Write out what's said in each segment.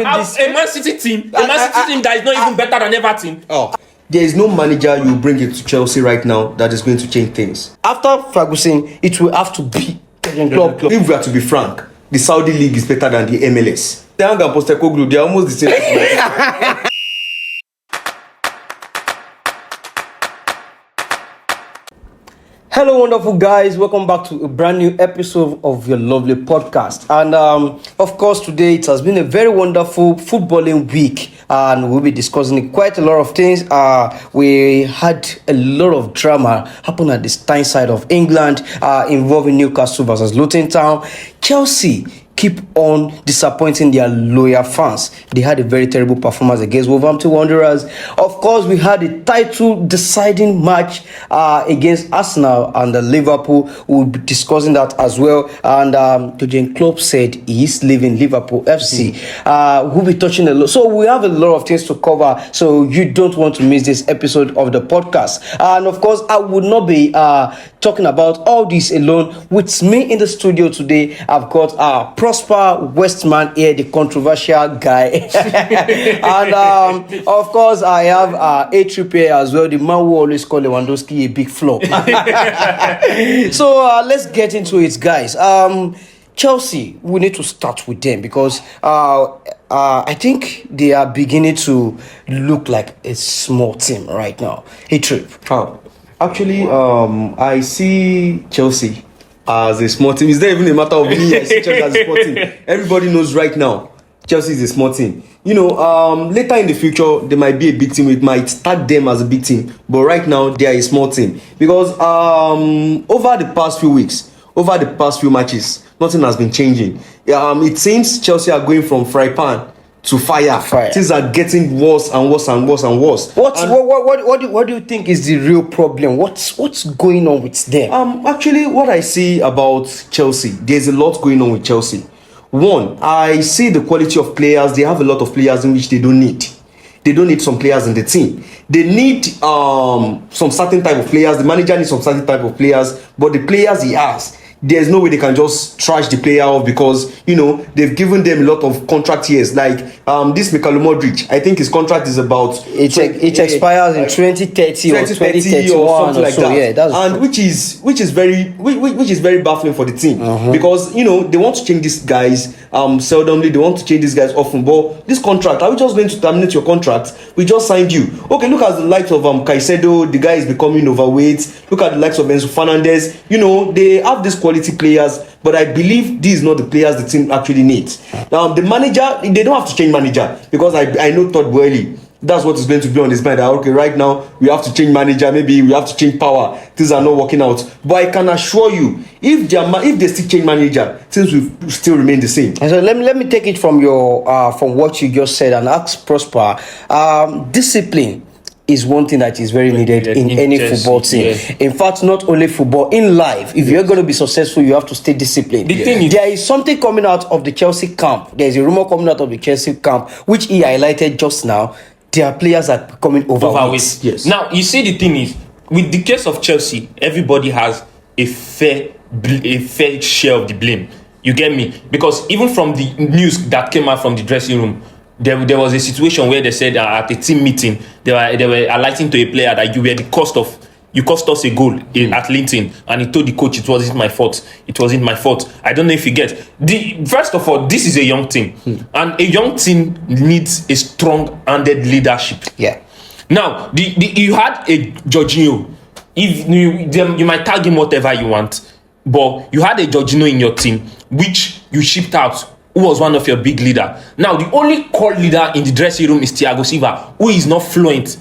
A Man City team that is not even better than Everton. Oh. There is no manager you bring it to Chelsea right now that is going to change things. After Ferguson, it will have to be Klopp. If we are to be frank, the Saudi League is better than the MLS. Tang and Postecoglou, they are almost the same. Hello, wonderful guys. Welcome back to a brand new episode of your lovely podcast. And of course, today it has been a very wonderful footballing week, and we'll be discussing quite a lot of things. We had a lot of drama happen at the Tyneside of England involving Newcastle versus Luton Town. Chelsea keep on disappointing their loyal fans. They had a very terrible performance against Wolverhampton Wanderers. Of course, we had a title deciding match against Arsenal and Liverpool. We'll be discussing that as well. And Jurgen Klopp said he is leaving Liverpool FC. We'll be touching a lot. So we have a lot of things to cover. So you don't want to miss this episode of the podcast. And of course, I would not be talking about all this alone. With me in the studio today, I've got Prosper Westman here, the controversial guy. And of course, I have A-Triple as well, the man who always call Lewandowski a big flop. So let's get into it, guys. Chelsea, we need to start with them because I think they are beginning to look like a small team right now. A-Triple. Actually, I see Chelsea as a small team. It's not even a matter of me. I see Chelsea as a small team. Everybody knows right now Chelsea is a small team. You know, later in the future they might be a big team. It might start them as a big team, but right now they are a small team because over the past few weeks, over the past few matches, nothing has been changing. It seems Chelsea are going from fry pan to fire. Things are getting worse and worse and worse and worse. What do you think is the real problem? What's going on with them? Actually, what I see about Chelsea, there's a lot going on with Chelsea. One, I see the quality of players. They have a lot of players in which they don't need. They don't need some players in the team. They need some certain type of players. The manager needs some certain type of players, but the players he has, there's no way they can just trash the player off because, you know, they've given them a lot of contract years. Like this Mikhailo Modric, I think his contract is about... It expires in 2030 or 2031 or something like that. Yeah, that's and which is very baffling for the team because, you know, they want to change these guys seldomly. They want to change these guys often. But this contract, are we just going to terminate your contract? We just signed you. Okay, look at the likes of Caicedo. The guy is becoming overweight. Look at the likes of Enzo Fernandez. You know, they have this quality players, but I believe these are not the players the team actually needs. Now, the manager, they don't have to change manager because I know Todd Boehly. That's what is going to be on his mind. Okay, right now we have to change manager. Maybe we have to change power. Things are not working out. But I can assure you, if they still change manager, things will still remain the same. And so let me take it from your from what you just said and ask Prosper. Discipline is one thing that is very needed in any Chelsea, football team. Yes. In fact, not only football, in life, if you're going to be successful, you have to stay disciplined. There is something coming out of the Chelsea camp. There's a rumor coming out of the Chelsea camp, which he highlighted just now. Their players are coming overweight. Yes. Now, you see, the thing is, with the case of Chelsea, everybody has a fair share of the blame. You get me? Because even from the news that came out from the dressing room, there was a situation where they said at a team meeting they were highlighting to a player that you cost us a goal at Luton, and he told the coach it wasn't my fault. It wasn't my fault. I don't know if you get. First of all, this is a young team, and a young team needs a strong-handed leadership. Yeah. Now, you had a Jorginho. If you might tag him whatever you want, but you had a Jorginho in your team, which you shipped out, who was one of your big leader. Now, the only core leader in the dressing room is Thiago Silva, who is not fluent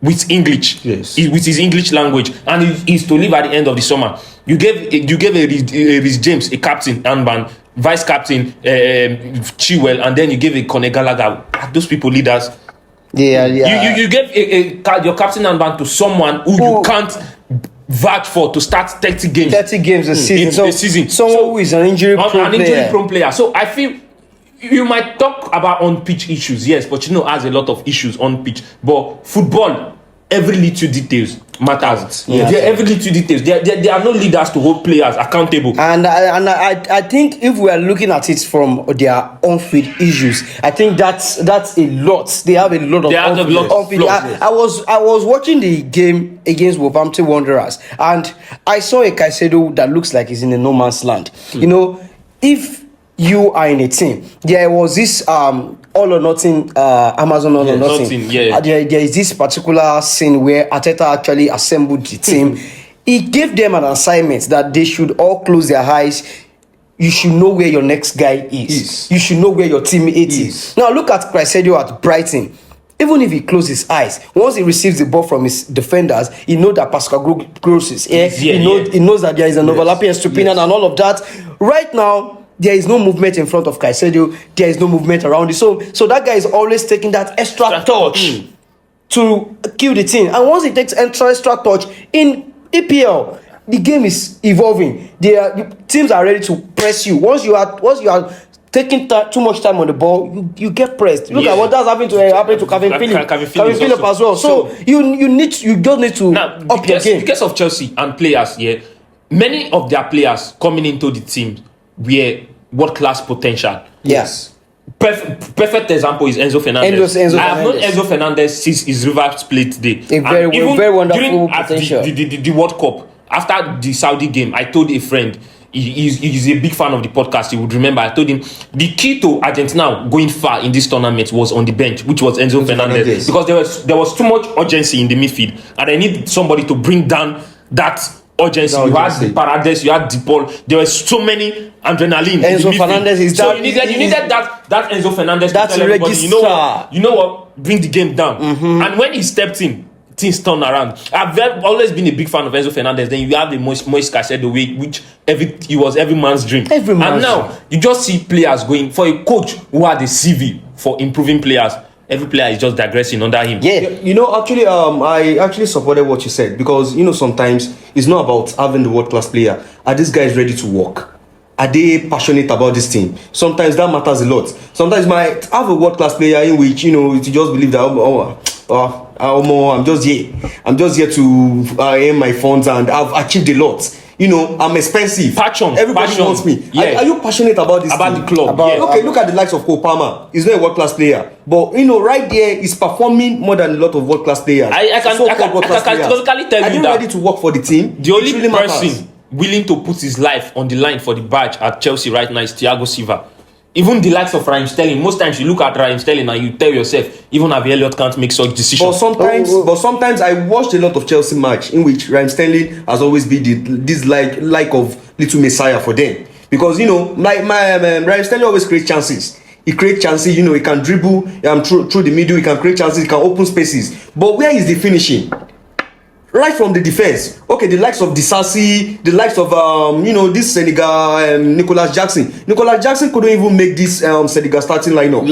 with English, with his English language, and he is to leave at the end of the summer. You gave a Reece James a captain armband, vice captain Chilwell, and then you gave a Conor Gallagher. Are those people leaders? Yeah. You gave your captain armband to someone who you can't vouch for to start 30 games. 30 games a season. Someone who is an injury-prone player. So I feel you might talk about on-pitch issues, yes, but has a lot of issues on pitch. But football every little details matters. Yeah. Every little details. There are no leaders to hold players accountable. And I think if we are looking at it from their on-field issues, I think that's a lot. They have a lot of on-field. I was watching the game against Wolverhampton Wanderers, and I saw a Caicedo that looks like he's in a no man's land. You know, if you are in a team, there was this all or nothing, Amazon all or nothing. There is this particular scene where Arteta actually assembled the team. He gave them an assignment that they should all close their eyes. You should know where your next guy is. You should know where your teammate is. Now look at Caicedo at Brighton. Even if he closes his eyes, once he receives the ball from his defenders, he knows that Pascal Gross is here. He knows that there is an overlapping Stupinian and all of that. Right now, there is no movement in front of Caicedo. There is no movement around it. So that guy is always taking that extra touch to kill the team. And once he takes extra touch in EPL, the game is evolving. The teams are ready to press you. Once you are taking too much time on the ball, you get pressed. Look at what that's happening to Kevin Phillips as well. So you just need to up your game. Because of Chelsea and players, many of their players coming into the team were world-class potential. Yes. Perfect example is Enzo Fernandez. I have known Enzo Fernandez since his River split day. A very wonderful potential. The World Cup, after the Saudi game, I told a friend, he's a big fan of the podcast, he would remember, I told him the key to Argentina going far in this tournament was on the bench, which was Enzo Fernandez. Because there was too much urgency in the midfield, and I need somebody to bring down that urgency. You had the Paredes, you had the Paul. There were so many adrenaline. Enzo Fernandez is so you needed that Enzo Fernandez. That's to tell everybody, you know what, bring the game down. Mm-hmm. And when he stepped in, things turned around. I've always been a big fan of Enzo Fernandez. Then you have the Moise Caicedo way, which he was every man's dream. And now you just see players going for a coach who had a CV for improving players. Every player is just digressing under him. You know, actually, I actually supported what you said, because you know sometimes it's not about having the world class player. Are these guys ready to work? Are they passionate about this team? Sometimes that matters a lot. Sometimes you might have a world class player in which you just believe that I'm just here to earn my funds and I've achieved a lot. You know, I'm expensive. Everybody wants me. Are you passionate about this about team? the club? Okay, look at the likes of Cole Palmer. He's not a world class player, but you know, right there, he's performing more than a lot of world class players. I can categorically tell you that. Are you ready to work for the team? The only person willing to put his life on the line for the badge at Chelsea right now is Thiago Silva. Even the likes of Raheem Sterling, most times you look at Raheem Sterling and you tell yourself, even Harvey Elliott can't make such decisions. But sometimes I watched a lot of Chelsea match in which Raheem Sterling has always been this like of little messiah for them, because you know, like Raheem Sterling always creates chances. He creates chances, you know, he can dribble through the middle, he can create chances, he can open spaces. But where is the finishing? Right from the defense. Okay, the likes of Disasi, the likes of this Senegal Nicolas Jackson. Nicolas Jackson couldn't even make this Senegal starting lineup.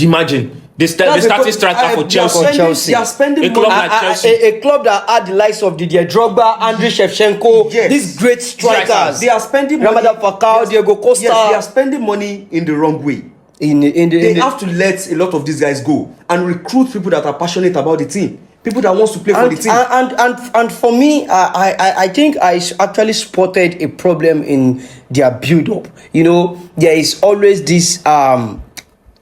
Imagine the starting striker for Chelsea. They are spending a club like Chelsea. A club that had the likes of Didier Drogba, Andriy Shevchenko, these great strikers. They are spending money. Ramadan Falcao, Diego Costa. Yes, they are spending money in the wrong way. They have to let a lot of these guys go and recruit people that are passionate about the team. People that wants to play for the team. And for me, I think I actually spotted a problem in their build-up. You know, there is always this. I'm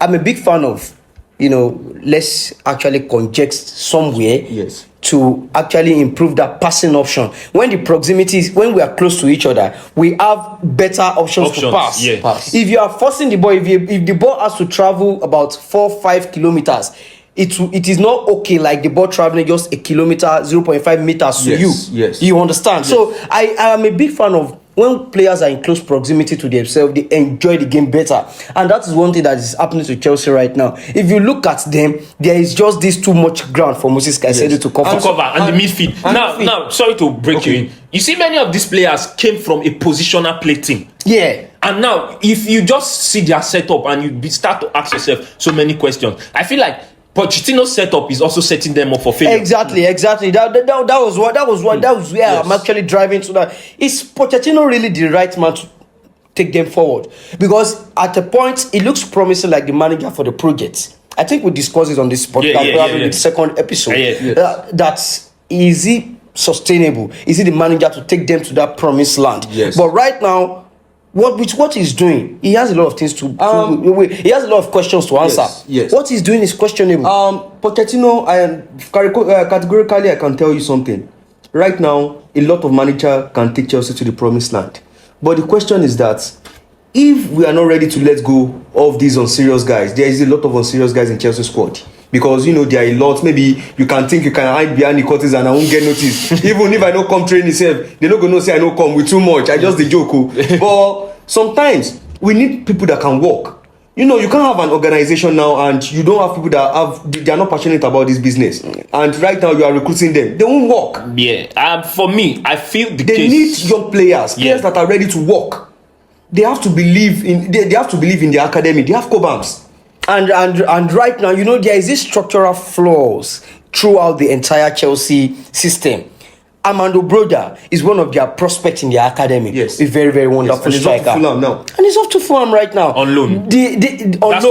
a big fan of, let's actually conject somewhere. Yes. To actually improve that passing option. When the proximity is, when we are close to each other, we have better options to pass. Yeah. If you are forcing the ball, if the ball has to travel about 4-5 kilometers, it is not okay like the ball traveling just a kilometer, 0.5 meters to you. Yes. You understand? Yes. So I am a big fan of when players are in close proximity to themselves, they enjoy the game better. And that is one thing that is happening to Chelsea right now. If you look at them, there is just this too much ground for Moses Caicedo to cover. And the midfield. Now, sorry to break you in. You see, many of these players came from a positional play team. Yeah. And now, if you just see their setup and you start to ask yourself so many questions, I feel like Pochettino's setup is also setting them up for failure. Exactly. That was where I'm actually driving to that. Is Pochettino really the right man to take them forward? Because at a point, it looks promising like the manager for the project. I think we discussed it on this podcast, probably in the second episode. That's easy. Sustainable? Is it the manager to take them to that promised land? Yes. But right now, what he's doing, he has a lot of things to he has a lot of questions to answer. Yes. What he's doing is questionable. Pochettino, categorically, I can tell you something. Right now, a lot of manager can take Chelsea to the promised land. But the question is that if we are not ready to let go of these unserious guys, there is a lot of unserious guys in Chelsea squad. Because, there are a lot, maybe you can think you can hide behind the curtains and I won't get noticed. Even if I don't come train itself, they're not going to say I don't come with too much. I just the joke. But sometimes we need people that can work. You can't have an organization now and you don't have people that are not passionate about this business. And right now you are recruiting them. They won't work. Yeah. For me, I feel they need young players that are ready to work. They have to believe in the academy. They have cobams. And right now, there is this structural flaws throughout the entire Chelsea system. Armando Broja is one of their prospects in their academy. Yes. A very, very wonderful striker. And he's off to Fulham now. And he's off to Fulham right now. On loan. That's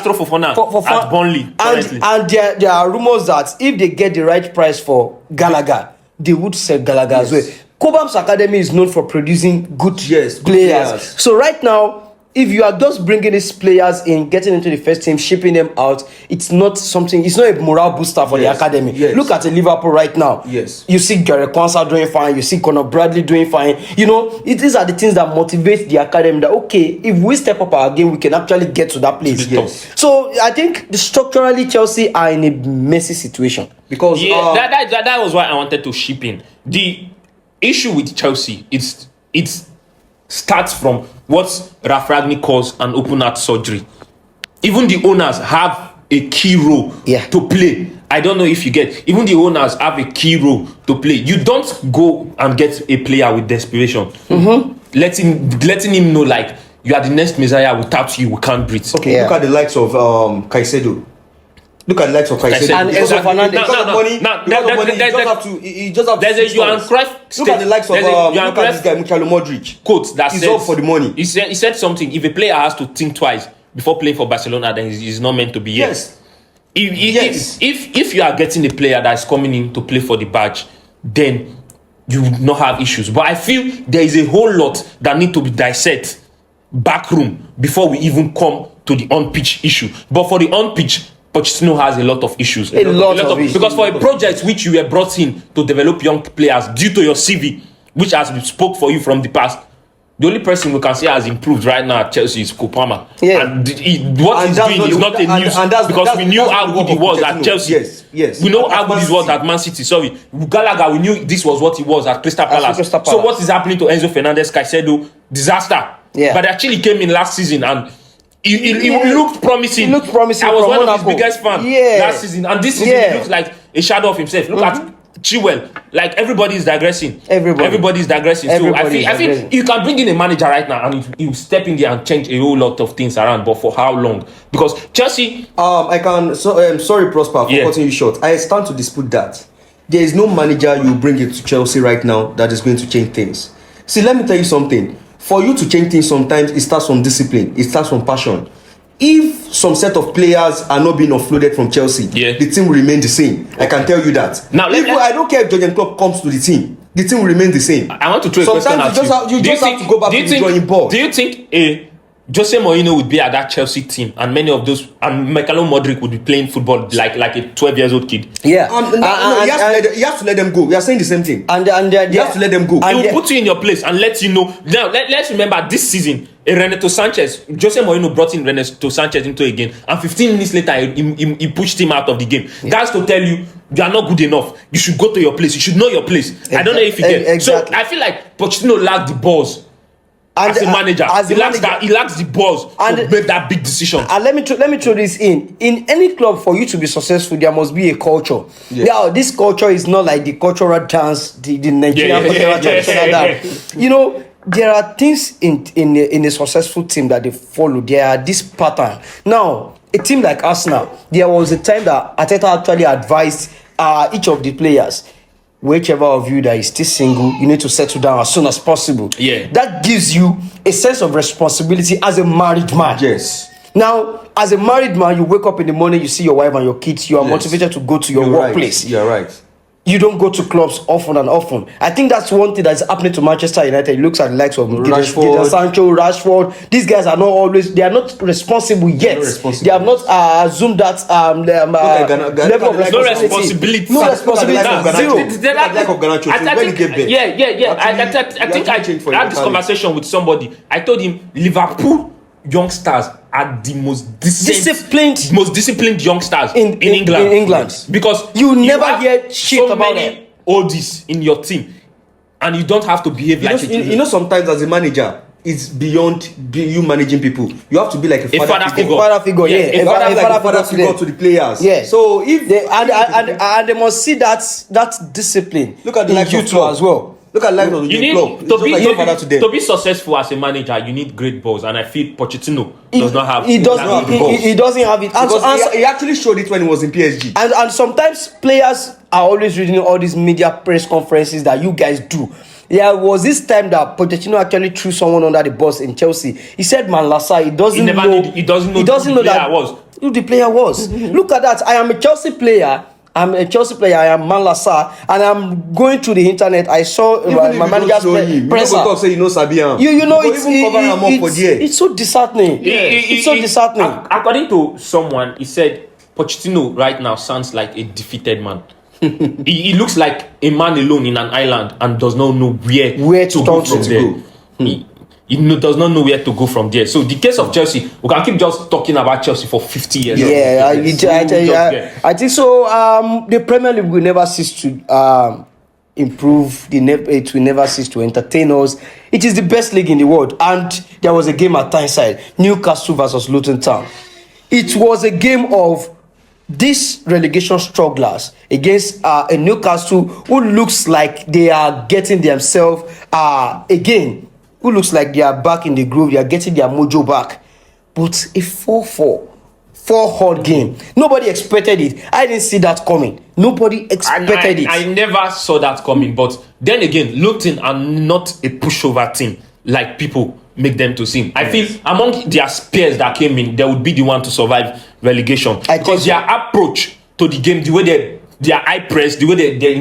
Fofana at Burnley. And there are rumors that if they get the right price for Gallagher, they would sell Gallagher as well. Cobham's academy is known for producing good players. So right now, if you are just bringing these players in, getting into the first team, shipping them out, it's not a morale booster for the academy. Look at Liverpool right now. You see Gary Kwanzaa doing fine, you see Conor Bradley doing fine. These are the things that motivate the academy that, okay, if we step up our game, we can actually get to that place. So I think structurally Chelsea are in a messy situation. Because that was why I wanted to ship in. The issue with Chelsea, it's starts from what Ralf Rangnick calls an open heart surgery. Even the owners have a key role to play. I don't know if you get. Even the owners have a key role to play. You don't go and get a player with desperation. Letting him know like you are the next Messiah. Without you, we can't breathe. Okay, look at the likes of Caicedo. Look at the likes of Caicedo. And Enzo Fernandez. He just have to. There's a Johan Cruyff. Look at the likes of look at this guy, Michael Modric. Quote that he's says, all for the money. He said something. If a player has to think twice before playing for Barcelona, then he's not meant to be here. If you are getting a player that is coming in to play for the badge, then you will not have issues. But I feel there is a whole lot that need to be dissected back room before we even come to the on-pitch issue. But for the on-pitch, Pochettino has a lot of issues. A lot of issues. Because for a project which you were brought in to develop young players due to your CV, which has spoke for you from the past, the only person we can say has improved right now at Chelsea is Kopama. And what he's doing is not a news because we knew how good he was at Chelsea. We know how good he was at Man City. Sorry, Gallagher, we knew this was what he was at Crystal Palace. So what is happening to Enzo Fernandez, Caicedo? Disaster. But actually came in last season and he looked promising. I was one of his biggest fans last season. And this season, he looks like a shadow of himself. Look at Chilwell. Like, everybody is digressing. Everybody is digressing. So I think you can bring in a manager right now and you step in there and change a whole lot of things around. But for how long? Because Chelsea... sorry, Prosper, for cutting you short. I stand to dispute that. There is no manager you bring into Chelsea right now that is going to change things. See, let me tell you something. For you to change things, sometimes it starts from discipline. It starts from passion. If some set of players are not being offloaded from Chelsea, the team will remain the same. I can tell you that. Now, I don't care if Jurgen Klopp comes to the team will remain the same. I want to throw a question at you. Sometimes you just have to go back to the drawing board. Do you think Jose Mourinho would be at that Chelsea team and many of those, and Michael Modric would be playing football like a 12-year-old kid? He has to let them go. We are saying the same thing. And he has to let them go. He will put you in your place and let you know. Now, let's remember this season, Renato Sanchez, Jose Mourinho brought in Renato Sanchez into a game, and 15 minutes later, he pushed him out of the game. That's to tell you are not good enough. You should go to your place. You should know your place. I don't know if you get. Exactly. So I feel like Pochettino lacked the balls. As a manager, he lacks the balls to make that big decision. And let me throw this in. In any club, for you to be successful, there must be a culture. Yeah, this culture is not like the cultural dance, the Nigerian cultural traditional dance. You know, there are things in a successful team that they follow. There are this pattern. Now, a team like Arsenal, there was a time that Arteta actually advised each of the players, whichever of you that is still single, you need to settle down as soon as possible. Yeah. That gives you a sense of responsibility as a married man. Yes. Now, as a married man, you wake up in the morning, you see your wife and your kids, you are motivated to go to your workplace. Right. You're right. You don't go to clubs often and often. I think that's one thing that's happening to Manchester United. It looks at the likes of Gideon Sancho, Rashford. These guys are not always, they are not responsible yet. They have not assumed that level of responsibility. No responsibility. Zero. Yeah. I think I had this conversation with somebody. I told him Liverpool youngsters are the most disciplined youngsters in England. Because you never hear shit about them. Oldies in your team, and you don't have to behave like it. You know, sometimes as a manager, it's beyond you managing people. You have to be like a father figure. A father figure, a father figure to the players. Yeah. So if they must see that discipline. Look at the likes of Klopp as well. Look at like Klopp. To be successful as a manager, you need great balls, and I feel Pochettino does not have. He doesn't have it. Because he actually showed it when he was in PSG. And sometimes players are always reading all these media press conferences that you guys do. There was this time that Pochettino actually threw someone under the bus in Chelsea. He said, "Man, Lassa, he doesn't know who the player was." Look at that. I am a Chelsea player. I am Man Lassa, and I'm going through the internet. I saw my manager's presser. Say you know Sabian. You know it's so disheartening. It's so disheartening. According to someone, he said Pochettino right now sounds like a defeated man. he looks like a man alone in an island and does not know where to go from there. He does not know where to go from there. So the case of Chelsea, we can keep just talking about Chelsea for 50 years. Yeah, I think so. The Premier League will never cease to improve. It will never cease to entertain us. It is the best league in the world. And there was a game at Tyneside, Newcastle versus Luton Town. It was a game of these relegation strugglers against a Newcastle who looks like they are getting themselves again. Who looks like they are back in the groove, they are getting their mojo back. But a 4-4 hard game. Nobody expected it. I didn't see that coming. Nobody expected it. I never saw that coming. But then again, Luton are not a pushover team like people make them to seem. I feel among their spears that came in, they would be the one to survive relegation. Because their approach to the game, the way their high press, the way they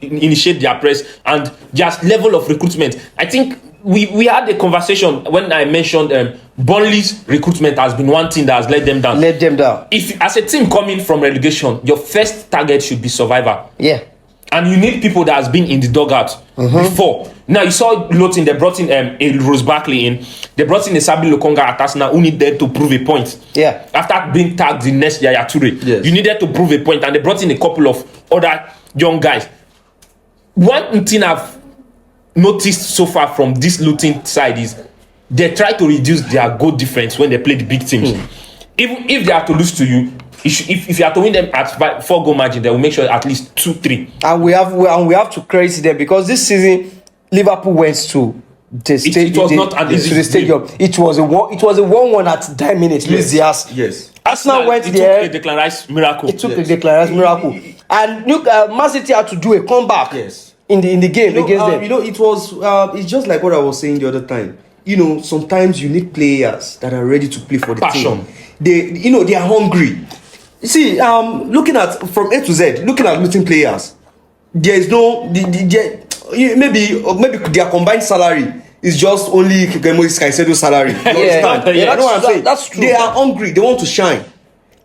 initiate their press, and just level of recruitment. I think we had a conversation when I mentioned Burnley's recruitment has been one thing that has let them down. If as a team coming from relegation, your first target should be survivor. Yeah. And you need people that has been in the dugout before. Now you saw Luton, they brought in a Rose Barkley in. They brought in a Sabi Lokonga at Arsenal who needed to prove a point. Yeah. After being tagged the next Yaya Toure. Yes. You needed to prove a point, and they brought in a couple of other young guys. One thing I've noticed so far from this Luton side is they try to reduce their goal difference when they play the big teams. Even if they have to lose to you, if you have to win them at 4-goal margin, they will make sure at least 2-3. And we have to credit them because this season Liverpool went to the stadium. It was not an easy to the stadium. It was a 1-1 at 10 minutes. Yes. Arsenal went there. It took a Declan Rice miracle. And Man City had to do a comeback. Yes. In the game against them. It's just like what I was saying the other time. Sometimes you need players that are ready to play for the passion. Team. They are hungry. You see, looking at from A to Z, looking at Luton players, there is no maybe their combined salary is just only Caicedo's salary. You understand? I know what I'm saying. That's true. They are hungry. They want to shine.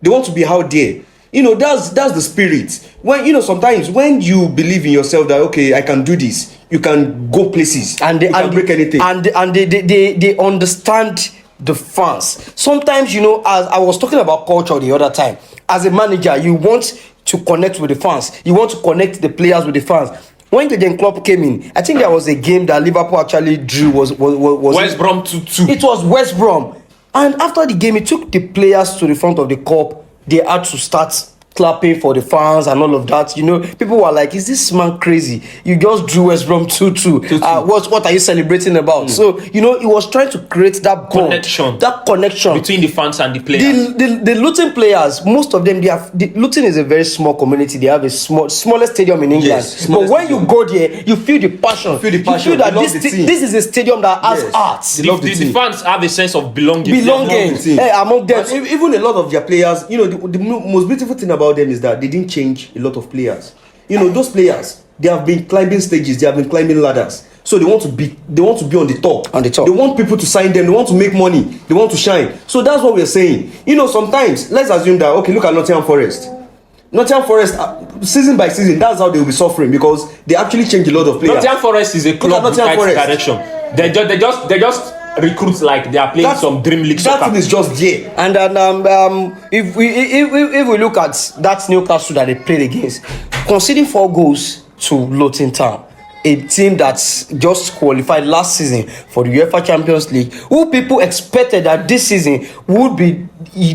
They want to be out there. That's the spirit. When sometimes when you believe in yourself that okay, I can do this, you can go places and you can break anything. And they understand the fans. Sometimes as I was talking about culture the other time, as a manager, you want to connect with the fans. You want to connect the players with the fans. When the Klopp came in, I think there was a game that Liverpool actually drew was West Brom 2-2. It was West Brom, and after the game, he took the players to the front of the cup. They had to start clapping for the fans and all of that. You know, people were like, "Is this man crazy? You just drew West Brom 2-2. What are you celebrating about?" So you know, he was trying to create that bond, that connection between the fans and the players. The Luton players, most of them, Luton is a very small community. They have a smallest stadium in England. Yes, but when you go there, you feel the passion. You feel that this is a stadium that has art. The fans have a sense of belonging. Among them. Even a lot of their players, you know, the most beautiful thing about them is that they didn't change a lot of players. You know, those players, they have been climbing stages, they have been climbing ladders. So they want to be on the top. They want people to sign them, they want to make money, they want to shine. So that's what we're saying. You know, sometimes let's assume that, okay, look at Nottingham Forest. Nottingham Forest, season by season, that's how they will be suffering, because they actually change a lot of players. Nottingham Forest is a club with direction. They just recruits like they are playing some dream league soccer. That thing is just there. And then if we look at that Newcastle that they played against, conceding 4 goals to Luton Town, a team that's just qualified last season for the UEFA Champions League, who people expected that this season would be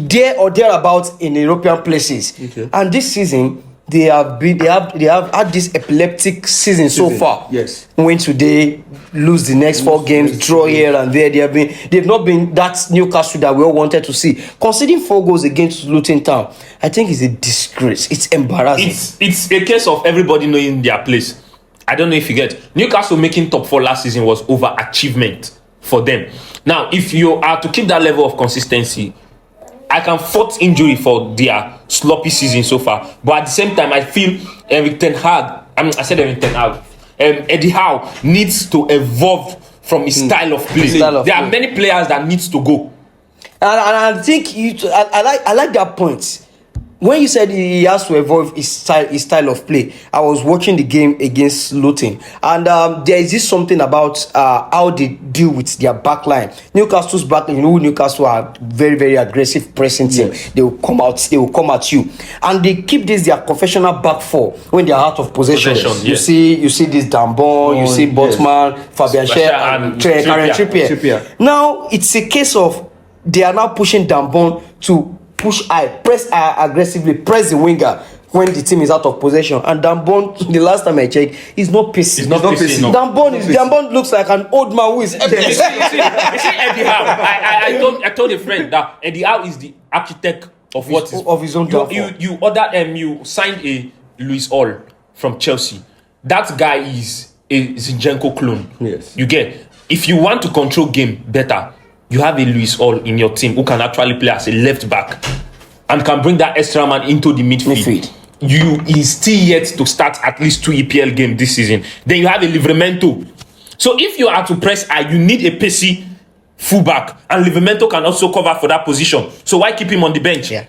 there or thereabouts in European places. Okay. And this season they have had this epileptic season so far. Yes. Win today, lose the next 4 games, draw here and there. They've not been that Newcastle that we all wanted to see. Conceding 4 goals against Luton Town, I think is a disgrace. It's embarrassing. It's a case of everybody knowing their place. I don't know if you get Newcastle making top 4 last season was overachievement for them. Now, if you are to keep that level of consistency, I can fault injury for their sloppy season so far. But at the same time, I feel Eddie Howe needs to evolve from his style of play. There are many players that needs to go. And I think I like that point. When you said he has to evolve his style of play, I was watching the game against Luton, and there is this something about how they deal with their backline. Newcastle's backline, you know, Newcastle are very, very aggressive pressing team. Yes. They will come at you, and they keep this their professional back 4 when they are out of possession. Yes. You see this Dambon, you see Botman, Fabian Schär, and Karen Trippier. Now it's a case of they are now pushing Dambon to push press aggressively, press the winger when the team is out of possession. And Dambon, the last time I checked, is not pissy. He's not pissy. Dambon looks like an old man who is. You see Eddie Howe. I told a friend that Eddie Howe is the architect of his own downfall. You signed a Luis Hall from Chelsea. That guy is a Zinchenko clone. Yes. You get, if you want to control game better, you have a Luis Hall in your team who can actually play as a left back and can bring that extra man into the midfield. You is still yet to start at least 2 EPL games this season. Then you have a Livramento. So if you are to press you need a pacey fullback, and Livramento can also cover for that position. So why keep him on the bench? Yeah.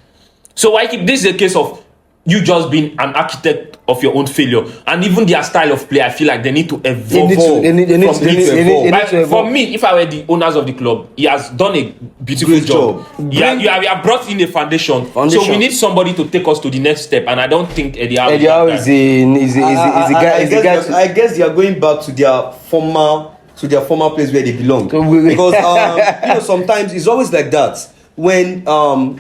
So why keep this? Is a case of you just being an architect of your own failure, and even their style of play. I feel like they need to evolve. They need to evolve. For me, if I were the owners of the club, he has done a beautiful job. You have brought in a foundation. So we need somebody to take us to the next step, and I don't think Eddie Howe is the guy. I guess they are going back to their former place where they belong. Because you know, sometimes it's always like that when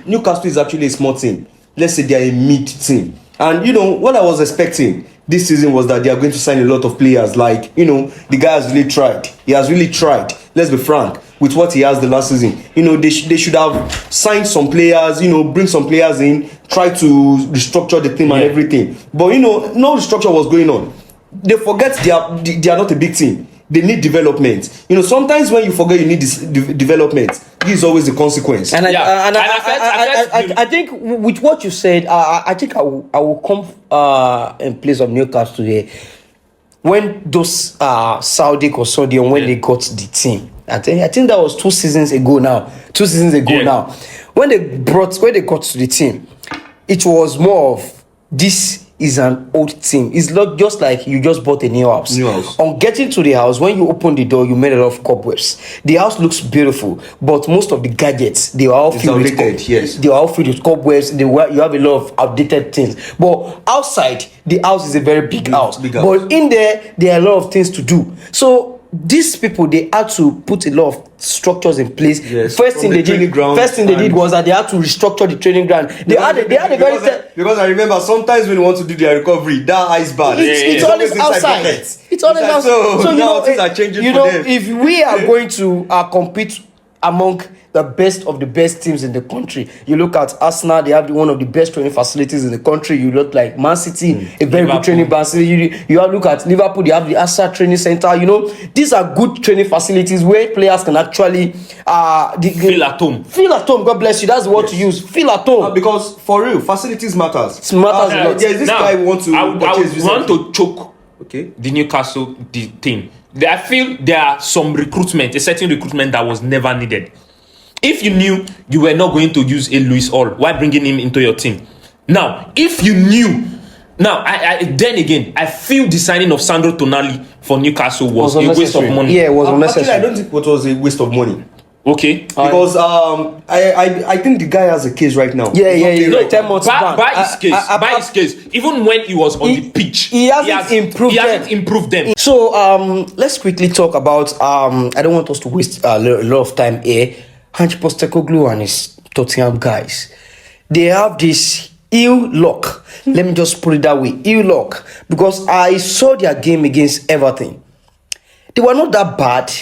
Newcastle is actually a small team. Let's say they are a mid team. And, you know, what I was expecting this season was that they are going to sign a lot of players. Like, you know, the guy has really tried. He has really tried. Let's be frank. With what he has the last season. You know, they should have signed some players, you know, bring some players in, try to restructure the team and everything. But, you know, no restructure was going on. They forget they are not a big team. They need development. You know, sometimes when you forget you need this development, this is always the consequence. And I think with what you said, I think I will come in place of Newcastle today. When those Saudi custodian when they got the team, I think that was 2 seasons ago now. 2 seasons ago now, when they got to the team, it was more of this is an old team. It's not just like you just bought a new house. On getting to the house, when you open the door, you made a lot of cobwebs. The house looks beautiful, but most of the gadgets, they are all filled with cobwebs. You have a lot of outdated things. But outside, the house is a very big house. But in there are a lot of things to do. So these people, they had to put a lot of structures in place. Yes, First thing they did was that they had to restructure the training ground. They had a very because I remember sometimes when you want to do their recovery, that ice bar. It's always outside. It's always outside. So you now things are changing for them. If we are going to compete among the best of the best teams in the country, you look at Arsenal, they have one of the best training facilities in the country. You look like Man City, a very good training facility. You look at Liverpool, they have the Arsenal training center. These are good training facilities where players can actually feel at home. Feel at home. God bless you. That's the word to use. Feel at home. Because for real, facilities matters. It matters a lot. There's this guy who wants to I would want to choke the Newcastle thing. I feel there are some recruitment, a certain recruitment that was never needed. If you knew you were not going to use a Luis Hall, why bringing him into your team? Now, if you knew, then again, I feel the signing of Sandro Tonali for Newcastle was a waste of money. Yeah, it was unnecessary. Actually, I don't think it was a waste of money. Okay. Because I think the guy has a case right now. Yeah. 10 months back. By his case, even when he was on the pitch, he hasn't improved them. So let's quickly talk about I don't want us to waste a lot of time here. Ange Postecoglou and his Tottenham guys, they have this ill luck. Let me just put it that way, ill luck. Because I saw their game against Everton. They were not that bad,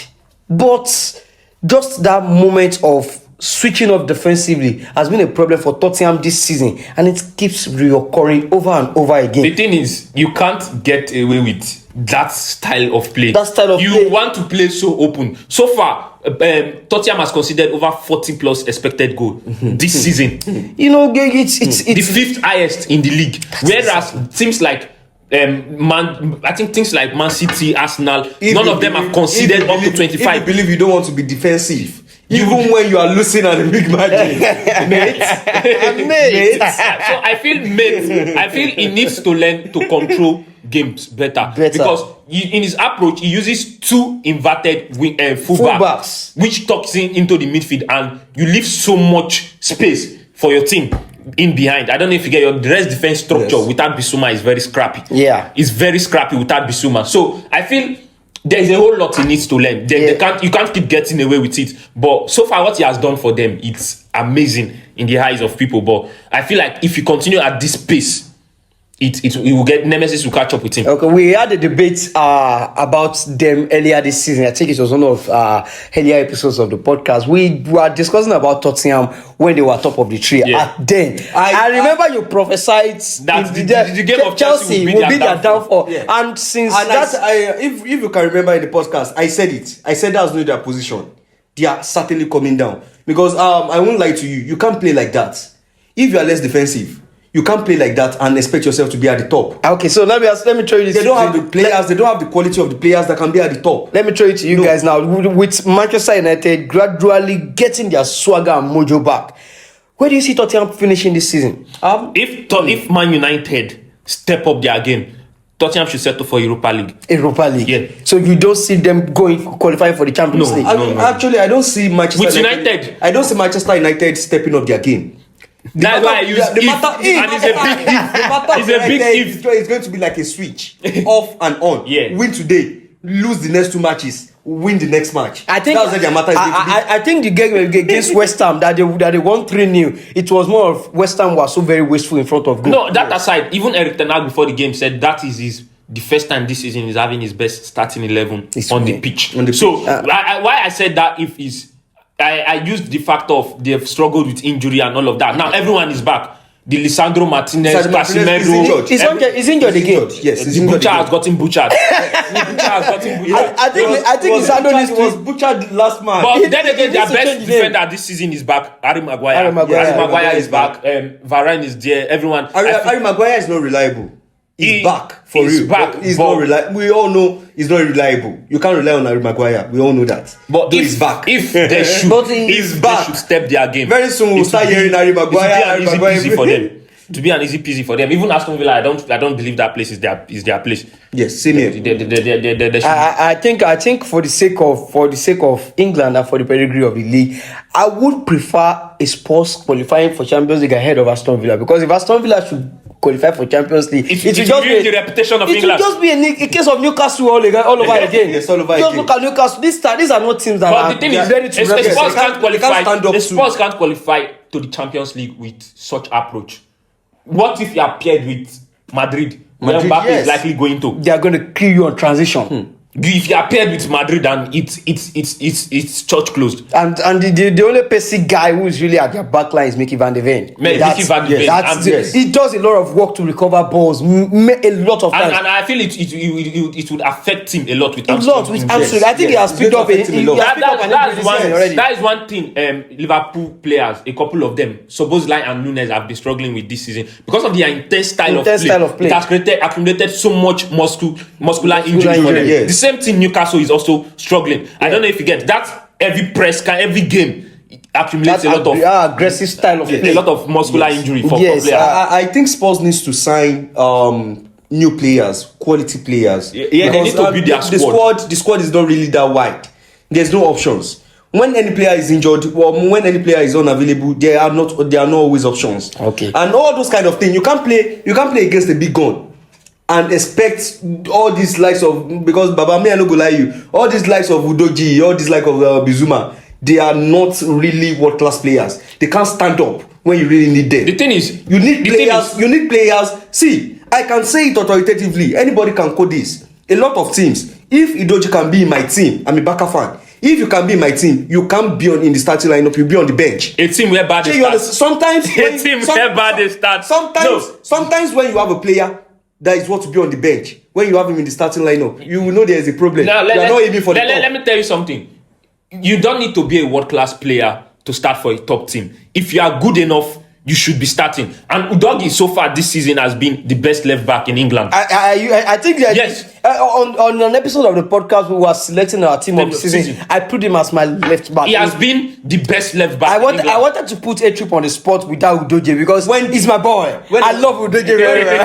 but just that moment of switching off defensively has been a problem for Tottenham this season, and it keeps reoccurring over and over again. The thing is, you can't get away with that style of play. You play. Want to play so open. So far, Tottenham has conceded over 40 plus expected goal this season. It's the fifth highest in the league. Whereas teams like things like Man City, Arsenal, none of them have conceded up to 25. If you believe you don't want to be defensive, even when you are losing at the big margin, mate. So I feel he needs to learn to control games better. Because in his approach, he uses two inverted fullbacks, which tucks into the midfield, and you leave so much space for your team in behind. I don't know if you get the rest defense structure without Bissouma is very scrappy. Yeah, it's very scrappy without Bissouma. So I feel there's a whole lot he needs to learn. You can't keep getting away with it. But so far, what he has done for them, it's amazing in the eyes of people. But I feel like if you continue at this pace, it will get Nemesis will catch up with him. Okay, we had a debate about them earlier this season. I think it was one of earlier episodes of the podcast. We were discussing about Tottenham when they were top of the tree. Yeah. Then I remember you prophesied that the game of Chelsea will be their downfall. Yeah. And since if you can remember in the podcast, I said it. I said that was not their position. They are certainly coming down because I won't lie to you. You can't play like that if you are less defensive. You can't play like that and expect yourself to be at the top. Okay, so let me show you this. They don't have the players. They don't have the quality of the players that can be at the top. Let me show it to you guys now. With Manchester United gradually getting their swagger and mojo back, where do you see Tottenham finishing this season? If Man United step up their game, Tottenham should settle for Europa League. Yeah. So you don't see them qualifying for the Champions League? No. Actually, I don't see Manchester United. I don't see Manchester United stepping up their game. That's why I use and it's a big if. It's going to be like a switch, off and on. Yeah. Win today, lose the next two matches, win the next match. I think that's what their matter is going to be. I think the game against West Ham that they won 3-0. It was more of West Ham was so very wasteful in front of goal. No, that aside, even Eric Ten Hag before the game said that is the first time this season is having his best starting 11 on the pitch. So why I said that if is. I used the fact of they've struggled with injury and all of that. Now everyone is back. The Lisandro Martinez, Casemiro, is injured again. Yes, the butcher has gotten butchered. I think Lisandro was butchered last match. But then again, their best defender this season is back. Harry Maguire is back. Varane is there. Everyone. Harry Maguire is not reliable. He's back for real. He's not reliable. We all know he's not reliable. You can't rely on Harry Maguire. We all know that. But he's back. If they should, he's back. They should step their game. Very soon we'll start hearing Harry Maguire. It will be easy for them. To be an easy peasy for them. Even Aston Villa, I don't believe that place is their place. Yes, same here. I think for the sake of England and for the pedigree of the league, I would prefer a Spurs qualifying for Champions League ahead of Aston Villa, because if Aston Villa should qualify for Champions League. It will just be the reputation of England. It will just be a case of Newcastle all over again. Yes, all over just again. Look at Newcastle. These are not teams that But are the thing is, ready to Spurs represent. can't qualify. stand up The to- Spurs can't qualify to the Champions League with such approach. What if you are paired with Madrid? Where Madrid, Mbappe yes. is likely going to. They are going to kill you on transition. If you are paired with Madrid and it's church closed. And the only basic guy who is really at their back line is Mickey van de Ven. Mickey van de Ven. He does a lot of work to recover balls, a lot of times. And I feel it would affect him a lot with A lot with hamstring. I think he has picked up an injury already. That is one thing. Liverpool players, a couple of them, Szoboszlai and Nunez, have been struggling with this season because of their intense style of play. It has accumulated so much muscular injury for them. Yes. The same thing Newcastle is also struggling. I don't know if you get that. Every press, every game accumulates a lot of aggressive style of play. a lot of muscular injury for players. I think Spurs needs to sign new players, quality players. Yeah, they need to build their squad. The squad is not really that wide. There's no options. When any player is injured or when any player is unavailable, there are not always options. Okay. And all those kind of things. You can't play against a big gun and expect all these likes of, because Baba, me I no go lie you, all these likes of Udoji, all these like of Bizuma, they are not really world class players. They can't stand up when you really need them. The thing is, you need players. See, I can say it authoritatively. Anybody can code this. A lot of teams. If Udoji can be in my team, I'm a Barca fan. If you can be in my team, you can't be in the starting lineup. You'll be on the bench. A team where bad Sometimes when you have a player that is what to be on the bench, when you have him in the starting lineup, you will know there is a problem. Let me tell you something. You don't need to be a world-class player to start for a top team. If you are good enough, you should be starting. And Udogie so far this season has been the best left back in England. I think that yes. On an episode of the podcast, we were selecting our team of the season. I put him as my left back. He has been the best left back. I wanted to put a trip on the spot without Udogie because he's my boy. I love Udogie very well.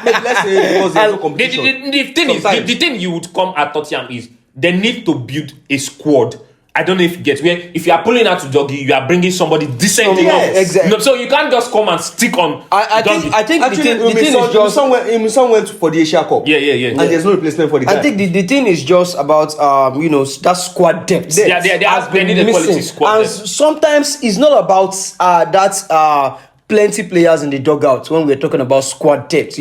Let's say because there's no competition. The thing you would come at Tottenham is they need to build a squad. I don't know if you get where if you are pulling out to Udogie, you are bringing somebody decent enough. Exactly. No, so you can't just come and stick on. I think the thing is just someone went for the Asia Cup. Yeah. And there's no replacement for the guy. I think the thing is just about that squad depth. They need a quality squad. And sometimes it's not about plenty players in the dugout when we're talking about squad depth.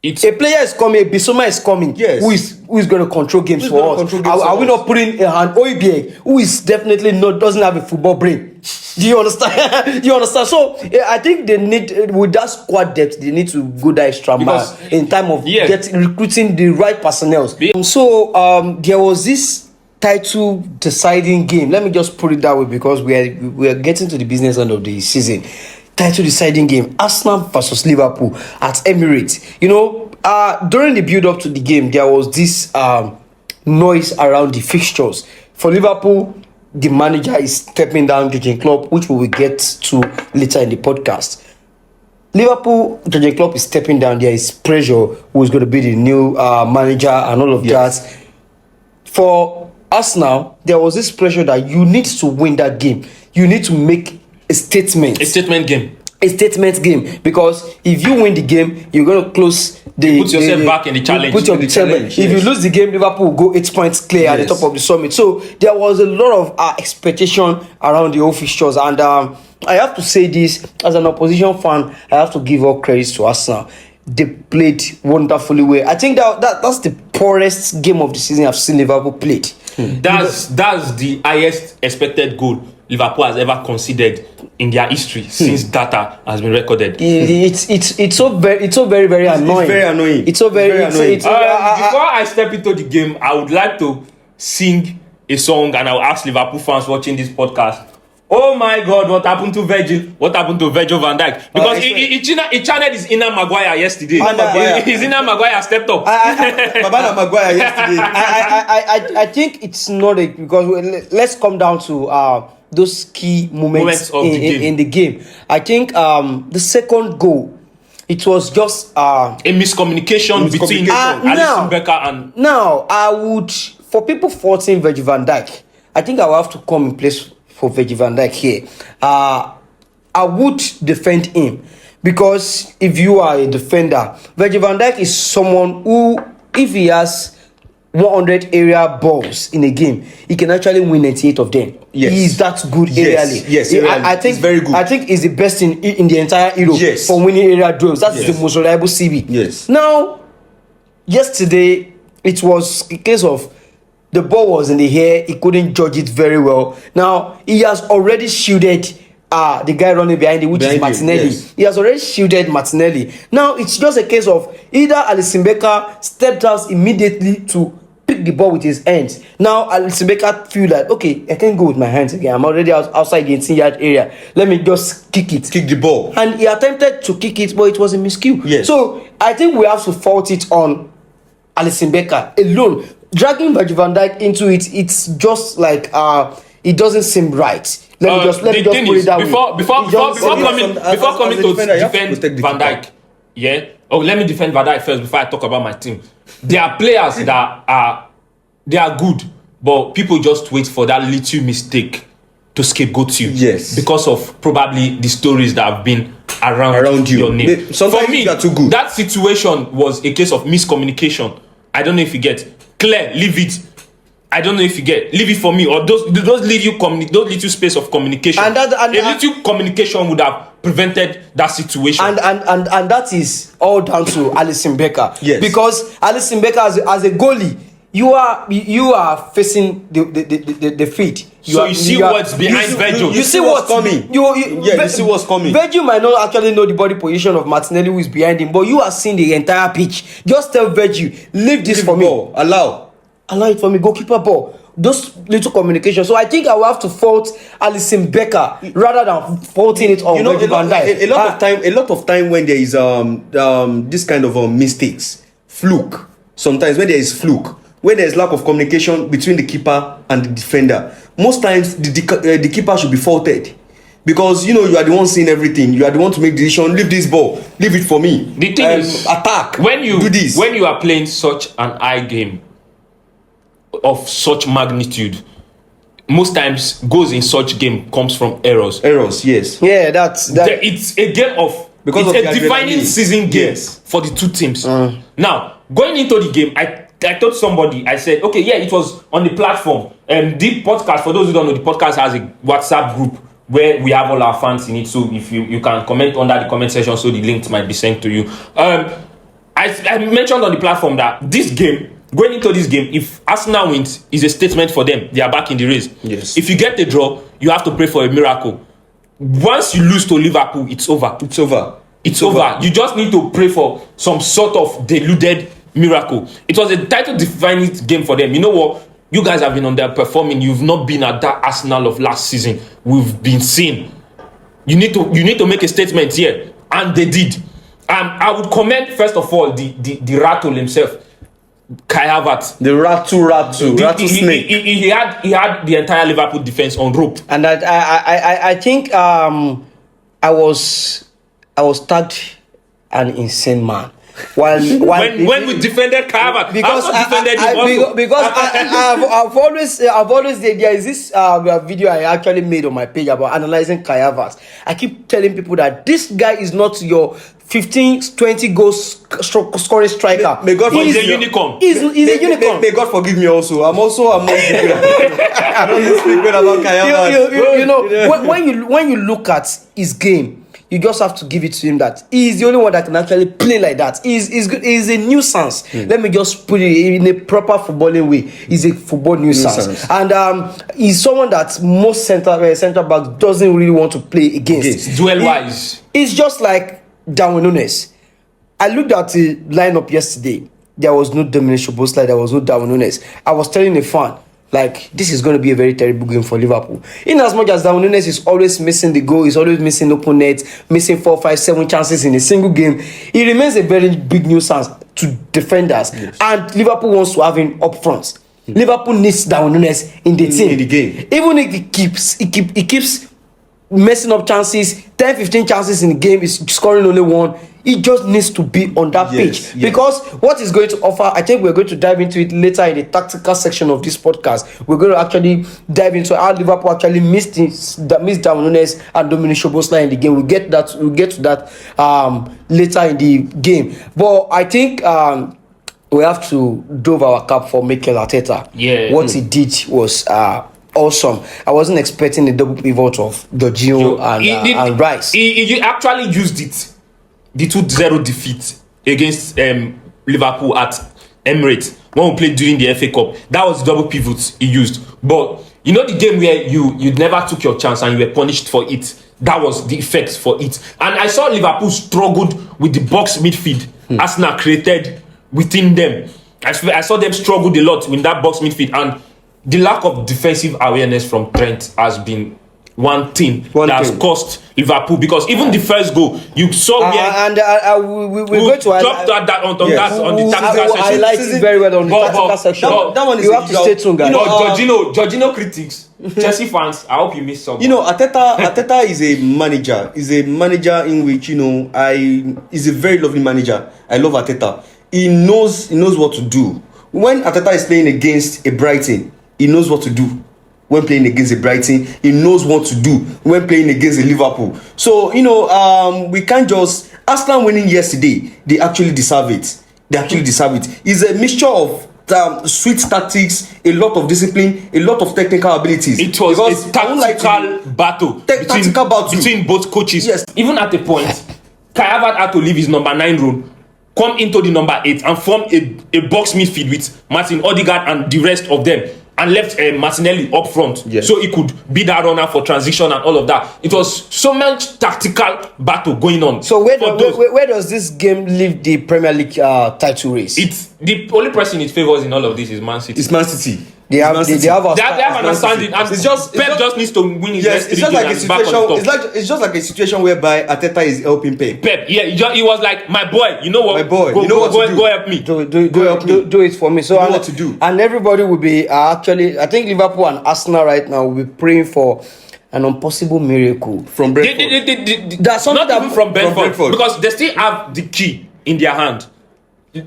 A player is coming, Bissouma is coming. Yes. Who is going to control games for us? Are we not putting an Oibieg who is definitely doesn't have a football brain? Do you understand? So I think they need, with that squad depth, they need to go that extra mile in time of recruiting the right personnel. So there was this title deciding game. Let me just put it that way because we are getting to the business end of the season. Title deciding game, Arsenal versus Liverpool at Emirates. During the build up to the game, there was this noise around the fixtures. For Liverpool, the manager is stepping down, Jurgen Klopp, which we will get to later in the podcast. Liverpool, Jurgen Klopp is stepping down. There is pressure who is going to be the new manager and all of that. For Arsenal, there was this pressure that you need to win that game. You need to make a statement game, because if you win the game, you're going to close put yourself back in the challenge. If you lose the game, Liverpool will go 8 points clear at the top of the summit. So there was a lot of expectation around the whole fixtures, and I have to say this as an opposition fan, I have to give all credits to Arsenal. They played wonderfully well. I think that's the poorest game of the season I've seen Liverpool played. That's the highest expected goal Liverpool has ever conceded in their history since data has been recorded. It's so very very annoying. It's very annoying. It's so very annoying. Before I step into the game, I would like to sing a song, and I'll ask Liverpool fans watching this podcast, oh my God, what happened to Virgil? What happened to Virgil van Dijk? Because he channeled his inner Maguire yesterday. His inner Maguire stepped up. Babana Maguire yesterday. I think it's not because let's come down to those key moments of in the game. I think the second goal, it was just a miscommunication between Alisson Becker and... Now, I would, for people faulting Virgil van Dijk, I think I will have to come in place for Virgil van Dijk here. I would defend him Because if you are a defender, Virgil van Dijk is someone who, if he has 100 area balls in a game, he can actually win 98 of them. Yes. He is that good aerially. Yes, I think he's very good. I think he's the best in the entire Europe Yes. for winning area duels. That's Yes. the most reliable CB. Yes. Now, yesterday it was a case of the ball was in the air. He couldn't judge it very well. Now he has already shielded the guy running behind him, which is Behind him, Martinelli. yes. He has already shielded Martinelli. Now it's just a case of either Alisson Becker stepped out immediately to pick the ball with his hands. Now Alisson Becker feel like, okay, I can't go with my hands again. I'm already outside the 18-yard area. Let me just kick it. Kick the ball. And he attempted to kick it, but it was a miscue. Yes. So I think we have to fault it on Alisson Becker alone. Dragging Virgil van Dijk into it, it's just like it doesn't seem right. Let me just put it that way. Before coming to defender, you have to defend protect the Van keeper. Dijk, yeah. Oh, let me defend Van Dijk first before I talk about my team. There are players that are good, but people just wait for that little mistake to scapegoat you. Yes. Because of probably the stories that have been around you. your name. Sometimes For me, you are too good. that situation was a case of miscommunication. I don't know if you get. Claire, leave it. I don't know if you get. Leave it for me, or those little space of communication. And a little communication would have prevented that situation. And that is all down to Alisson Becker. Yes. Because Alisson Becker as a goalie, you are facing the feet. You see what's behind Virgil. You see what's coming. You see what's coming. Virgil might not actually know the body position of Martinelli who is behind him, but you are seeing the entire pitch. Just tell Virgil, leave this for me. Allow it for me. Goalkeeper ball. Those little communication. So I think I will have to fault Alisson Becker rather than faulting it on Virgil van Dijk. A lot of time when there is this kind of mistakes, fluke. Sometimes when there is fluke, when there is lack of communication between the keeper and the defender, most times the keeper should be faulted. Because you are the one seeing everything. You are the one to make decision. Leave this ball. Leave it for me. The thing is, attack. do this. When you are playing such an high game of such magnitude, most times goals in such game comes from errors. Yes. Yeah, that's It's a game of because it's of a the defining adrenaline. season game Yes. for the two teams. Now, going into the game, I told somebody, I said, okay, yeah, it was on the platform. The podcast, for those who don't know, the podcast has a WhatsApp group where we have all our fans in it. So if you can comment under the comment section, so the link might be sent to you. I mentioned on the platform that this game, going into this game, if Arsenal wins, is a statement for them. They are back in the race. Yes. If you get the draw, you have to pray for a miracle. Once you lose to Liverpool, it's over. It's over. It's over. You just need to pray for some sort of deluded miracle. It was a title-defining game for them. You know what? You guys have been underperforming. You've not been at that Arsenal of last season. We've been seeing. You need to make a statement here, and they did. I would commend first of all the rattle himself, Kai Havertz. The rattle snake. He had the entire Liverpool defense on rope. And I think I was tagged an insane man. When we defended Kai Havertz, because I've always there is this video I actually made on my page about analyzing Kai Havertz. I keep telling people that this guy is not your 15-20 goals scoring striker. May God He's forgive a me. unicorn. He's a unicorn. May God forgive me also. I'm also among I don't speak good about Kai Havertz. You know, when you look at his game, you just have to give it to him that he's the only one that can actually play like that. He's good. He's a nuisance. Let me just put it in a proper footballing way. He's a football nuisance. And he's someone that most centre backs doesn't really want to play against. Duel-wise. It's just like Darwin Nunuez. I looked at the lineup yesterday. There was no Dominic Szoboszlai. There was no Darwin Nunuez. I was telling a fan, like, this is going to be a very terrible game for Liverpool. In as much as Darwin Nunuez is always missing the goal, he's always missing open net, missing 4, 5, 7 chances in a single game, he remains a very big nuisance to defenders. Yes. And Liverpool wants to have him up front. Liverpool needs Darwin Nunuez in the team. In the game. Even if he keeps messing up chances, 10, 15 chances in the game, is scoring only one. He just needs to be on that pitch. Because what is going to offer, I think we're going to dive into it later in the tactical section of this podcast. We're going to actually dive into how Liverpool actually missed Darwin Nunuez and Dominic Szoboszlai in the game. We'll get to that later in the game. But I think we have to dove our cap for Mikel Arteta. Yeah. What he did was awesome. I wasn't expecting the double pivot of Jorginho and Rice. He actually used it. The 2-0 defeat against Liverpool at Emirates when we played during the FA Cup. That was the double pivot he used. But you know the game where you never took your chance and you were punished for it. That was the effects for it. And I saw Liverpool struggled with the box midfield Arsenal created within them. I saw them struggle a lot with that box midfield, and the lack of defensive awareness from Trent has been one thing that has cost Liverpool, because even the first goal you saw we're going to drop that on the tactical section. I like it very well on the tactical section. That one is you have to stay tuned, guys. Jorginho critics, Chelsea fans, I hope you miss something. Arteta is a manager. Is a manager in which is a very lovely manager. I love Arteta. He knows what to do. When Arteta is playing against a Brighton, he knows what to do. When playing against a Brighton, he knows what to do. When playing against a Liverpool, so we can't just Arsenal winning yesterday. They actually deserve it. It's a mixture of sweet tactics, a lot of discipline, a lot of technical abilities. It was a tactical battle between both coaches. Yes. Even at the point, Kai Havertz had to leave his number 9 role, come into the number 8 and form a box midfield with Martin Odegaard and the rest of them, and left Martinelli up front, so he could be that runner for transition and all of that. It was so much tactical battle going on. So where does this game leave the Premier League title race? It's the only person it favors in all of this is Man City. It's Man City. They have an understanding, and Pep just needs to win his next 3 games and back on top. It's just like a situation whereby Arteta is helping Pep. He was like, my boy, you know what? My boy, go help me. Do it for me. So you know what to do. And everybody will be actually, I think Liverpool and Arsenal right now will be praying for an impossible miracle from Brentford. That's not even from Brentford, because they still have the key in their hand.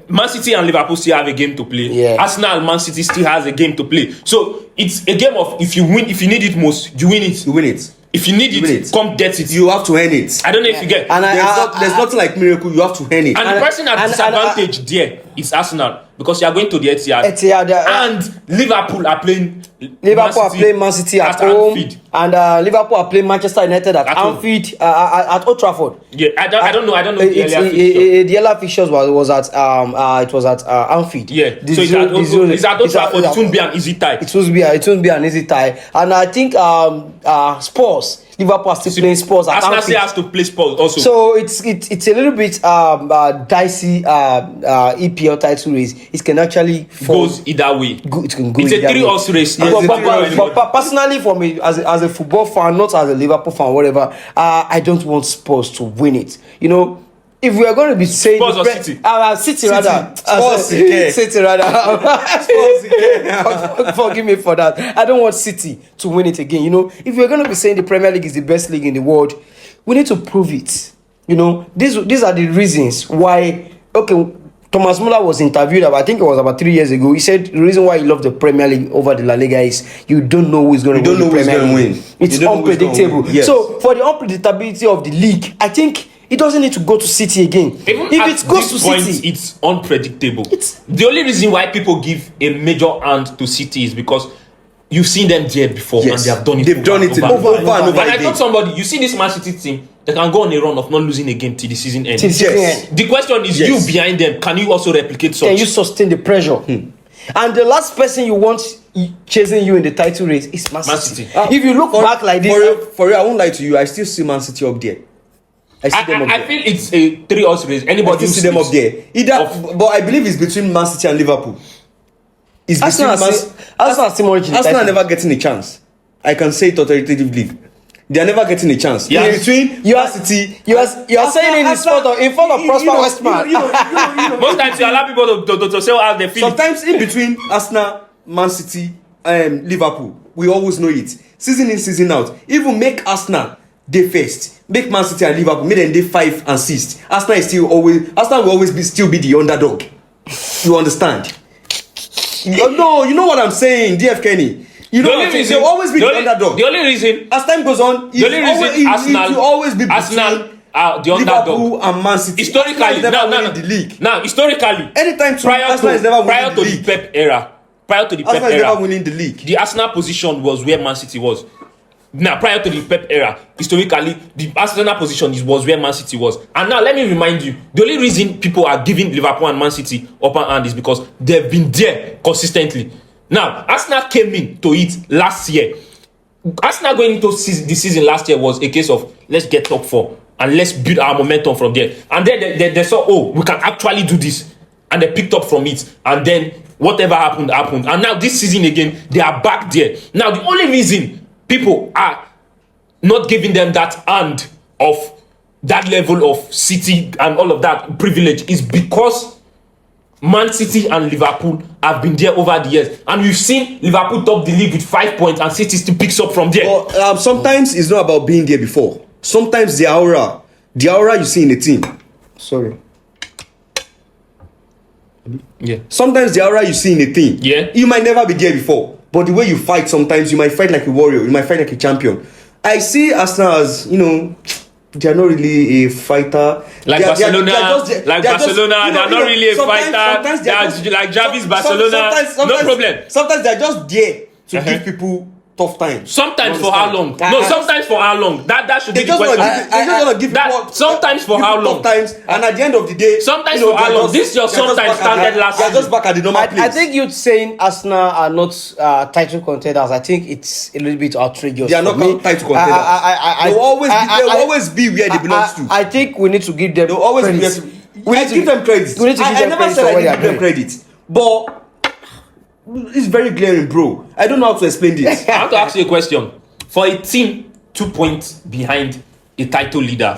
Man City and Liverpool still have a game to play. Yeah. Arsenal and Man City still has a game to play. So it's a game of if you need it most, you win it. You win it. If you need it, come get it. You have to earn it. I don't know if you get. And there's nothing like miracle. You have to earn it. And the person at disadvantage there is Arsenal, because you are going to the Etihad. And Liverpool are playing. Man City at home, Anfield. And Liverpool are playing Manchester United at Anfield, at Old Trafford. Yeah, I don't know. The earlier fixtures was at Anfield. Yeah, it's at Old Trafford. It won't be an easy tie. It won't be an easy tie. And I think Spurs. Liverpool are still playing Spurs at Arsenal Anfield. still has to play Spurs also. So it's a little bit dicey EPL title race. It can actually goes either way. It can go it's either a 3-horse race. But personally, for me, as a football fan, not as a Liverpool fan, whatever, I don't want Spurs to win it. If we are going to be saying Spurs or City? City rather. City rather. Forgive me for that. I don't want City to win it again. If we're going to be saying the Premier League is the best league in the world, we need to prove it. These are the reasons why. Okay, Thomas Muller was interviewed, I think it was about 3 years ago. He said the reason why he loved the Premier League over the La Liga is you don't know who's going to win the Premier League. It's unpredictable. Yes. So for the unpredictability of the league, I think it doesn't need to go to City again. Even if it goes to City, it's unpredictable. The only reason why people give a major hand to City is because you've seen them there before, and they have done it. They've done it over and over. And I told somebody, you see this Man City team, they can go on a run of not losing a game till the season ends. The question is, you behind them, can you also replicate such? Can you sustain the pressure? And the last person you want chasing you in the title race is Man City. If you look back like this, for real, I won't lie to you. I still see Man City up there. I feel it's a 3-horse race. Anybody see them up there. But I believe it's between Man City and Liverpool. Arsenal never getting a chance. I can say it authoritatively. They are never getting a chance. Yeah. Between you are saying it in front of Prosper Westman. Most times you allow people to say how they feel. Sometimes in between Arsenal, Man City, and Liverpool, we always know it. Season in, season out. Even make Arsenal they first. Make Man City and Liverpool, make them they 5 and 6. Arsenal will always still be the underdog. You understand? No, you know what I'm saying, DF Kenny. You know what I'm saying? They'll always be the underdog. The only reason, as time goes on, the only reason Arsenal will always be Arsenal are the Liverpool underdog. and Man City. Historically, the league. Now, historically, anytime prior is never to winning the the league. Pep era, Arsenal is never winning the league. the Arsenal position was where Man City was. Now, prior to the Pep era, historically, the Arsenal position was where Man City was. And now, let me remind you, the only reason people are giving Liverpool and Man City upper hand is because they've been there consistently. Now, Arsenal came into it last year. Arsenal going into the season last year was a case of let's get top 4 and let's build our momentum from there. And then they saw, oh, we can actually do this. And they picked up from it. And then whatever happened. And now this season again, they are back there. Now, the only reason people are not giving them that hand of that level of City and all of that privilege is because Man City and Liverpool have been there over the years, and we've seen Liverpool top the league with 5 points and City still picks up from there. But sometimes it's not about being there before. Sometimes the aura you see in a team. Sorry. Yeah. Sometimes the aura you see in a team. Yeah. You might never be there before, but the way you fight, sometimes you might fight like a warrior. You might fight like a champion. I see Arsenal as, they are not really a fighter. Like Barcelona, they are not really a fighter. They are like Xavi's Barcelona. No problem. Sometimes they are just there to give people tough times. Sometimes for how long? Sometimes for how long? That should be the question. They just want to give people sometimes for how long? Tough times, and at the end of the day, sometimes for how long? This your sometimes standard last season. They are just back at the normal place. I think you're saying Arsenal are not title contenders. I think it's a little bit outrageous. They are not title contenders. They'll always be where they belong to. I think we need to give them. They'll always be. We need to give them credit. We need to give them credit for what they are doing. Credit, but it's very glaring, bro. I don't know how to explain this. I want to ask you a question. For a team 2 points behind a title leader,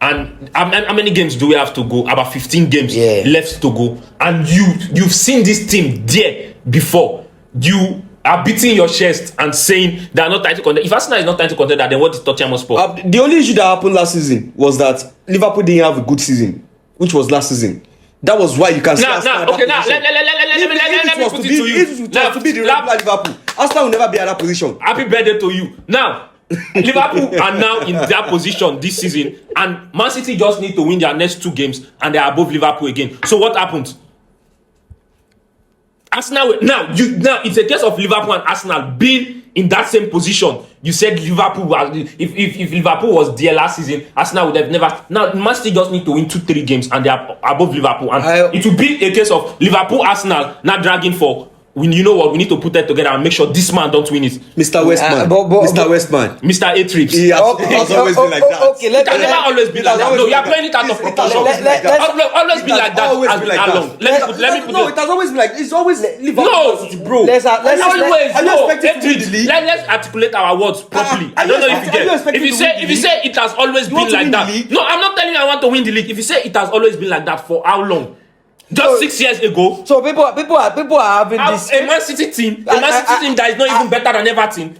and how many games do we have to go? About 15 games left to go. And you've seen this team there before. You are beating your chest and saying they are not title contender. If Arsenal is not title contender, then what is Tottenham Hotspur? The only issue that happened last season was that Liverpool didn't have a good season, which was last season. That was why you can see Arsenal. Let me put it to you. If it was to be the regular Liverpool, Arsenal will never be at that position. Happy birthday to you. Now, Liverpool are now in that position this season, and Man City just need to win their next 2 games, and they are above Liverpool again. So what happens? Arsenal now it's a case of Liverpool and Arsenal being in that same position. You said Liverpool was if Liverpool was there last season, Arsenal would have never. Now Man City just need to win 2-3 games and they are above Liverpool, and it will be a case of Liverpool Arsenal not dragging for. You know what? We need to put that together and make sure this man don't win it. Mr. Westman. Mr. Westman. Mr. A-Trips. He has always been like that. Okay, it has never always been like that. No, you are playing it out of proportion. Always been like that. How long? Let me put No, it has always been like it's always Liverpool, bro. Let's articulate our words properly. I don't know if you get. If you say it has always been like that. No, I'm not telling you I want to win the league. If you say it has always been like that, for how long? Just 6 years ago. So people are having this. A Man City team that is not even better than Everton.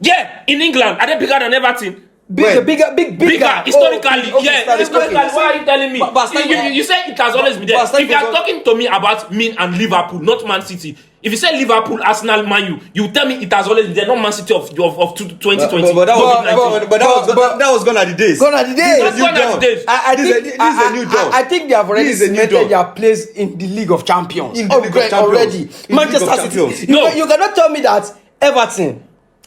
Yeah, in England, are they bigger than Everton? Bigger. Historically, historically. Why are you telling me? You say it has always been there. If you are talking to me about me and Liverpool, not Man City. If you say Liverpool, Arsenal, Man U, you tell me it has always been there, not Man City of 2020. But that was gone at the days. I think they have already cemented their place in the League of Champions. Already. Manchester City. You cannot tell me that Everton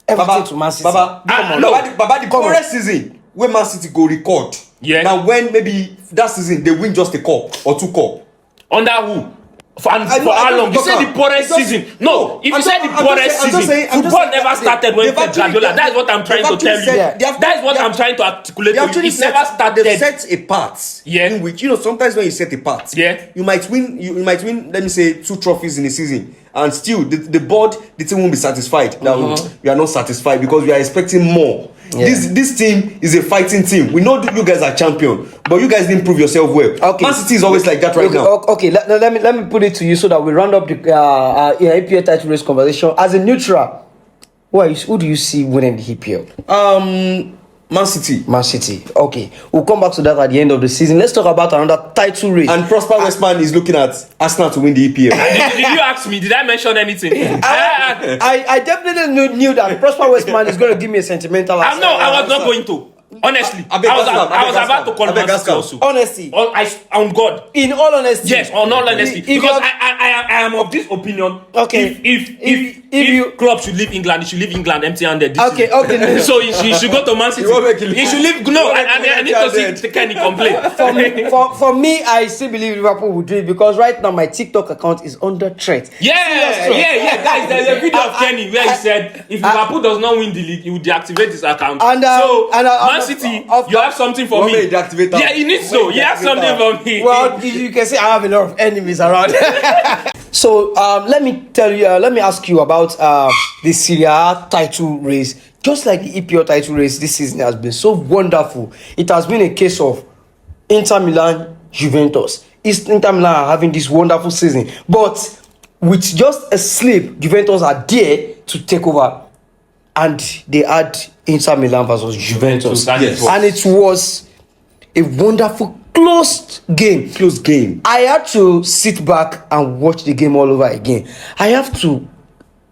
to Man City. Baba, the current season when Man City go record. Yeah. Now when maybe that season they win just a cup or 2 cup. Under who? For how long? You say the poorest season. No, if you say the poorest season, football never started when Pep Guardiola. That is what I'm trying to tell you. That is what I'm trying to articulate to you. It never started. They set a part. Yeah. In which sometimes when you set a part, you might win. You might win. Let me say 2 trophies in a season, and still the team won't be satisfied. Now we are not satisfied because we are expecting more. Yeah. This team is a fighting team. We know you guys are champion, but you guys didn't prove yourself well. Okay. Man City is always like that right now. Okay, let me put it to you so that we round up the APL title race conversation. As a neutral, Who do you see winning the EPL? Man City. Man City. Okay, we'll come back to that at the end of the season. Let's talk about another title race. And Prosper Westman is looking at Arsenal to win the EPL. Did you ask me? Did I mention anything? I definitely knew that Prosper Westman is going to give me a sentimental answer. I was not going to. Honestly, I was about to call Man City also. Honesty. On God. In all honesty. Yes, on all honesty. Because I am of this opinion. Okay. If Klopp should leave England, he should leave England empty-handed. Okay. So he should go to Man City. He should leave. No, I need to see Kenny complain. For me, I still believe Liverpool will do it because right now my TikTok account is under threat. Yeah. Guys, there's a video of Kenny where he said if Liverpool does not win the league, he will deactivate his account. Man City, you have something for me. Yeah, he needs to. He has something for me. Well, you can see I have a lot of enemies around. So let me ask you about the Serie A title race. Just like the EPL title race this season has been so wonderful. It has been a case of Inter Milan, Juventus. Inter Milan are having this wonderful season, but with just a slip, Juventus are there to take over. And they had Inter Milan versus Juventus. Yes. And it was a wonderful close game. I had to sit back and watch the game all over again. I have to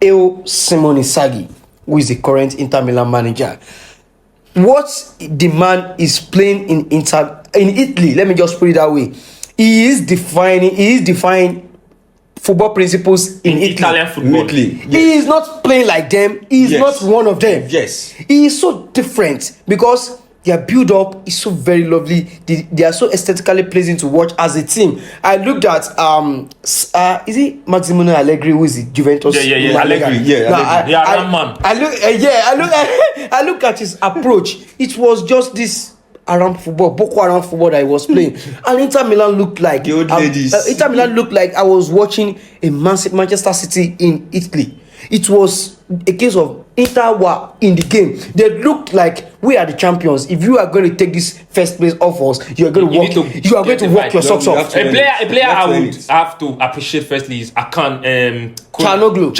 hail Simone Inzaghi, who is the current Inter Milan manager. What the man is playing in Italy, let me just put it that way. He is defining football principles in Italy. Italian football. Yes. He is not playing like them. He is not one of them. Yes. He is so different because their build-up is so very lovely. They are so aesthetically pleasing to watch as a team. I looked at is it Massimiliano Allegri who is the Juventus? Yeah. Allegri. I look at his approach. It was just this around football, Boko Haram football that I was playing, and Inter Milan looked like the old ladies. Inter Milan looked like I was watching a Manchester City in Italy. It was a case of Inter were in the game. They looked like we are the champions. If you are going to take this first place off us, you are going to walk your socks off. A player I would have to appreciate firstly is Chanoglu.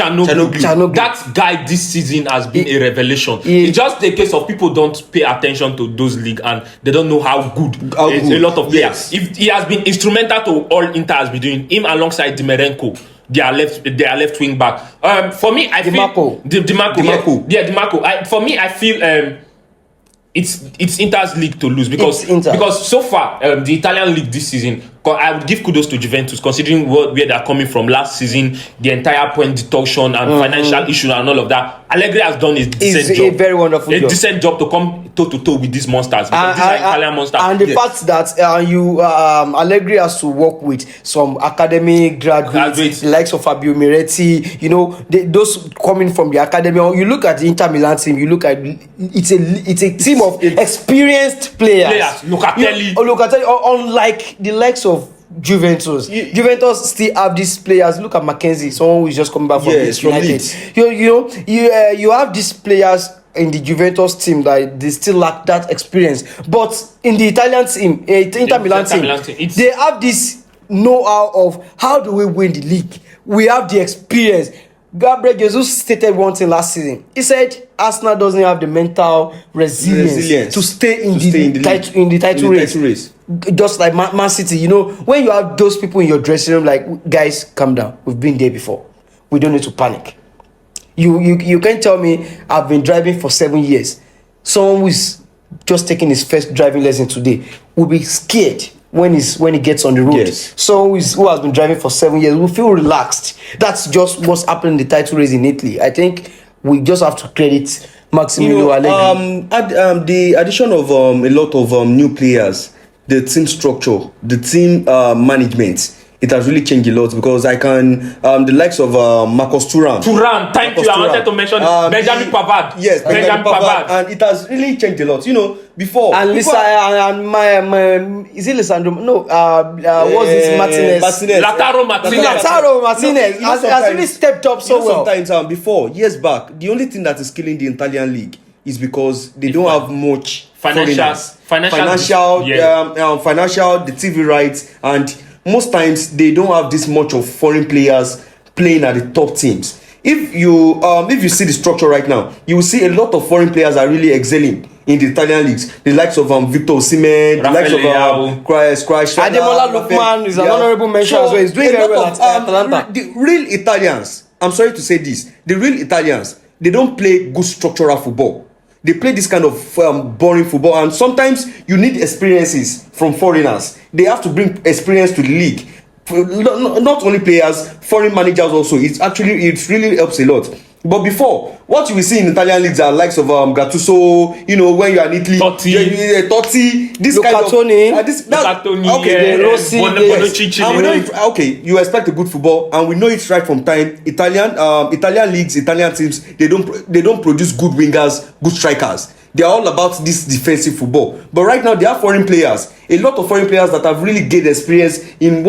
That guy this season has been a revelation. It's just a case of people don't pay attention to those leagues and they don't know how good a lot of players. If he has been instrumental to all Inter has been doing, him alongside Dimerenko. They are left wing back. For me, I feel Dimarco. For me, I feel it's Inter's league to lose because so far the Italian league this season, I would give kudos to Juventus considering where they are coming from last season, the entire point deduction and financial issues and all of that. Allegri has done a decent job. A very wonderful job. Decent job to come toe to toe with these monsters because these are Italian monsters. And the fact that Allegri has to work with some academy graduates, the likes of Fabio Miretti, those coming from the academy. You look at the Inter Milan team, you look at it's a team of experienced players. Locatelli, unlike the likes of Juventus. Juventus still have these players. Look at Mackenzie, someone who is just coming back from United. You have these players in the Juventus team that they still lack that experience. But in the Italian team, Inter Milan team, they have this know-how of how do we win the league. We have the experience. Gabriel Jesus stated one thing last season. He said Arsenal doesn't have the mental resilience to stay in the title race. Just like Man City, when you have those people in your dressing room, like, guys, calm down. We've been there before. We don't need to panic. You can't tell me I've been driving for 7 years. Someone who is just taking his first driving lesson today will be scared when he gets on the road. Yes. Someone who has been driving for 7 years will feel relaxed. That's just what's happening in the title race in Italy. I think we just have to credit Massimiliano Allegri. The addition of a lot of new players, the team structure, the team management, it has really changed a lot because I can the likes of Marcus Thuram. Thank you. I wanted to mention Benjamin Pavard. Yes, Benjamin Pavard, and it has really changed a lot. Before and is it Lisandro? No, what's this Martinez? Lautaro Martinez has really stepped up so well. Sometimes before years back, the only thing that is killing the Italian league is because they don't have much financial, the TV rights, and most times they don't have this much of foreign players playing at the top teams. if you see the structure right now, you will see a lot of foreign players are really excelling in the Italian leagues. The likes of Victor Osimhen, the likes of Ademola Lookman is an honorable mention as well. He's doing very well at Atalanta. The real Italians, I'm sorry to say this, the real Italians, they don't play good structural football. They play this kind of boring football, and sometimes you need experiences from foreigners. They have to bring experience to the league. Not only players, foreign managers also. It really helps a lot. But before, what you will see in Italian leagues are likes of Gattuso, when you are in Italy, Totti, this Lucatoni, kind of okay, Rossi, and we know it, you expect a good football, and we know it right from time. Italian leagues, Italian teams, they don't produce good wingers, good strikers. They are all about this defensive football. But right now, there are foreign players, a lot of foreign players that have really gained experience in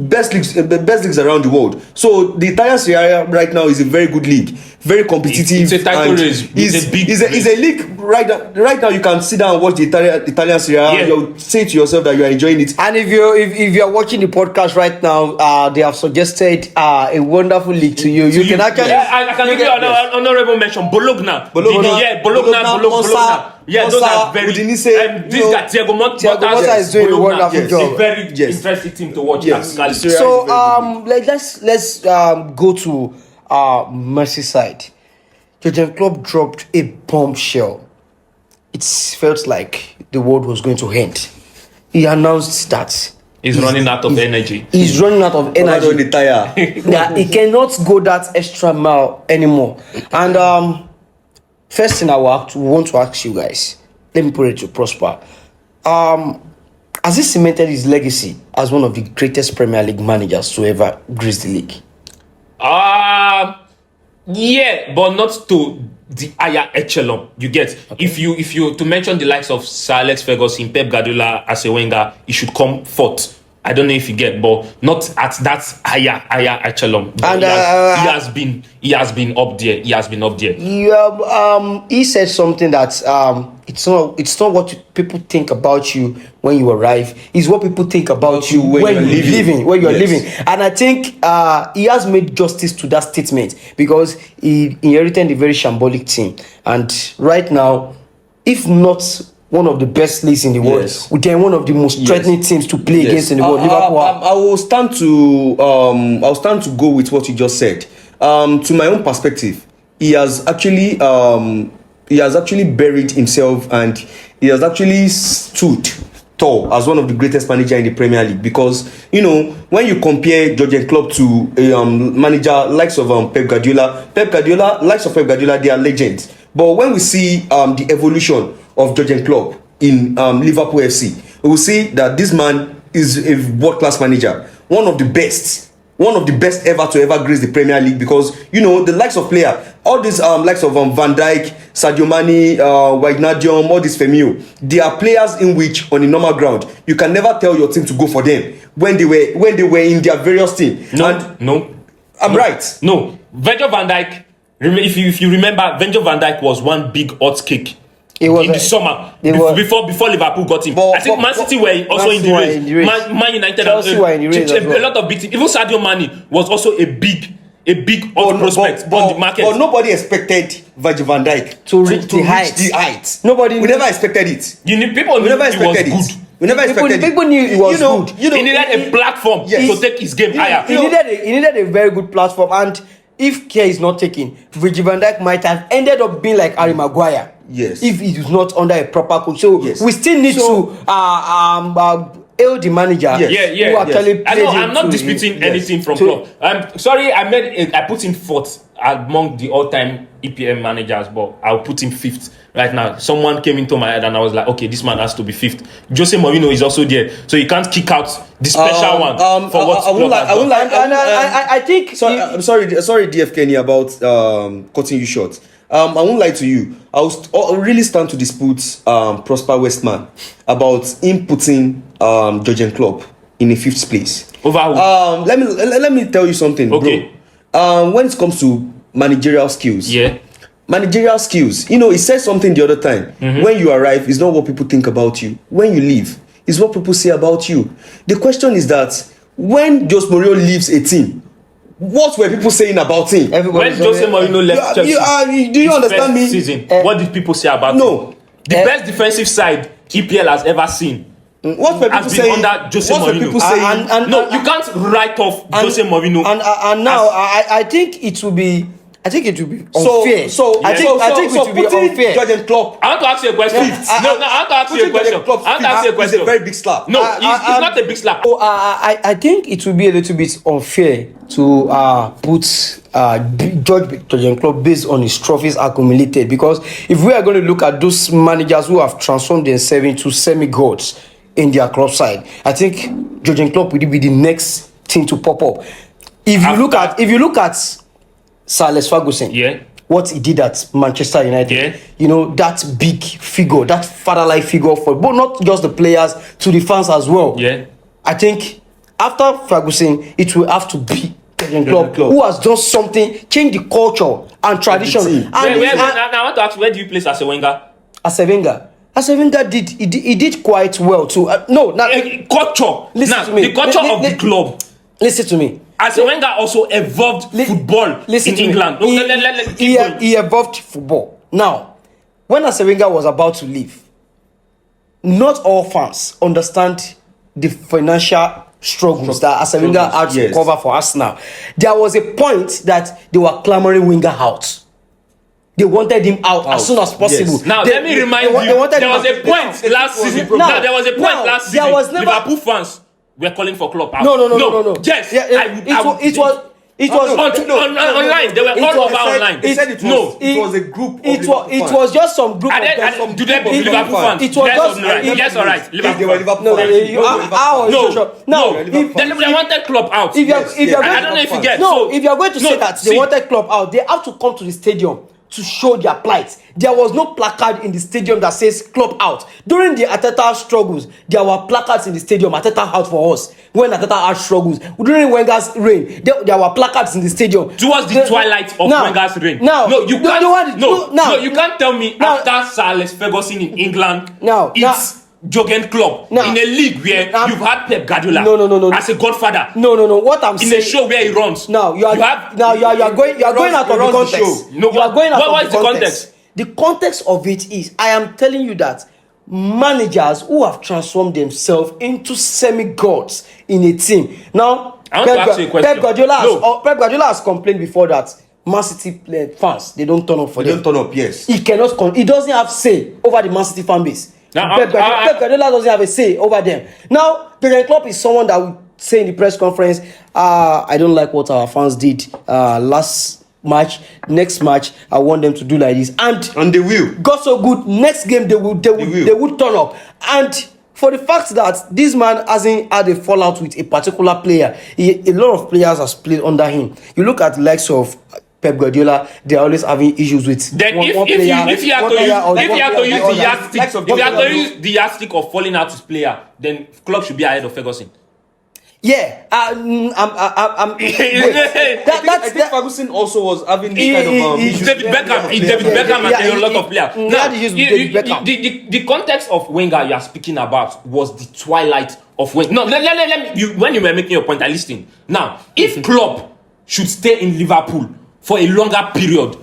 best leagues around the world. So the Italian Serie right now is a very good league, very competitive. It's a title race. It's a league right now. You can sit down and watch the Italian Serie. Yeah. You say to yourself that you are enjoying it. And if you are watching the podcast right now, they have suggested a wonderful league to you. You can actually. I can give you an honorable mention. Bologna. Bologna. Yeah, those are very. This guy Thiago Motta is doing a wonderful job. A very interesting team to watch. Yes. So let's go to Merseyside. Jurgen Klopp dropped a bombshell. It felt like the world was going to end. He announced that he's running out of energy. He's running out of energy. On the tire. Yeah, he cannot go that extra mile anymore. And first thing I want to ask you guys, let me put it to Prosper. Has he cemented his legacy as one of the greatest Premier League managers to ever grace the league? Yeah, but not to the higher echelon. You get if you to mention the likes of Sir Alex Ferguson, Pep Guardiola, Arsene Wenger, he should come fourth. I don't know if you get, but not at that higher echelon. And he has been up there. He has been up there. He said something that it's not what people think about you when you arrive. It's what people think about you when you're living. And I think he has made justice to that statement because he inherited a very shambolic team. And right now, if not one of the best leagues in the world, then one of the most threatening teams to play against in the world. Liverpool. I will stand to go with what you just said. To my own perspective, he has actually buried himself, and he has actually stood tall as one of the greatest managers in the Premier League. Because when you compare Jurgen Klopp to a manager likes of Pep Guardiola, they are legends. But when we see the evolution of Jurgen Klopp in Liverpool FC, we will see that this man is a world-class manager, one of the best ever to ever grace the Premier League. Because the likes of player, all these likes of Van Dijk, Sadio Mane, Wijnaldum, all these Firmino, they are players in which on a normal ground you can never tell your team to go for them when they were in their various team. I'm right. No, Virgil van Dijk. If you remember, Virgil van Dijk was one big hot kick in the summer before Liverpool got him. I think Man City were also in the race. Man United, Chelsea were in the race a lot of big teams. Even Sadio Mane was also a big prospect on the market. But nobody expected Virgil van Dijk to reach the heights. We never expected it. People knew he was good. We never expected it. People knew he was good. He needed a platform to take his game higher. He needed a very good platform, and if care is not taken, Virgil van Dijk might have ended up being like Harry Maguire. Yes. If he is not under a proper coach. So we still need to hail the manager. Who actually played I'm not disputing anything from Klopp. I'm sorry, I put him fourth among the all-time EPM managers, but I'll put him fifth right now. Someone came into my head and I was like, okay, this man has to be fifth. Jose Mourinho is also there, so you can't kick out the special one for what Klopp has done. I think. I'm sorry, DF Kenny, about cutting you short. I won't lie to you. I'll really stand to dispute Prosper Westman about him putting Jurgen Klopp in a fifth place. Over who? Let me tell you something, okay, bro. When it comes to managerial skills, he said something the other time. When you arrive, it's not what people think about you. When you leave, it's what people say about you. The question is that when Jose Mourinho leaves a team, what were people saying about him? Everybody When Jose Mourinho left Chelsea, Do you his understand first me? season, what did people say about No. him? The best defensive side EPL has ever seen What were people has been saying? under Jose What were Mourinho. people saying? No, you can't write off Jose Mourinho. And now I think it will be unfair. I think it will be unfair. Jurgen Klopp. I want to ask you a question. I want to ask you a question. It's a very big slap. No, it's not a big slap. So I think it will be a little bit unfair to put Jurgen Klopp based on his trophies accumulated, because if we are going to look at those managers who have transformed themselves into semi-gods in their club side, I think Jurgen Klopp will be the next thing to pop up. If you look at Sir Alex Ferguson, Yeah. what he did at Manchester United, Yeah. you know, that big figure, that father-like figure for but not just the players, to the fans as well. Yeah. I think after Ferguson, it will have to be Jurgen Klopp, Klopp, who has done something, changed the culture and tradition. team. And I want to ask, where do you place Arsene Wenger? Arsene Wenger did quite well too. Culture. Listen Now, to me. the culture of the club. Listen to me. Arsene Wenger also evolved football Listen in to me. England. He evolved football. Now, when Arsene Wenger was about to leave, not all fans understand the financial struggles that Arsene Wenger had to cover for Arsenal. There was a point that they were clamoring Wenger out. They wanted him out as soon as possible. Yes. Now, let me remind you, there was a point last season. There was a point last season. Liverpool fans were calling for Klopp out. No. Yes. It was online. They were all over online. They said it was a group of Liverpool it fans. was just some group of Do they be Liverpool fans? It was just yes, all right. They were Liverpool. Liverpool fans. They wanted Klopp out. I don't know if you get. If you are going to say that they wanted Klopp out, they have to come to the stadium to show their plight. There was no placard in the stadium that says Klopp out. During the Arteta struggles, there were placards in the stadium, Arteta out for us. When Arteta had struggles, during Wenger's reign, there were placards in the stadium. Towards the twilight of Wenger's reign. You can't tell me after Sir Alex Ferguson in England, it's Jurgen Klopp in a league where you've had Pep Guardiola as a godfather. No. What I'm saying in a show where he runs. You are going out of the context. No, you are going out what of is the the context. The context of it is, I am telling you that managers who have transformed themselves into semi-gods in a team. Now, I want to ask you a question. Pep Guardiola has complained before that Man City fans, they don't turn up for them. They don't turn up, yes. He cannot. He doesn't have say over the Man City fan base. Pep Guardiola doesn't have a say over them. Now, Jurgen Klopp is someone that would say in the press conference, I don't like what our fans did last match. Next match, I want them to do like this. And they will. God so good, next game they would turn up. And for the fact that this man hasn't had a fallout with a particular player, a lot of players have played under him. You look at the likes of Pep Guardiola, they're always having issues with if you have to use the yardstick of falling out with player, then Klopp should be ahead of Ferguson. Yeah, I think Ferguson also was having this kind of issues. David Beckham and a lot of players. Now, the context of Wenger you are speaking about was the twilight of Wenger. No, let me. When you were making your point, I listened. Now, if Klopp should stay in Liverpool for a longer period,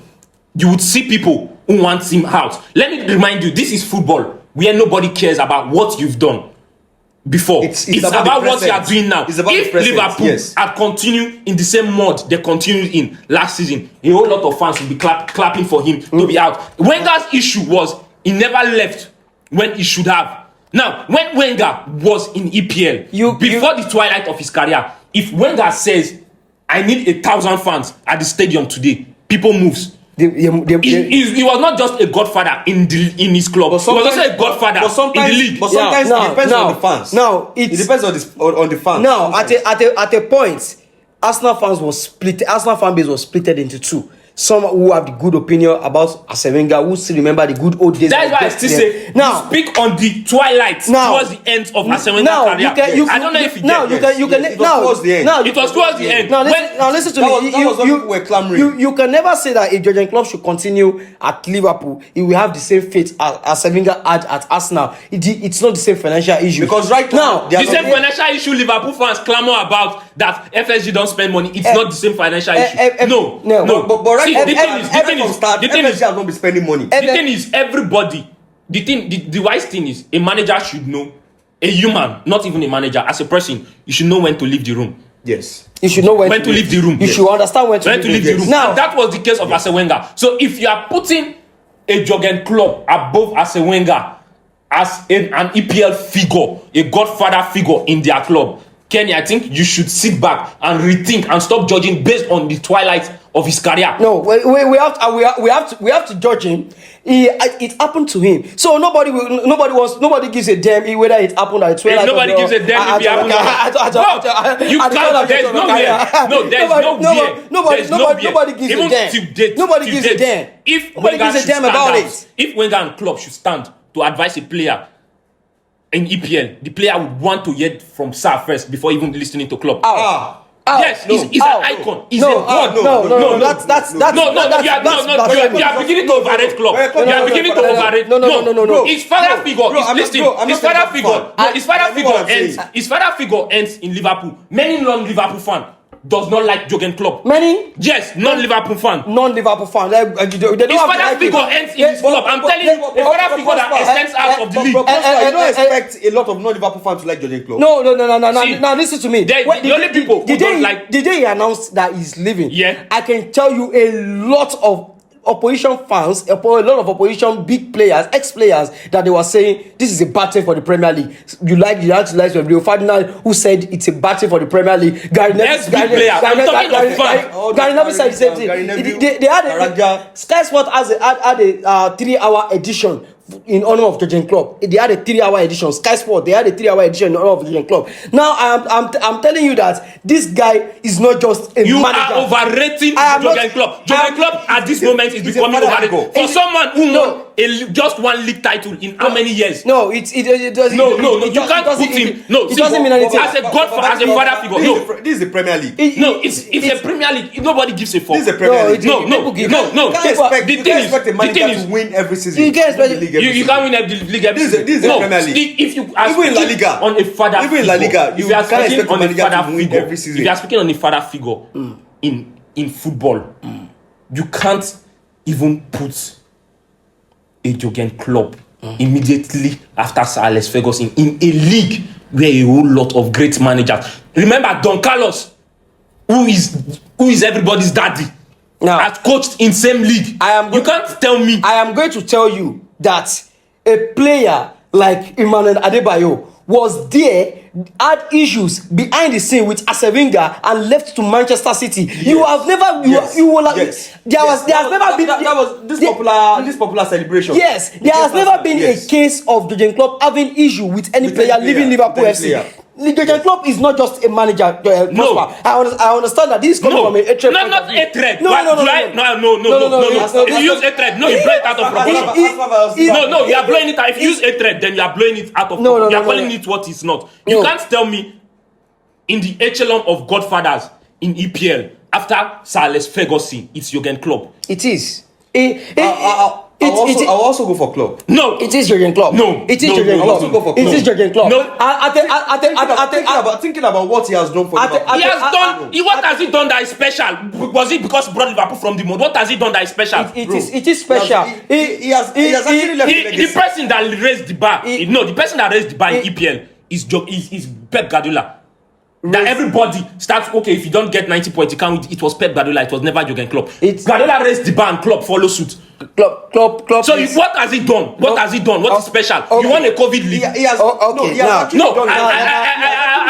you would see people who want him out. Let me remind you, this is football where nobody cares about what you've done before. It's about what you are doing now. If Liverpool had continued in the same mode they continued in last season, a whole lot of fans will be clapping for him to be out. Wenger's issue was he never left when he should have. Now, when Wenger was in EPL, before the twilight of his career, if Wenger says, I need 1,000 fans at the stadium today, people moves. He was not just a godfather in his club. He was also a godfather in the league. But sometimes it depends on the fans. It depends on the fans. Now, at a point, Arsenal fan base was split into two. some who have the good opinion about Arsene Wenger, who still remember the good old days. That's why I still say now speak on the twilight towards the end of Arsene Wenger's career. I don't know if it was towards the end. Now listen to me. That was what we're clamoring. You can never say that if Jurgen Klopp should continue at Liverpool, he will have the same fate as Arsene Wenger had at Arsenal. It's not the same financial issue. Because right now the same financial issue Liverpool fans clamor about, that FSG don't spend money. It's not the same financial issue. No. But right now, the thing is, has not been spending money. The thing is, everybody. The wise thing is, a manager should know, a human, not even a manager, as a person, you should know when to leave the room. Yes. You should know when to leave the room. You should understand when to leave the room. Now, and that was the case of Arsene Wenger. So if you are putting a Jurgen Klopp above Arsene Wenger as an EPL figure, a godfather figure in their club, Kenny, I think you should sit back and rethink and stop judging based on the twilight of his career. No, we have to judge him. It happened to him, so nobody gives a damn whether it happened at 12. Nobody gives a damn if it happened. You can't. There's no way. No, there's no way. Nobody gives a damn. Nobody gives a damn. If Wenger should stand out, if Wenger and Klopp should stand to advise a player in EPL, the player would want to hear from Sir first before even listening to Klopp. Yes, he's an icon. He's a god. No. That's you are beginning to overrate Klopp. You are beginning to overrate. No. His father figure ends in Liverpool. Many non-Liverpool fans does not like Jurgen Klopp. Many? Yes, non-Liverpool fan. Non-Liverpool fan. His father figure ends in his club. I'm telling you, a father figure that extends out of the league. You don't expect a lot of non-Liverpool fans to like Jurgen Klopp. No. Now listen to me. The only people who don't like... The day he announced that he's leaving, yeah, I can tell you a lot of opposition fans, a lot of opposition big players, ex-players, that they were saying this is a bad thing for the Premier League. You like Rio Ferdinand, who said it's a bad thing for the Premier League. Gary Neville said the same thing. They had Sky Sport had a 3-hour edition in honor of Jurgen Klopp. They had a 3-hour edition. Sky Sport, they had a 3-hour edition in honor of Jurgen Klopp. Now I'm telling you that this guy is not just a manager. You are overrating Jurgen Klopp. Jurgen Klopp at this moment is becoming overrated. For someone who won just one league title in how many years? No, it doesn't. No, you can't put him. No, it doesn't mean anything. As a father figure. No, this is the Premier League. It's a Premier League. Nobody gives a fuck. This is the Premier League. No. You can't expect a manager to win every season. You can't expect. You can't win every league every season. This is the Premier League. If you are even in La Liga, on a father figure, even in La Liga, you can't expect a manager to win every season. If you are speaking on a father figure in football, you can't even put a Jurgen Klopp immediately after Sir Alex Ferguson in a league where a whole lot of great managers. Remember Don Carlos, who is everybody's daddy, has coached in same league. You can't tell me. I am going to tell you that a player like Emmanuel Adebayo was there, had issues behind the scene with Arsene Wenger and left to Manchester City. Yes. You have never, you will like, yes. There has never been that was this popular celebration. Yes, there has never been a case of Jurgen Klopp having issue with any player leaving Liverpool FC. Jurgen Klopp is not just a manager. No, I understand that this is coming from a hatred. Not hatred. No. If you use hatred, you blow it out of proportion. No, you are blowing it out. If you use hatred, then you are blowing it out of proportion. You are calling it what it's not. You can't tell me in the echelon of godfathers in EPL after Sir Alex Ferguson, it's Jurgen Klopp. It is. I'll also go for Klopp. No, it is Jurgen Klopp. No, it is Jurgen Klopp. I'll also go for Klopp. It is Jurgen Klopp. No, thinking about what he has done for Liverpool. He has done. What has he done that is special? Was it because he brought Liverpool from the mud? What has he done that is special? It is special. He has actually left a legacy. The person that raised the bar. The person that raised the bar in EPL is Pep Guardiola. That everybody starts, okay, if you don't get 90 points, you can't. It was Pep Guardiola, it was never Jurgen Klopp. Guardiola raised the bar and Klopp follow suit. Klopp. So what has he done? What has he done? What is special? Okay. You won a COVID league. He has. I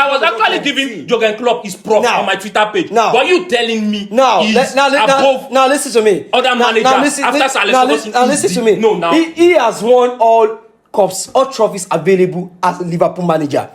was actually giving Jurgen Klopp his props on my Twitter page. But you telling me he's above now listen to me. Other managers after Sir Alex Ferguson. Now listen to me. No, now he has won all cups, all trophies available as a Liverpool manager.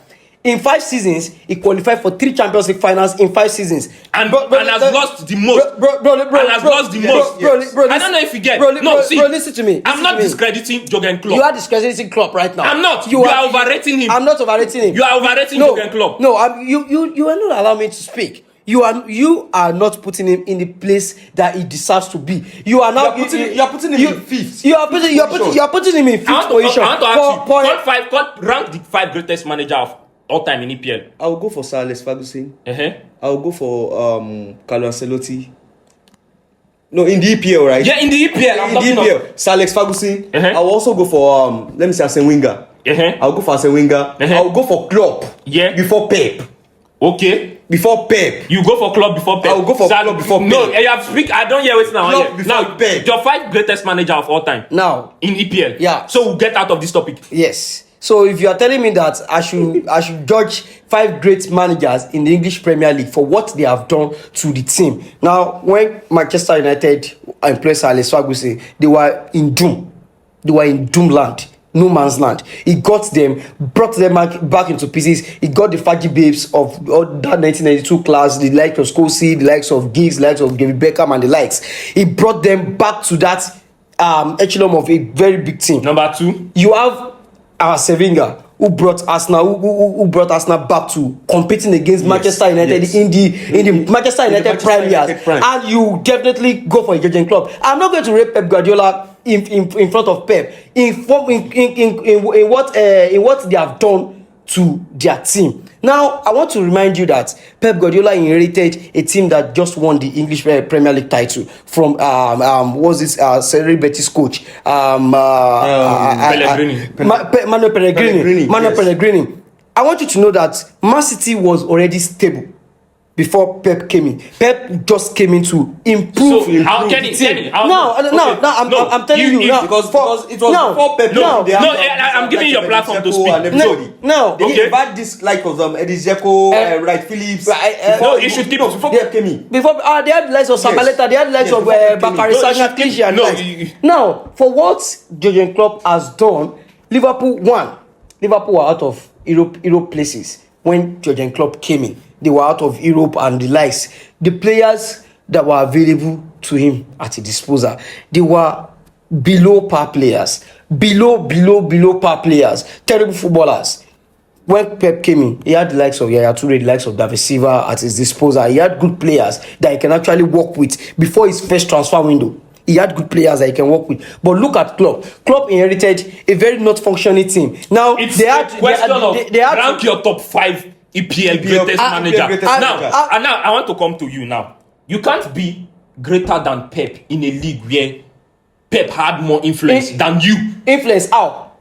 In 5 seasons, he qualified for 3 Champions League finals in 5 seasons. And has lost the most. And has lost the most. I don't know if you get. Listen to me. I'm not discrediting Jurgen Klopp. You are discrediting Klopp right now. I'm not. You are overrating him. I'm not overrating him. You are overrating Jurgen Klopp. No, you are not allowing me to speak. You are not putting him in the place that he deserves to be. You are now you are putting him in 5th. You are putting him in 5th position. I want to ask you, rank the 5 greatest manager of all time in EPL. I will go for Sir Alex Ferguson. Uh-huh. I will go for Carlo Ancelotti. No, in the EPL, right? Yeah, in the EPL. In the EPL, Sir Alex Ferguson. Uh-huh. I will also go for let me say Arsene Wenger. Uh-huh. I will go for Arsene Wenger. Uh-huh. I will go for Klopp. Yeah. Before Pep. Okay. Before Pep. You go for Klopp before Pep. I will go for Klopp before Pep. No, you have speak. I don't hear it now. Klopp before Pep. Your 5 greatest manager of all time. Now in EPL. Yeah. So we'll get out of this topic. Yes. So if you are telling me that I should judge 5 great managers in the English Premier League for what they have done to the team. Now, when Manchester United employed Sir Alex Ferguson, they were in doom. They were in doomland. No man's land. He got them, brought them back into pieces. He got the faggy babes of that 1992 class, the likes of Scholes, the likes of Giggs, the likes of David Beckham, and the likes. He brought them back to that echelon of a very big team. Number 2, you have Arsene Wenger, who brought Arsenal, who brought Arsenal back to competing against Manchester United in the Manchester United prime years, and you definitely go for Jurgen Klopp. I'm not going to rate Pep Guardiola in front of Pep in what they have done to their team. Now, I want to remind you that Pep Guardiola inherited a team that just won the English Premier League title from Serie Betis coach Manuel Pellegrini. I want you to know that Man City was already stable before Pep came in. Pep just came in to improve. So how can it? I'm telling you now because it was before Pep. I'm giving you a platform to speak. They had this like of Eddie Dzeko, Wright Phillips. You should keep before Pep came in. Before they had likes of Sabaleta, they had likes of Bakary Sagna, Clichy, and now for what Jurgen Klopp has done, Liverpool were out of Europe places when Jurgen Klopp came in. They were out of Europe and the likes. The players that were available to him at his disposal, they were below par players. Below par players. Terrible footballers. When Pep came in, he had the likes of Yaya Toure, the likes of David Silva at his disposal. He had good players that he can actually work with before his first transfer window. He had good players that he can work with. But look at Klopp. Klopp inherited a very not functioning team. Now, it's a question of rank your top 5 EPL greatest manager. Now, I want to come to you now. You can't be greater than Pep in a league where Pep had more influence than you. Influence? How?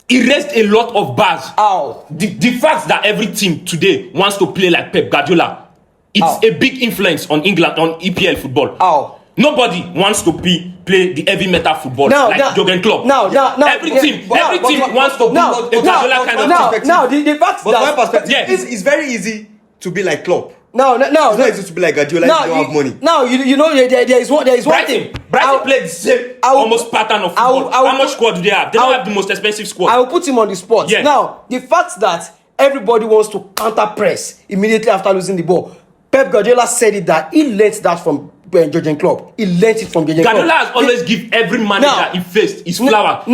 He raised a lot of bars. How? The fact that every team today wants to play like Pep Guardiola, it's a big influence on England, on EPL football. How? Nobody wants to play the heavy metal football like Jurgen Klopp. Every team wants to be a Guardiola kind of perspective. Now, the fact but my perspective, it's very easy to be like Klopp. No. It's not easy to be like Guardiola if you don't have money. Now, you know, there is one thing. Brighton played the same almost pattern of football. How much squad do they have? They don't have the most expensive squad. I will put him on the spot. Yeah. Now, the fact that everybody wants to counter press immediately after losing the ball, Pep Guardiola said it that he learned that from Jurgen Klopp. He learned it from Jurgen Klopp. Guardiola has always give every manager he faced his flower. He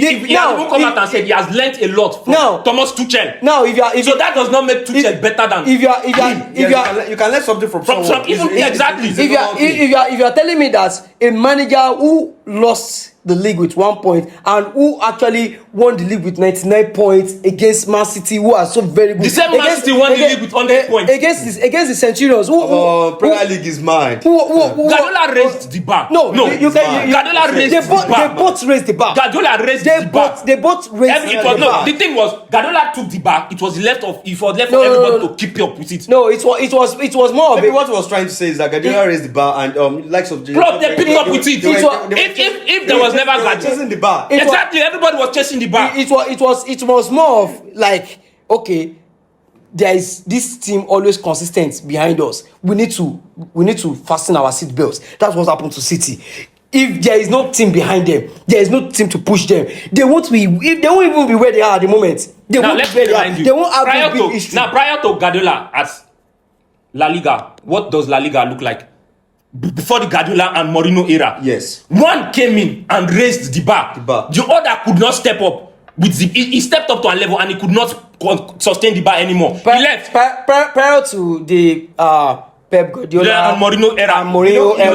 has even come out and said he has learned a lot from Thomas Tuchel. Now, so that does not make Tuchel better than you can learn something from someone. Exactly. If you are telling me that a manager who lost the league with 1 point and who actually won the league with 99 points against Man City, who are so very good. The same Man City won the league with 100 points against the Centurions. Premier League is mine. Guardiola raised the bar. Guardiola raised the bar. They both raised the bar. Guardiola raised the bar. They both raised the bar. The thing was, Guardiola took the bar. It was left for everybody to keep up with it. No, it was more of it. What he was trying to say is that Guardiola raised the bar and likes of Klopp, they picked up with it. If there was never Guardiola chasing the bar. Exactly, everybody was chasing the bar. It was more of like, okay, there is this team always consistent behind us. We need to fasten our seat belts. That's what happened to City. If there is no team behind them, there is no team to push them. They won't even be where they are at the moment. They now won't let's be remind you. They won't have this big history. Now, prior to Guardiola at La Liga, what does La Liga look like? Before the Guardiola and Mourinho era, Yes. one came in and raised the bar. The other could not step up. He stepped up to a level and he could not sustain the bar anymore. He left. Prior to the Pep Guardiola and Mourinho era. In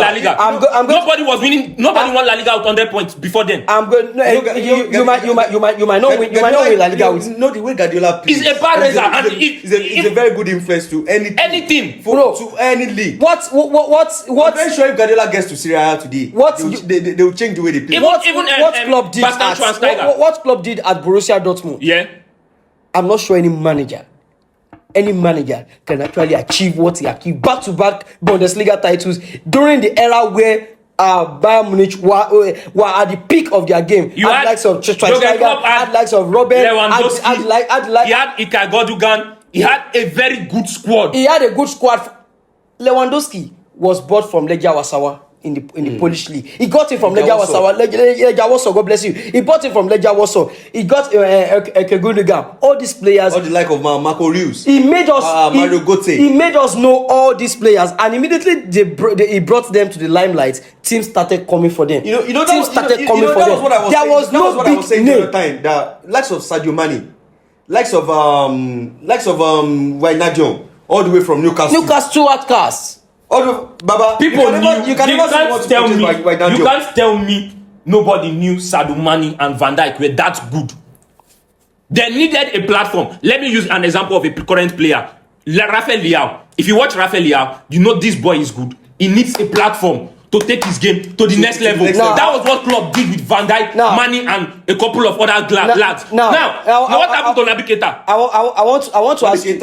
La Liga. Nobody was winning. Nobody won La Liga with 100 points before then. I'm good. No, you might not win. You might not win La Liga. No, the way Guardiola plays. He's a bar raiser and it's a very good influence to anything. To any league. What? I'm very sure if Guardiola gets to Serie A today, they will change the way they play. What Klopp did what Klopp did at Borussia Dortmund? Yeah. I'm not sure any manager can actually achieve what he achieved, back-to-back Bundesliga titles during the era where Bayern Munich were at the peak of their game. You had likes of Schweinsteiger, had likes of Robben, Lewandowski, he had Ilkay Gundogan. He had a very good squad. He had a good squad. Lewandowski was bought from Legia Warsaw in the Polish league. He got it from Legia Warsaw. Legia Warsaw, God bless you. He bought it from Legia Warsaw. He got Gundogan. All these players. All the like of Marco Reus. He made us. Mario Götze. He made us know all these players, and immediately he brought them to the limelight. Teams started coming for them. Teams started coming for them. There was no big name. The likes of Sadio Mane, likes of Wijnaldum, all the way from Newcastle outcasts. Baba, you can't tell me nobody knew Sadio Mane and Van Dijk were that good. They needed a platform. Let me use an example of a current player, Rafael Leao. If you watch Rafael Leao, you know this boy is good. He needs a platform to take his game to the next level. That was what Klopp did with Van Dijk, Mane, and a couple of other lads. Now, what happened to Naby Keita? I want to ask you.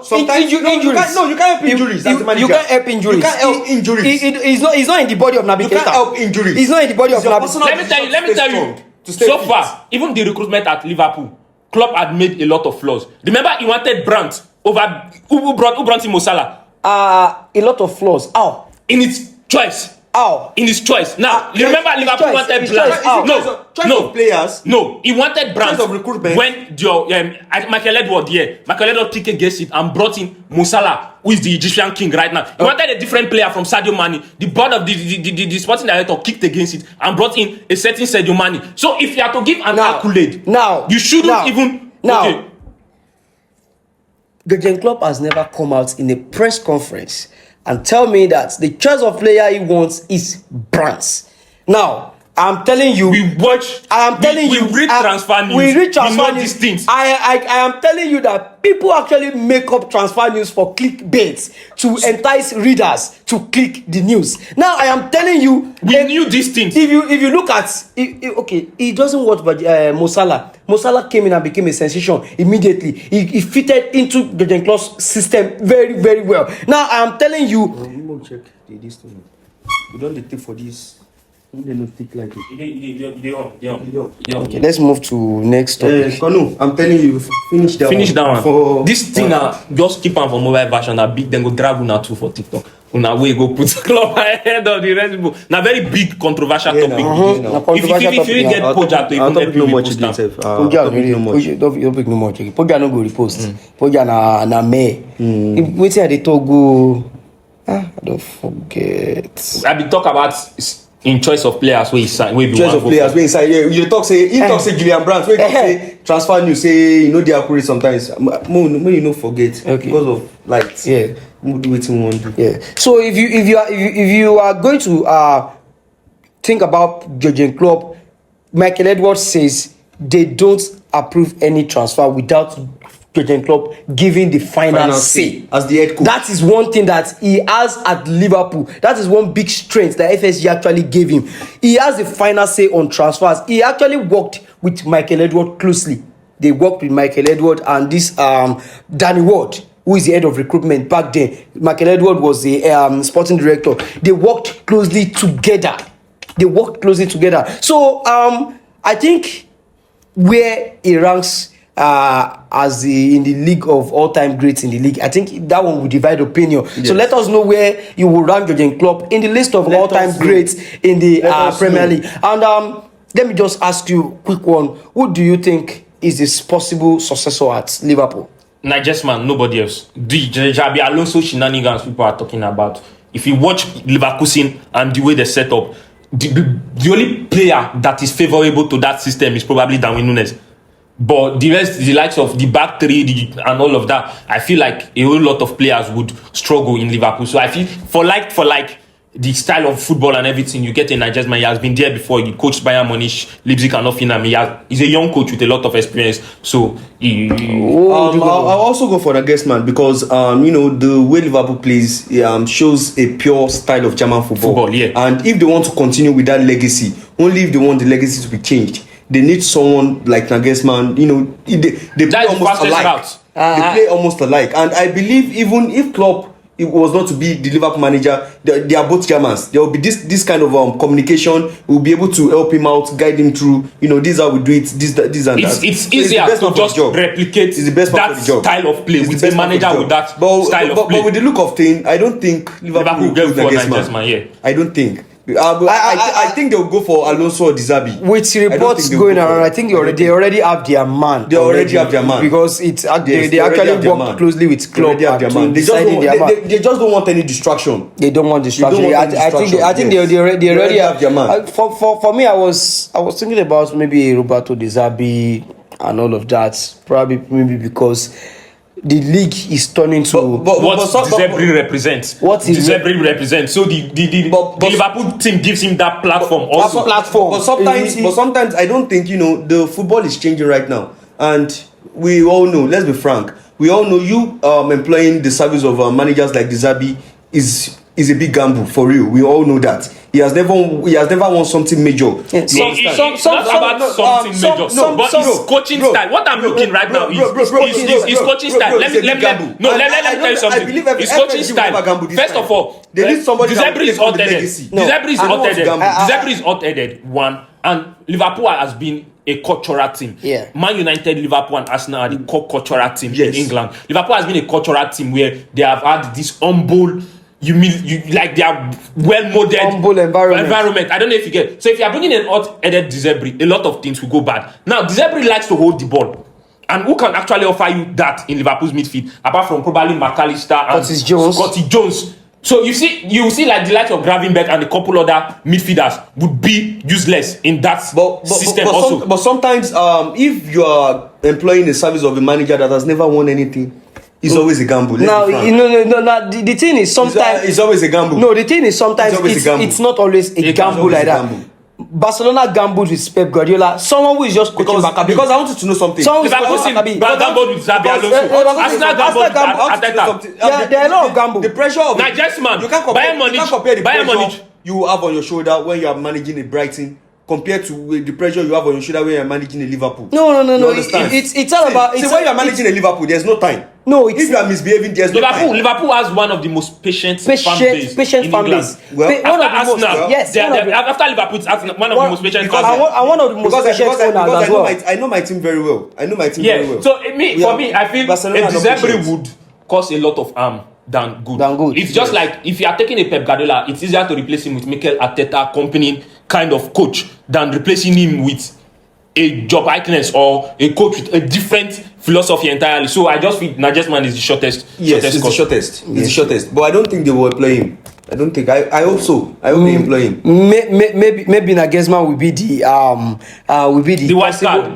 Sometimes you can't help injuries. You can't help injuries. You can't help injuries. He's not in the body of Naby Keita. You can't help injuries. He's not in the body of Naby. Let me tell you. So far, even the recruitment at Liverpool, Klopp had made a lot of flaws. Remember, he wanted Brandt over who brought him Mo Salah. A lot of flaws. How? In its choice. In his choice. Now, you remember Liverpool wanted Brandt. Players. No, he wanted Brandt of recruitment. When Michael Edward kicked against it and brought in Mo Salah, who is the Egyptian king right now. He wanted a different player from Sadio Mane. The board of the sporting director kicked against it and brought in a certain Sadio Mane. So if you have to give an accolade, you shouldn't even. Jurgen Klopp has never come out in a press conference and tell me that the choice of player he wants is Brandt. Now, I'm telling you, we read transfer news. We read transfer know news. These things. I am telling you that people actually make up transfer news for clickbait to entice readers to click the news. Now, I am telling you, we knew these things. If you look at, he doesn't watch Mo Salah. Mo Salah came in and became a sensation immediately. He fitted into Jurgen Klopp's system very, very well. Now, I am telling you, check this thing. You don't take for this. They don't think like it. Okay, let's move to next topic. I'm telling you, finish that one. This thing just keep on for mobile version. Then go drag una too for TikTok. Una way go put Klopp ahead of the rest people. Now very big controversial topic. If you get Poja to even help you repost them. Poja don't big no more. Poja no go repost. Poja na me. Wetin I dey talk go. I don't forget. I be talk about in choice of players where he sign, where choice of players where inside. Yeah, you talk say Julian Brandt. Where say transfer news say they accurate sometimes. May you forget because of lights. Yeah, we do what we want to do. Yeah. So if you are going to think about Jurgen Klopp, Michael Edwards says they don't approve any transfer without Jurgen Klopp giving the final say as the head coach. That is one thing that he has at Liverpool. That is one big strength that FSG actually gave him. He has the final say on transfers. He actually worked with Michael Edwards closely. They worked with Michael Edwards and this Danny Ward, who is the head of recruitment back then. Michael Edwards was the sporting director. They worked closely together. So I think where he ranks as in the league of all-time greats in the league, I think that one will divide opinion. Yes. So let us know where you will rank Jurgen Klopp in the list of all-time greats in the Premier League. And let me just ask you a quick one. Who do you think is this possible successor at Liverpool? Nigel, nobody else. The Xavi Alonso shenanigans people are talking about. If you watch Leverkusen and the way they set up, the only player that is favorable to that system is probably Darwin Nunes. But the rest, the likes of the back three and all of that, I feel like a whole lot of players would struggle in Liverpool. So I feel for the style of football and everything, you get a Nagelsmann. He has been there before. He coached Bayern Munich, Leipzig, and Osimhen. He's a young coach with a lot of experience. So I'll also go for Nagelsmann because the way Liverpool plays shows a pure style of German football. Yeah. And if they want to continue with that legacy, only if they want the legacy to be changed, they need someone like Nagelsmann. They play almost alike. They play almost alike, and I believe even if Klopp it was not to be the Liverpool manager, they are both Germans. There will be this kind of communication. We'll be able to help him out, guide him through. This is how we do it. This and that. It's easier to just replicate that style of play with a manager with that style of play. But with the look of thing, I don't think Liverpool will go for Nagelsmann. Yeah. I don't think. I think they'll go for Alonso or Dizabi. With reports going around, I think they already have their man. They already have their man because they actually work closely with Klopp. They just don't want any distraction. They don't want distraction. I think they already have their man. For me, I was thinking about maybe Roberto Dizabi and all of that. Probably maybe because the league is turning to what Zebri represents. What Zebri represents. So the Liverpool team gives him that platform. Also, But sometimes I don't think the football is changing right now, and we all know. Let's be frank. We all know you employing the service of managers like Dizabi is a big gamble for real. We all know that. He has never won something major. It's not about something major. But his coaching style. What I'm looking right now is his coaching style. Let me tell you something. His coaching style. First of all, Dzebri is hot-headed. Dzebri is hot-headed. One, and Liverpool has been a cultural team. Yeah. Man United, Liverpool, and Arsenal are the cultural team in England. Liverpool has been a cultural team where they have had this humble. You like they are well-molded humble environment. I don't know if you get. So if you are bringing an hot-headed Dzebri, a lot of things will go bad. Now Dzebri likes to hold the ball, and who can actually offer you that in Liverpool's midfield apart from probably McAllister and Scotty Jones? So you see like the likes of Gravenberch and a couple other midfielders would be useless in that system also. But sometimes if you are employing the service of a manager that has never won anything, it's always a gamble. Now, the thing is sometimes it's always a gamble. No, the thing is sometimes it's not always a gamble like that. Gamble. Barcelona gambled with Pep Guardiola. Someone who is just coaching Maccabi. Because I want you to know something. Someone who is coaching Maccabi gambled with Xabi Alonso. Arsenal gambled with Arteta. There are a lot of gamble. The pressure of Nagelsmann. You can't compare the pressure you have on your shoulder when you are managing a Brighton compared to the pressure you have on your shoulder when you are managing a Liverpool. No. It's all about. When you are managing a Liverpool, there's no time. No, if you are misbehaving, there's no time. Liverpool has one of the most patient fan base in England. Well, after Arsenal, after Liverpool, it's one of the most patient fan base. And one of the most patient owners as well. I know my team very well. Very well. So for me, I feel Dzebri would cause a lot of harm than good. It's just like if you are taking a Pep Guardiola, it's easier to replace him with Mikel Arteta accompanying kind of coach than replacing him with a Job Aiknes or a coach with a different philosophy entirely. So I just feel Nagelsmann is the shortest. Yes, it's the shortest. It's the shortest. But I don't think they will employ him. I don't think. I hope so. I hope they employ him. Maybe Nagelsmann will be the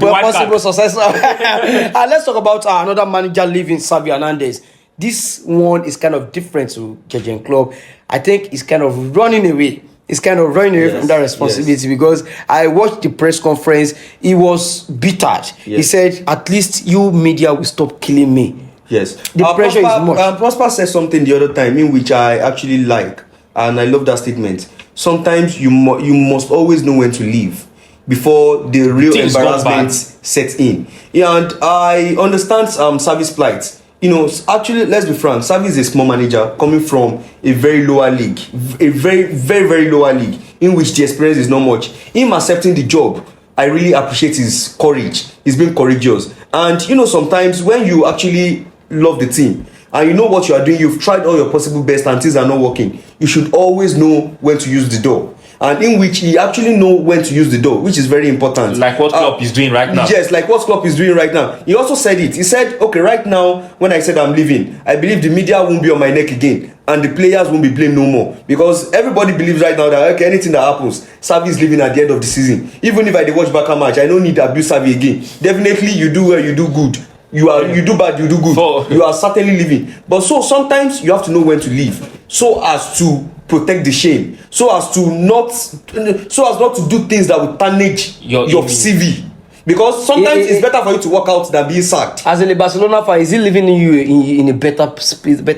possible successor. Let's talk about another manager leaving, Xavi Hernandez. This one is kind of different to Jurgen Klopp. I think he's kind of running away. He's kind of running away from that responsibility because I watched the press conference. He was bitter. Yes. He said, "At least you media will stop killing me." Yes, the pressure is much. Prosper said something the other time in which I actually like, and I love that statement. Sometimes you must always know when to leave before the real embarrassment sets in. Yeah, and I understand Xavi's plight. Actually, let's be frank. Xavi is a small manager coming from a very lower league, a very, very, very lower league, in which the experience is not much. Him accepting the job, I really appreciate his courage. He's being courageous. And, sometimes when you actually love the team, and you know what you are doing, you've tried all your possible best and things are not working, you should always know when to use the door. and in which he actually know when to use the door, which is very important. Like what Klopp is doing right now. Yes, like what Klopp is doing right now. He also said it. He said, okay, right now, when I said I'm leaving, I believe the media won't be on my neck again, and the players won't be blamed no more, because everybody believes right now that, okay, anything that happens, Xavi is leaving at the end of the season. Even if I watch Barca match, I don't need to abuse Xavi again. Definitely, you do well, you do good. You do bad, you do good. You are certainly leaving. But so sometimes you have to know when to leave, so as to protect the shame, so as not to do things that will tarnish your CV. Because sometimes it's better for you to walk out than being sacked. As a Barcelona fan, is he living in a better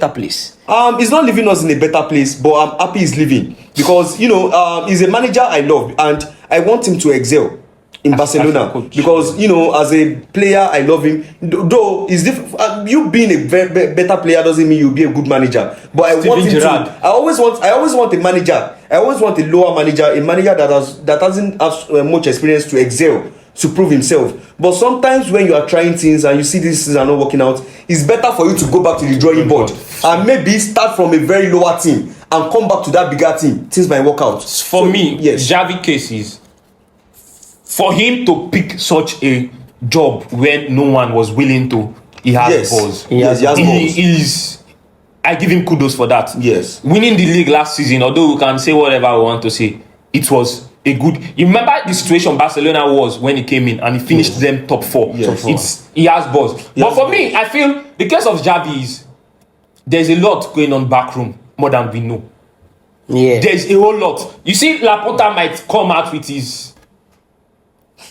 place? He's not leaving us in a better place, but I'm happy he's leaving, because he's a manager I love, and I want him to excel in Barcelona, because as a player I love him. Though it's different, you being a better player doesn't mean you'll be a good manager, but I want him to. I always want a manager. I always want a lower manager, a manager that doesn't have much experience to excel, to prove himself. But sometimes when you are trying things and you see these things are not working out, it's better for you to go back to the drawing board and maybe start from a very lower team and come back to that bigger team. Things might work out. For me, yes, Xavi case is for him to pick such a job when no one was willing to. He has balls. He has balls. I give him kudos for that. Yes. Winning the league last season, although we can say whatever we want to say, it was a good. You remember the situation Barcelona was when he came in and he finished them top 4. Yes. He has balls. But for me, I feel the case of Xavi is there's a lot going on backroom more than we know. Yeah. There's a whole lot. You see, Laporta might come out with his.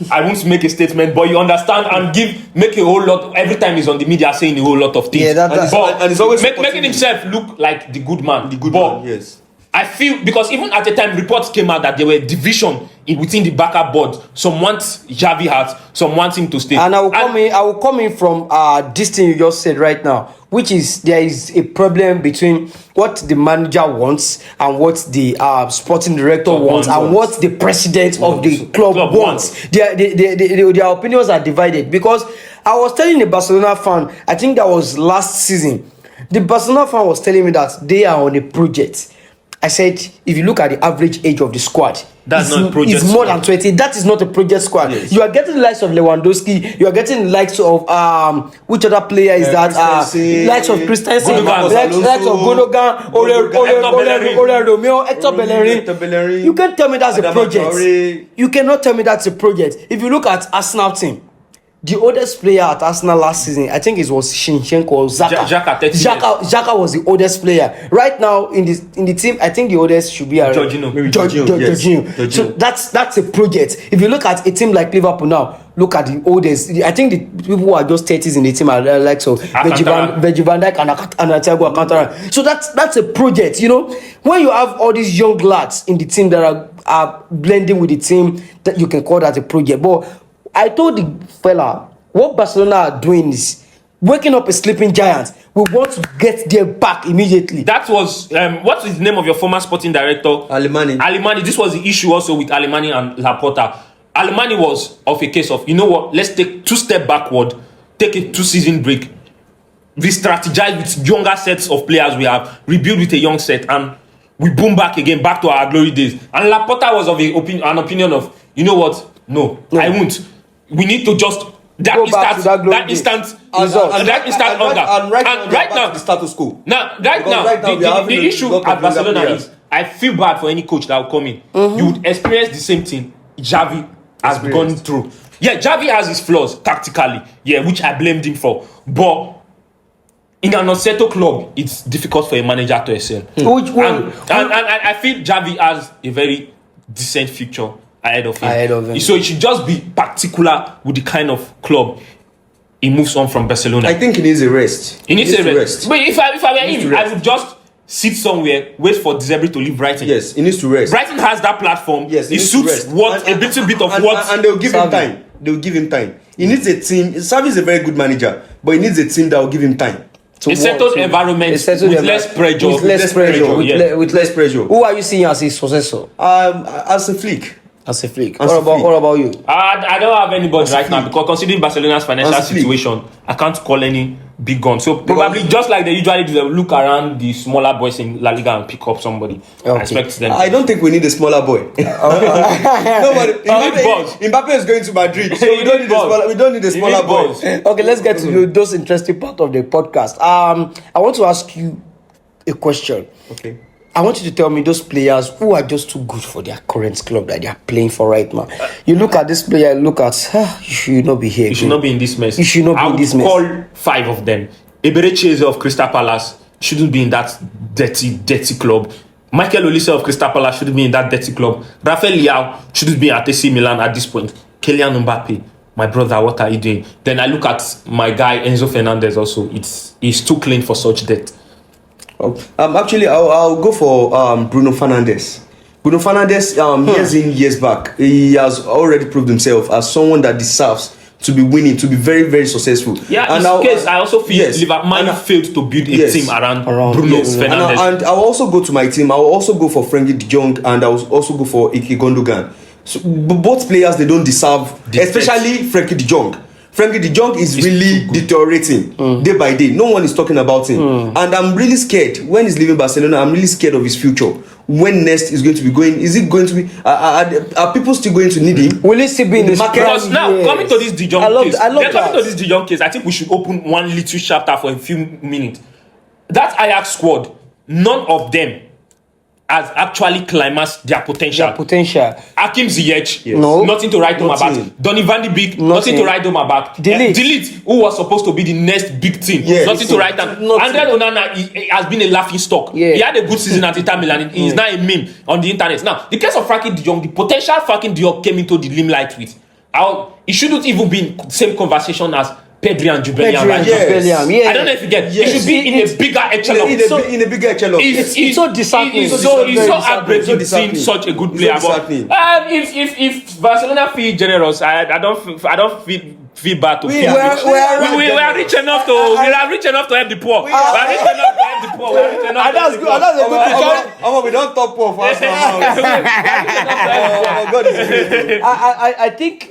I won't make a statement, but you understand, and make a whole lot every time he's on the media saying a whole lot of things. Yeah, and he's always making himself look like the good man. Yes. I feel, because even at the time reports came out that there were division within the Barca board. Some want Xavi out, some want him to stay. And I will come in from this thing you just said right now, which is there is a problem between what the manager wants and what the sporting director wants and what the president of the club wants. Their opinions are divided, because I was telling a Barcelona fan, I think that was last season, the Barcelona fan was telling me that they are on a project. I said, if you look at the average age of the squad, that's not a project. It's more than 20. That is not a project squad. Yes. You are getting the likes of Lewandowski. You are getting the likes of which other player is that? Likes of Christensen, likes of Gundogan, Ole Romeo, Hector Bellerin. You can't tell me that's a project. You cannot tell me that's a project. If you look at Arsenal team, the oldest player at Arsenal last season, I think it was Shinchenko or Xhaka. Xhaka was the oldest player. Right now in the team, I think the oldest should be Jorginho. So that's a project. If you look at a team like Liverpool now, look at the oldest. I think the people who are just 30s in the team are like Virgil van Dijk and Thiago Alcantara. So that's a project. When you have all these young lads in the team that are blending with the team, that you can call that a project. But I told the fella, what Barcelona are doing is waking up a sleeping giant. We want to get their back immediately. That was what is the name of your former sporting director? Alemany. This was the issue also with Alemany and Laporta. Alemany was of a case of, let's take 2 steps backward, take a 2-season break, re-strategize with younger sets of players we have, rebuild with a young set, and we boom back again, back to our glory days. And Laporta was of an opinion of, No, I won't. We need to just that instant hunger. And right now, the status quo. The issue at Barcelona is, I feel bad for any coach that will come in. You would experience the same thing Xavi has gone through. Yeah, Xavi has his flaws tactically, which I blamed him for. But in an unsettled club, it's difficult for a manager to excel. And I feel Xavi has a very decent future ahead of him. So he should just be particular with the kind of club he moves on from Barcelona. I think he needs a rest. He needs a rest. But if I were him, I would just sit somewhere, wait for Dzebri to leave Brighton. Yes, he needs to rest. Brighton has that platform. Yes, he suits a little bit of what. And they'll give him time. They'll give him time. He needs a team. Xavi is a very good manager, but he needs a team that will give him time. A settled environment with less pressure. With less pressure. Who are you seeing as his successor? As a flick. What about you? I don't have anybody right now, because considering Barcelona's financial situation, I can't call any big gun. So probably just like they usually do, they will look around the smaller boys in La Liga and pick up somebody. I expect them. I don't think we need a smaller boy. Nobody. Mbappe is going to Madrid, so we don't need a smaller boy. Okay, let's get to those interesting part of the podcast. I want to ask you a question. Okay. I want you to tell me those players who are just too good for their current club that they are playing for right now. You look at this player, you should not be here. You should not be in this mess. You should not be in this mess. I would call 5 of them. Eberechi of Crystal Palace shouldn't be in that dirty club. Michael Olise of Crystal Palace shouldn't be in that dirty club. Rafael Leao shouldn't be at AC Milan at this point. Kylian Mbappe, my brother, what are you doing? Then I look at my guy Enzo Fernandez also. He's too clean for such debt. Actually, I'll go for Bruno Fernandes. Bruno Fernandes, years in, years back, he has already proved himself as someone that deserves to be winning, to be very, very successful. Yeah, in this case, I also feel Liverpool failed to build a team around Bruno Fernandes. And I'll also go to my team. I'll also go for Frenkie de Jong, and I'll also go for Ike Gundogan. So both players, they don't deserve, especially Frenkie de Jong. Frenkie de Jong is really deteriorating day by day. No one is talking about him. And I'm really scared. When he's leaving Barcelona, I'm really scared of his future. When next is going to be going? Is it going to be? Are people still going to need him? Will he still be in the market? Because now, coming to this De Jong case, coming to this De Jong case, I think we should open one little chapter for a few minutes. That Ajax squad, none of them has actually climaxed their potential. Hakim Ziyech, nothing to write home about. Donny van de Beek, nothing to write home about. Delete, who was supposed to be the next big thing, nothing to write down. Andre Onana has been a laughing stock. He had a good season at Inter Milan. He's now a meme on the internet. Now, the case of Frenkie de Jong, the potential Frenkie de Jong came into the limelight with. It shouldn't even be in the same conversation as Pedri and Jubilian. I don't know if you get. It should be in a bigger echelon. In a bigger echelon. It's so disheartening. It's so heartbreaking seeing such a good player. If Barcelona feel generous, I don't feel bad to feel rich. We are rich enough to help the poor. We are rich enough to help the poor. We are rich enough to help the poor. That's a good picture. We don't talk poor fast now. I think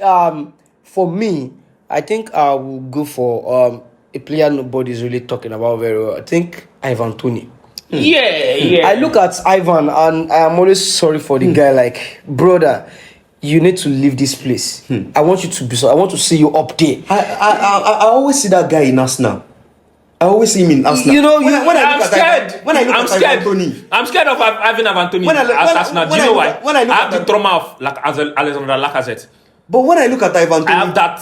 for me, I think I will go for a player nobody's really talking about very well. I think Ivan Toney. Yeah. I look at Ivan and I am always sorry for the guy. Like, brother, you need to leave this place. I want you to be. I want to see you up there. I always see that guy in Arsenal. I always see him in Arsenal. You know, I'm scared. I'm scared of having Ivan Toney as Arsenal. Do you know why? I have the trauma of Alexander Lacazette. But when I look at Ivan Toney, I have that.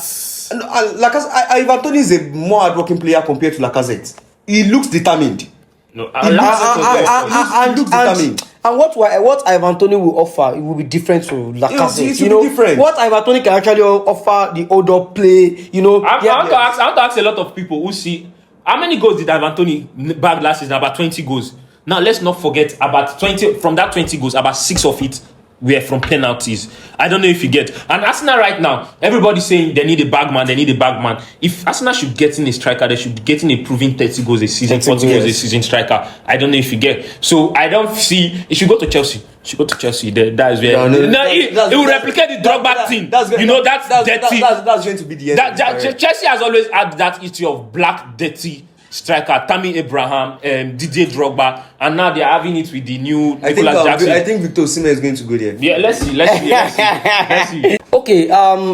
Ivan Toney is a more hardworking player compared to Lacazette. He looks determined. No, he looks determined. And what Ivan Toney will offer, it will be different to Lacazette. It will be different. What Ivan Toney can actually offer, the older play. I want to ask a lot of people who see how many goals did Ivan Toney bag last season? About 20 goals. Now let's not forget about 20 from that 20 goals. About 6 of it were from penalties. I don't know if you get. And Arsenal right now, everybody's saying they need a bagman. If Arsenal should get in a striker, they should be getting a proven 30 goals a season, 40 goals a season striker. I don't know if you get. So I don't see. It should go to Chelsea. That is where. It will replicate the Drogba thing. That's dirty. That's going to be the end. Chelsea has always had that issue of black, dirty striker, Tammy Abraham, DJ Drogba, and now they are having it with the new Nicolas Jackson. I think Victor Osimhen is going to go there. Yeah, let's see. Okay,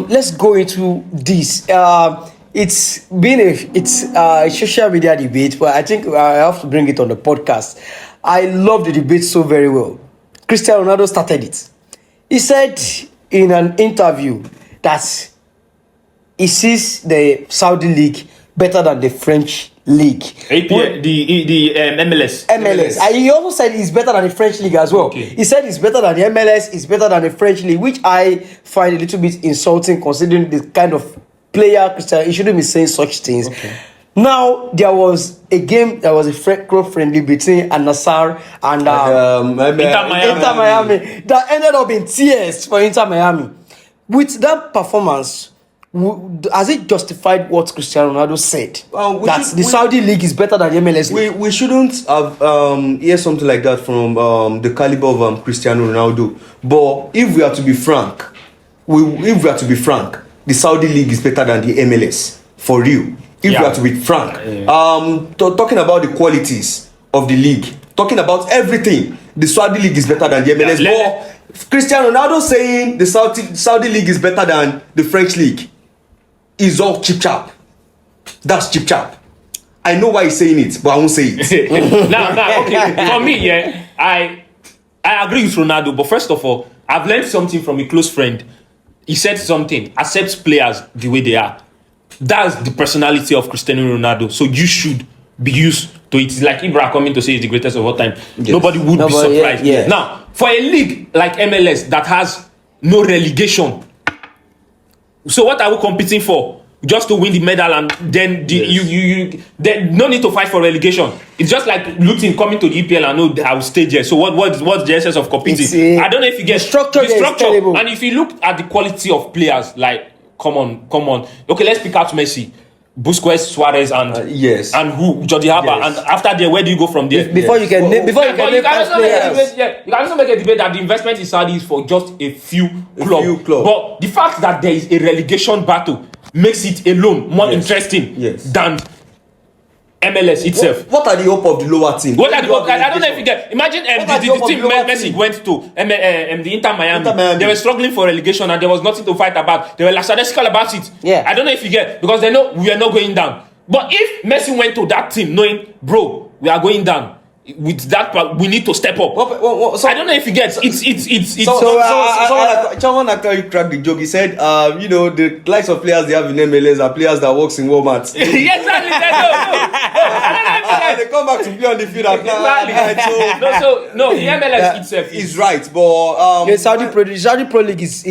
let's go into this. It's been a social media debate, but I think I have to bring it on the podcast. I love the debate so very well. Cristiano Ronaldo started it. He said in an interview that he sees the Saudi league better than the French league. The MLS. And he also said it's better than the French league as well. Okay. He said it's better than the MLS, it's better than the French league, which I find a little bit insulting considering the kind of player Cristiano. He shouldn't be saying such things. Okay. Now, there was a game, there was a club friendly between Al-Nassr and Inter Miami that ended up in tears for Inter Miami. With that performance, has it justified what Cristiano Ronaldo said? That the Saudi league is better than the MLS league? We shouldn't have hear something like that from the caliber of Cristiano Ronaldo. But if we are to be frank, the Saudi league is better than the MLS. For real. if we are to be frank. Talking about the qualities of the league, talking about everything, the Saudi league is better than the MLS. But Cristiano Ronaldo saying the Saudi league is better than the French league is all chip chap. That's chip chap. I know why he's saying it, but I won't say it. Now, okay. For me, yeah, I agree with Ronaldo, but first of all, I've learned something from a close friend. He said something, accept players the way they are. That's the personality of Cristiano Ronaldo. So you should be used to it. It's like Ibra coming to say he's the greatest of all time. Yes. Nobody would be surprised. Yeah. Now, for a league like MLS that has no relegation, so what are we competing for? Just to win the medal, and then you then no need to fight for relegation. It's just like Luton coming to the EPL and know I will stay there. So what's the essence of competing? I don't know if you get the structure. And if you look at the quality of players, like come on. Okay, let's pick out Messi, Busquets, Suarez, and and who Jordi Alba. Yes. And after there, where do you go from there? Before you can name you can also make a debate that the investment in Saudi is for just a few clubs. But the fact that there is a relegation battle makes it alone more interesting than MLS itself. What are the hope of the lower team? I don't know if you get. Imagine the team Messi went to the Inter Miami. They were struggling for relegation and there was nothing to fight about. They were lackadaisical about it. Yeah. I don't know if you get, because they know we are not going down. But if Messi went to that team knowing, bro, we are going down, with that we need to step up. So I don't know if you get. Someone actually cracked the joke. He said, the likes of players they have in MLS are players that works in Walmart. Exactly. They come back to play on the field at night. No, the MLS itself is right, but the Saudi Pro League is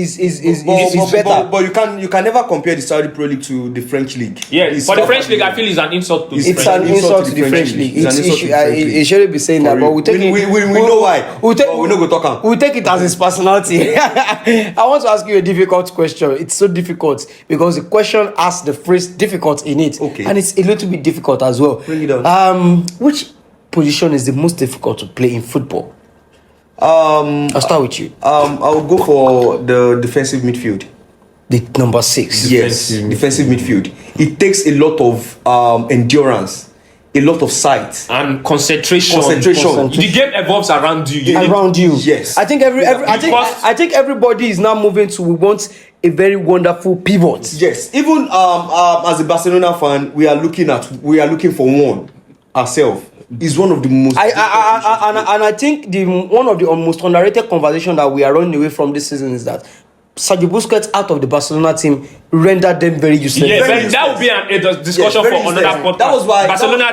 better. But you can never compare the Saudi Pro League to the French league. Yeah, for the French league, I feel it's an insult to. It's an insult to the French league. It shouldn't be saying that, but we take it. We know why. We no go talk. We take it as his personality. I want to ask you a difficult question. It's so difficult because the question has the phrase "difficult" in it, and it's a little bit difficult as well. Bring it on. Which position is the most difficult to play in football? I'll start with you. I'll go for the defensive midfield. The number 6. Yes, defensive midfield. It takes a lot of endurance, a lot of sight and concentration. The game evolves around you. Yes. I think I think everybody is now moving to, we want a very wonderful pivot. Yes. Even as a Barcelona fan, we are looking for one ourselves. Is one of the most. I think one of the most underrated conversation that we are running away from this season is that Sergio Busquets out of the Barcelona team rendered them very useless. That would be a discussion for another podcast. That was why Barcelona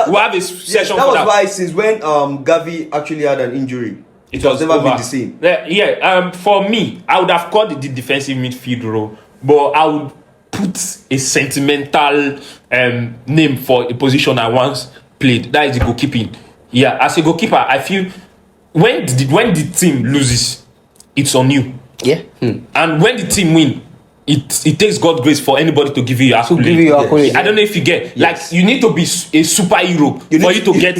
we'll have a session for that. That was why since when Xavi actually had an injury, it has never been the same. For me, I would have called it the defensive midfield role, but I would put a sentimental name for a position I once played. That is the goalkeeping. Yeah, as a goalkeeper, I feel when the team loses, it's on you. Yeah. And when the team win, it takes God's grace for anybody to give you accolade. I don't know if you get, like, you need to be a superhero for you to get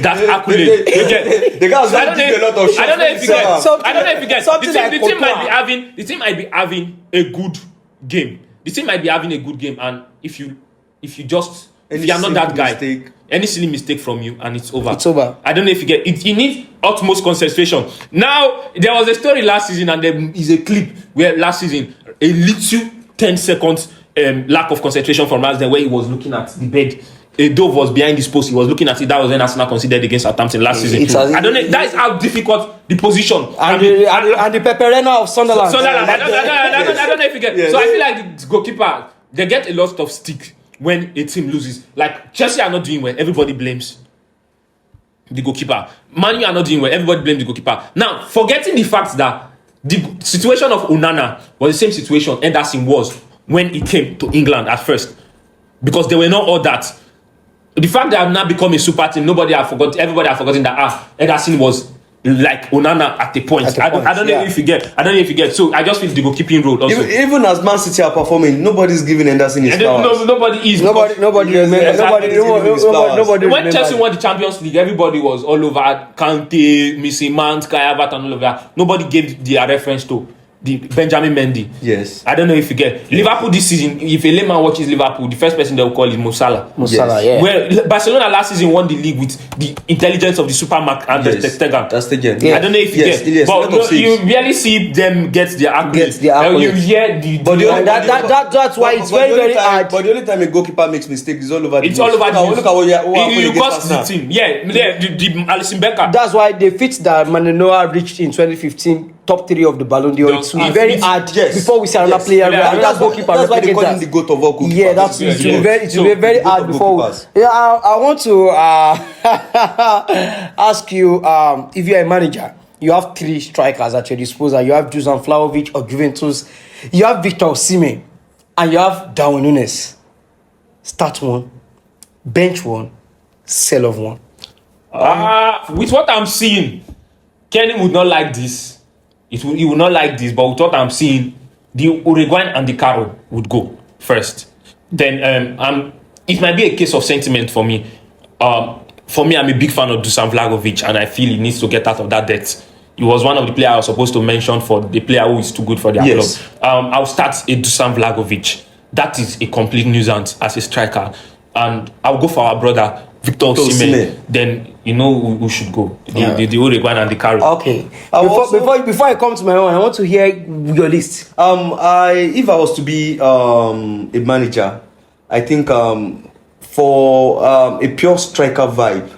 that accolade. The guys don't give you a lot of shots. I don't know if you get. The team might be having a good game. The team might be having a good game, and if you are not that guy, any silly mistake from you, and it's over. I don't know if you get it. You need utmost concentration. Now, there was a story last season, and there is a clip where last season a little 10 seconds lack of concentration from Ramsden, where he was looking at the bed. A dove was behind his post. He was looking at it. That was when Arsenal considered against Southampton last season. I don't know. That is how difficult the position. And the Peperena of Sunderland. I don't know if you get. So I feel like the goalkeeper, they get a lot of stick when a team loses. Like Chelsea are not doing well, everybody blames the goalkeeper. Man U are not doing well, everybody blames the goalkeeper. Now, forgetting the fact that the situation of Onana was the same situation Henderson was when he came to England at first, because they were not all that. The fact that I've now become a super team, everybody have forgotten that Henderson was like Onana at the point. I don't know if you get. So I just feel the goalkeeping role also. Even as Man City are performing, nobody's giving Henderson his flowers. Nobody remembers. When Chelsea won the Champions League, everybody was all over Kante, Missy Mount, Kai Havertz, and all of that. Nobody gave their reference to the Benjamin Mendy. Yes. I don't know if you get Liverpool this season. If a layman watches Liverpool, the first person they will call is Mo Salah. Mo Salah, yeah. Where Barcelona last season won the league with the intelligence of the Supermark and the Stegen. That's Stegen. I don't know if you get, yes, but you rarely see them get their accolades. You hear that's why it's very hard. But the only time a goalkeeper makes mistakes is all over. It's all over. Look at what you cost the team. Yeah, the Alisson Becker. That's why the feat that Manenoa reached in 2015. Top 3 of the Ballon d'Or. It's very hard before we see another player. That's why they call him the GOAT of all goalkeepers. Yeah, that's it. It will be very hard before. I want to ask you, if you're a manager, you have 3 strikers at your disposal. You have Dusan Vlahovic of Juventus, you have Victor Osimhen, and you have Darwin Nunuez. Start one, bench one, sell off one. With what I'm seeing, Kenny would not like this. He would not like this, but with what I'm seeing, the Uruguayan and the Caro would go first. Then it might be a case of sentiment for me. For me, I'm a big fan of Dusan Vlahovic, and I feel he needs to get out of that debt. He was one of the players I was supposed to mention for the player who is too good for their club. I'll start a Dusan Vlahovic. That is a complete nuisance as a striker. And I'll go for our brother, Victor Osimhen. Then you know who should go. The Uruguayan and the Caro. Okay. Before I come to my own, I want to hear your list. If I was to be a manager, I think for a pure striker vibe,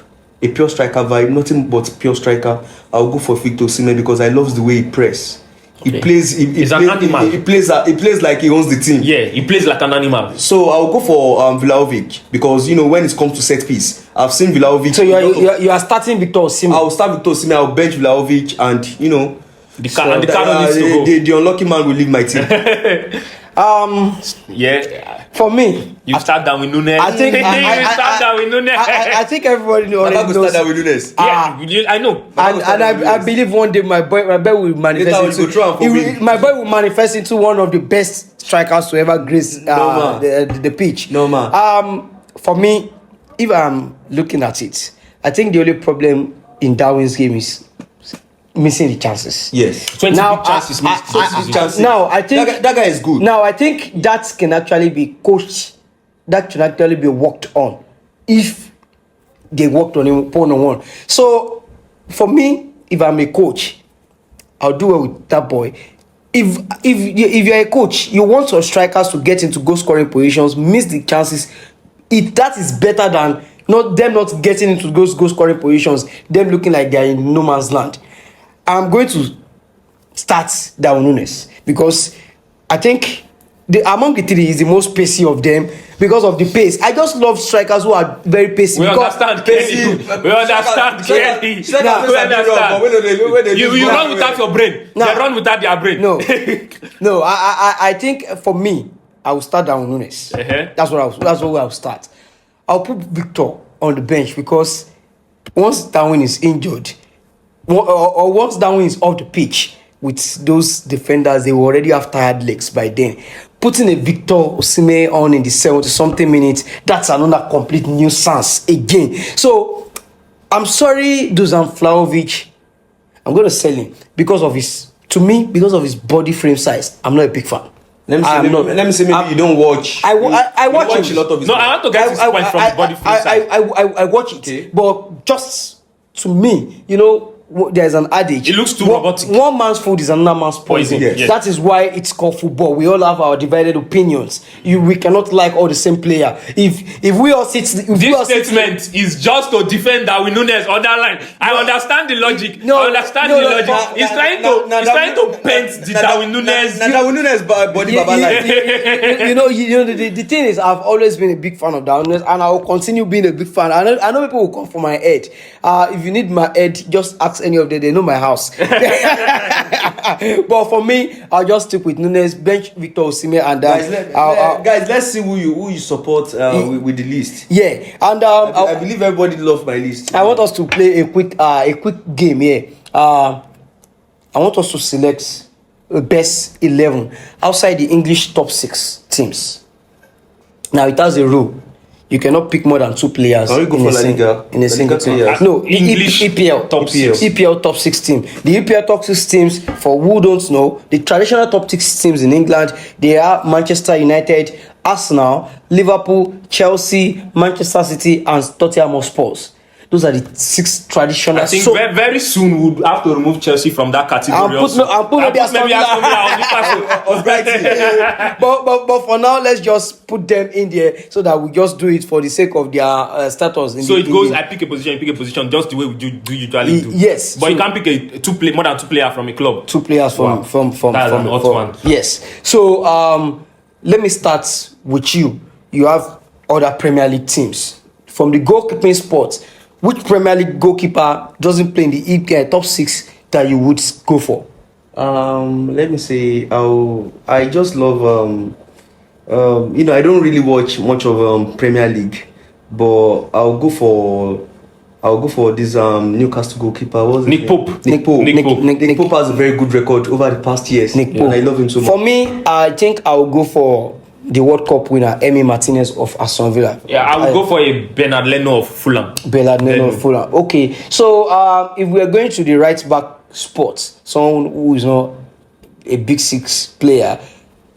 nothing but pure striker, I'll go for Victor Osimhen because I love the way he press. He plays. He's an animal. He plays like he owns the team. Yeah, he plays like an animal. So I'll go for Vlahovic because when it comes to set piece, I've seen Vlahovic. So you are starting Victor Osimhen. I'll start Victor Osimhen. I'll bench Vlahovic, and the Caro needs to go. The unlucky man will leave my team. For me, you start Darwin Nunuez. I think I think everybody already knows. Start Darwin Nunuez. I know. And I believe one day my boy will manifest my boy will manifest into one of the best strikers to ever grace the pitch. No man. For me, if I'm looking at it, I think the only problem in Darwin's game is missing the chances. Yes. 20 chances. Now I think that guy is good. Now I think that can actually be coached. That can actually be worked on if they worked on him one-on-one. So for me, if I'm a coach, I'll do it with that boy. If you're a coach, you want your strikers to get into goal scoring positions, miss the chances. That is better than not getting into those goal scoring positions, them looking like they're in no man's land. I'm going to start Darwin Nunuez because I think among the 3 he's the most pacey of them because of the pace. I just love strikers who are very pacey. We understand Kenny. You run without your brain. They run without their brain. No. I think for me, I will start Darwin Nunuez. That's where I'll start. I'll put Victor on the bench because once Darwin is injured, or once Darwin is off the pitch with those defenders, they will already have tired legs by then. Putting a Victor Osimhen on in the 70-something minutes, that's another complete nuisance again. So, I'm sorry, Dusan Vlahovic. I'm going to sell him because of his body frame size. I'm not a big fan. Let me say maybe you don't watch. I watch a lot of his. No, I want to get his point from the body frame size. I watch it, okay. But just to me, there's an adage. It looks too robotic. One man's food is another man's poison. Yes. That is why it's called football. We all have our divided opinions. We cannot like all the same player. If we all sit, this statement is just to defend Darwin Nunuez on that line. I understand the logic. I understand the logic. He's trying to paint the Darwin Nunuez. Darwin Nunuez body baba line. The thing is, I've always been a big fan of Darwin Nunuez, and I will continue being a big fan. I know people will come for my head. If you need my head, just ask any of them. They know my house. But for me, I'll just stick with Nunez, bench Victor Osimhen, and guys, let's see who you support with the list. Yeah, and I believe everybody loves my list. I want us to play a quick game here. I want us to select the best 11 outside the English top 6 teams. Now it has a rule. You cannot pick more than 2 players Can we go for La Liga? in a La single Liga team. players? No, English EPL top six. EPL top 6 team. The EPL top 6 teams, for who don't know, the traditional top 6 teams in England, they are Manchester United, Arsenal, Liverpool, Chelsea, Manchester City, and Tottenham Hotspur. Those are the 6 traditional. I think very soon we'll have to remove Chelsea from that category. I'll put maybe Aston Villa. but for now, let's just put them in there so that we just do it for the sake of their status. So it goes. I pick a position, you pick a position, just the way we usually do. Yes, but you can't pick more than 2 players from a club. 2 players from That's an hot one. Yes. So let me start with you. You have other Premier League teams. From the goalkeeping spot, which Premier League goalkeeper doesn't play in the EPL top 6 that you would go for? Let me say, I just love I don't really watch much of Premier League, but I'll go for this Newcastle goalkeeper. What's his Nick name? Pope. Nick Pope. Nick Pope has a very good record over the past years. Nick Pope. And I love him so much. For me, I think I'll go for the World Cup winner, Emi Martinez of Aston Villa. Yeah, I would go for a Bernard Leno of Fulham. Bernard Leno of Fulham. Okay, so if we are going to the right back spot, someone who is not a big 6 player,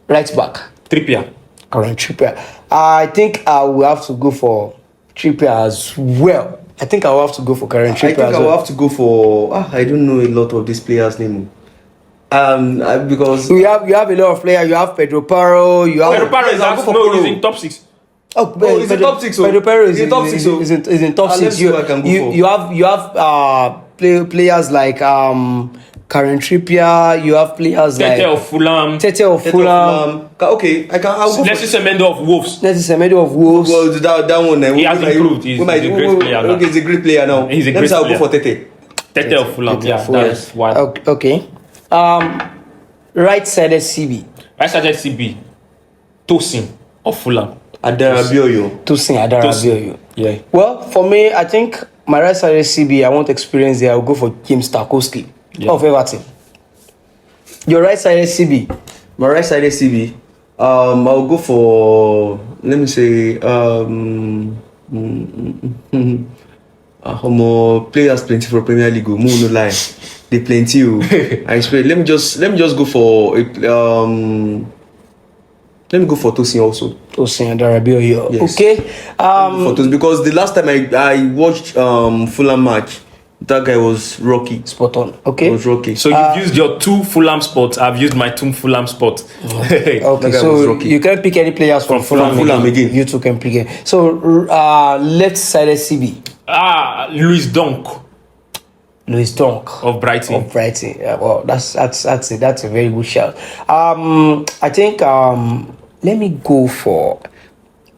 right back, Trippier. Trippier. I think I will have to go for Trippier as well. I think I will have to go for Trippier. I think I will have to go for. I don't know a lot of these players' name. Because you have a lot of players. You have Pedro Porro. You have Pedro Porro I'll he's in top 6. he's in top 6. Pedro Porro is in top 6. Is in top 6. Let's see what I can go for. You have players like Karen Trippier. You have players Tete like of Fulham. Tete of Fulham. Okay, I'll go Let's say Semedo of Wolves. Semedo of Wolves. Well, that one. He has improved. He's a great player now. Okay, he's a great player now. He's a Let great me say I'll player. go for Tete. Tete of Fulham. Yeah, that's why. Okay. Right-sided CB. Right-sided CB. Tosin of Fulham. Adarabioyo. Tosin Adarabioyo. Yeah. Well, for me, I think my right-sided CB, I want experience there. I'll go for James Tarkowski of Everton. Your right-sided CB. My right-sided CB. I'll go for. Let me say. Players plenty for Premier League. No lie, they plenty. I swear. Let me just go for. Let me go for Tosin also. Tosin Adarabioyo. Yes. Okay. For Tosin, because the last time I watched Fulham match, that guy was rocky. Spot on. Okay. He was rocky. So you've used your 2 Fulham spots. I've used my 2 Fulham spots. Okay, That guy was so rocky. you can pick any players from Fulham again. You two can pick it. So left-sided CB. Louis Dunk Louis Dunk of Brighton. Of Brighton. Yeah, well, that's a very good shout. I think let me go for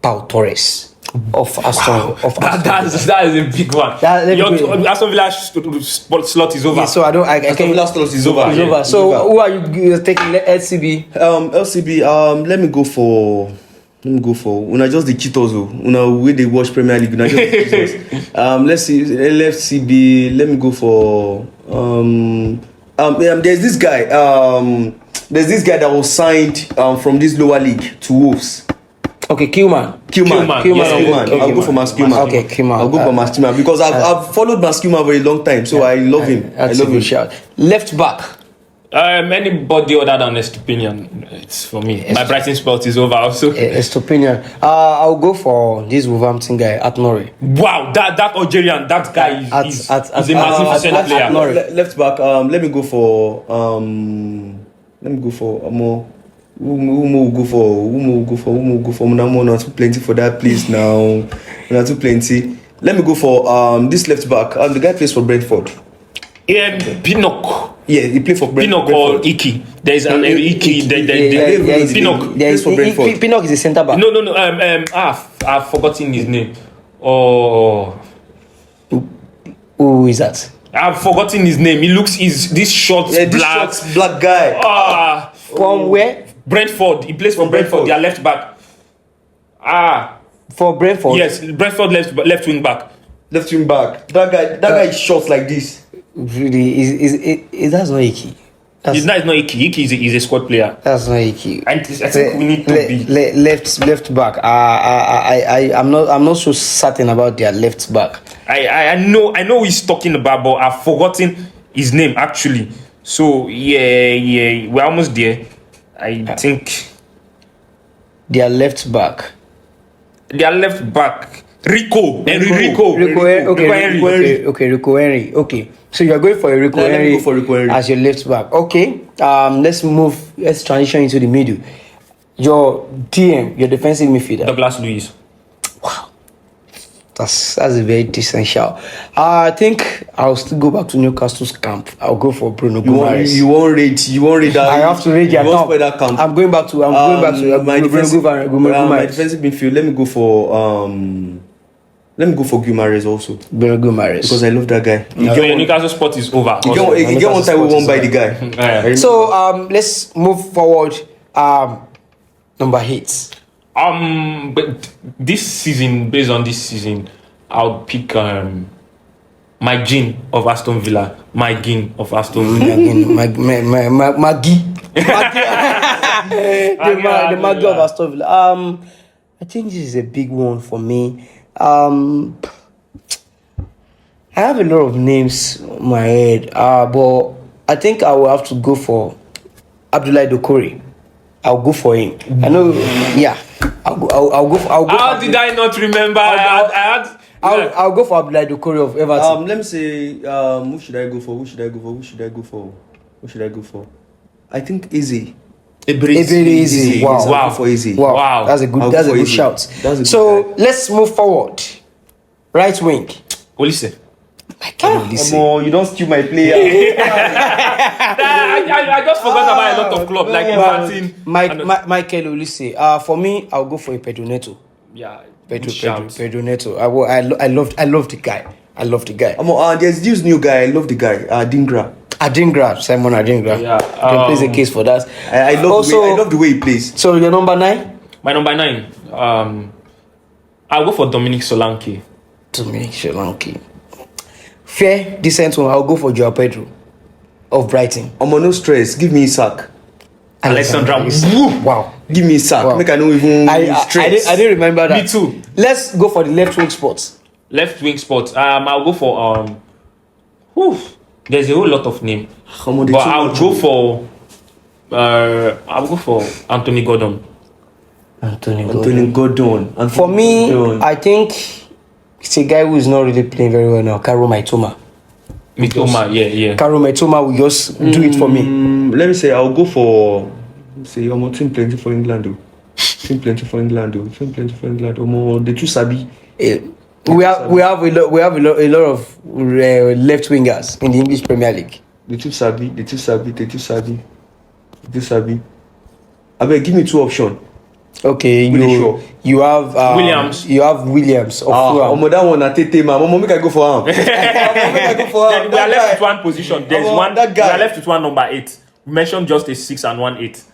Pau Torres of Aston. That is a big one. Your Aston Villa slot is over. Yeah, so Aston Villa slot is over. It's over. So who are you taking? LCB. LCB. Let me go for. Una just the cheaters. Una way they watch Premier League. Una just the cheaters. Let's see. LFCB. Let me go for. There's this guy. There's this guy that was signed from this lower league to Wolves. Okay, Kilman. Yes, I'll go for Mas Kilman. Okay, Kilman. I'll go for Mas Kilman because I've followed Mas Kilman for a long time, so I love him. I love him. Shout. Left back. Anybody other than Estupinian, it's for me. My Brighton spot is over also. Estupinian. I'll go for this Wolverhampton guy at Norway. Wow, that Algerian, that guy is a magnificent player. Left back. Let me go for more. Who go for? Not too plenty for that place now. Not too plenty. Let me go for this left back. The guy plays for Brentford. Pinnock. Yeah, he plays for Pinnock or Iki. There's an Iki. Pinnock. Plays for Brentford. Pinnock is a centre back. No. I've forgotten his name. Oh. Who is that? I've forgotten his name. He looks this short black guy. From where? Brentford. He plays for Brentford. They are left back. For Brentford. Yes, Brentford left wing back. Left wing back. That guy is short like this. Really, is that's not Iki. It's not Iki. Iki is a squad player. That's not Iki. I think we need to be left back. I'm not so certain about their left back. I know he's talking about, but I've forgotten his name actually. So yeah, we're almost there. I think their left back. Rico Henry. So you're going for Rico Let me Henry go for Rico Henry as your left back. Okay. Let's transition into the middle. Your DM, your defensive midfielder. Douglas Luiz. That's a very decent shout. I think I'll still go back to Newcastle's camp. I'll go for Bruno Guimaraes. You won't rate that. I have to rate your camp. That camp. I'm going back to my defensive Guimaraes. my defensive midfield. Let me go for Guimaraes also. Bruno Guimaraes. Because I love that guy. Your Newcastle spot is over. You get one time we won by the guy. So let's move forward. Number 8. But this season, based on this season, I'll pick my Gin of Aston Villa. Maggie. The Maggie of Aston Villa. I think this is a big one for me. I have a lot of names in my head, but I think I will have to go for Abdoulaye Doucouré. I'll go for him. I know, yeah. I'll go. How did I not remember? I'll go for Abdoulaye Doucouré of Everton. Let me say, who should I go for? I think Easy. Easy. Wow. For Easy. Wow. That's a good shout. So let's move forward. Right wing. Olise. You don't steal my player. I just forgot about a lot of clubs like Martin. Michael Olise. For me, I'll go for Pedro Neto. Yeah. Pedro Neto. I love the guy. There's this new guy. I love the guy. Simon Adingra. Yeah. There plays a case for that. I love the way he plays. So your number 9? My number 9. I'll go for Dominic Solanke. Fair, decent one. I'll go for Joao Pedro of Brighton. No stress. Give me Isak. Alexandra. Wow. Give me Isak. Wow. Make I know even stress. I didn't remember that. Me too. Let's go for the left wing spots. I'll go for there's a whole lot of names. But I'll go for Anthony Gordon. Anthony Gordon. And for me, I think it's a guy who is not really playing very well now. Karu Maitoma, yeah. Karu Maitoma will just do it for me. Let me say, I'll go for team plenty for England. The two Sabi. We have a lot of left wingers in the English Premier League. The two Sabi. I mean, give me 2 options. Okay, you have Williams. You have Williams. That one at Tete, man. Make I go for him. We are left with one position. There's one. That guy. We are left with one number 8. We mentioned just a 6 and 1 8.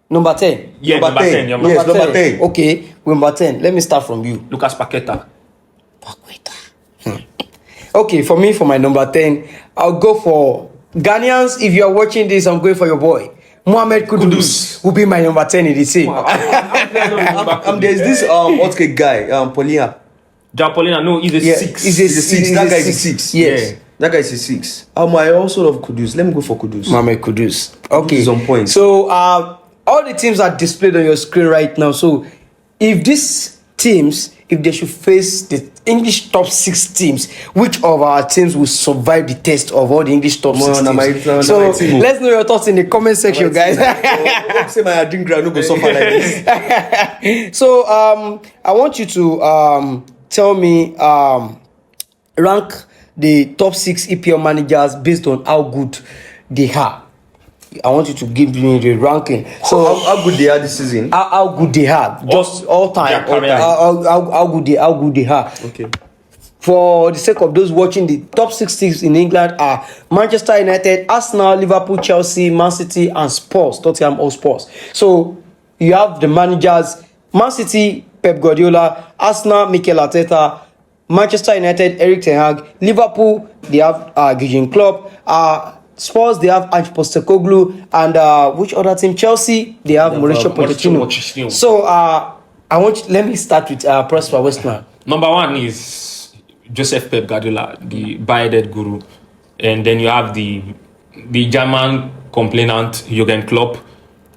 Number 10. Yeah, number 10. Yes, number 10. Okay, number 10. Let me start from you. Lucas Paqueta. Okay, for me, for my number 10, I'll go for Ghanaians. If you are watching this, I'm going for your boy. Mohamed Kudus will be my number 10 in the team. There's this Otke guy, Polina. Polina, no, he's a 6. He's a 6. That guy is a 6. Yes. Yeah. That guy is a 6. I also love Kudus. Let me go for Kudus. Mohamed Kudus. Okay. Kudus on point. So, all the teams are displayed on your screen right now. So, if these teams, if they should face the English top 6 teams, which of our teams will survive the test of all the English top 6 teams? So let's know your thoughts in the comment section, guys. Say my drink no go suffer like this. So I want you to tell me rank the top 6 EPL managers based on how good they are. I want you to give me the ranking. So how good they are this season? How good they are, just all time. How good they are. Okay. For the sake of those watching, the top 6 teams in England are Manchester United, Arsenal, Liverpool, Chelsea, Man City, and Spurs. Tottenham Hotspur. So you have the managers: Man City, Pep Guardiola; Arsenal, Mikel Arteta; Manchester United, Erik ten Hag; Liverpool, they have Jurgen Klopp; Spurs, they have Ange Postecoglou, and which other team? Chelsea, they have Mauricio Pochettino. So let me start with Prosper Westman. Number one is Joseph Pep Guardiola, the bearded guru, and then you have the German complainant Jurgen Klopp.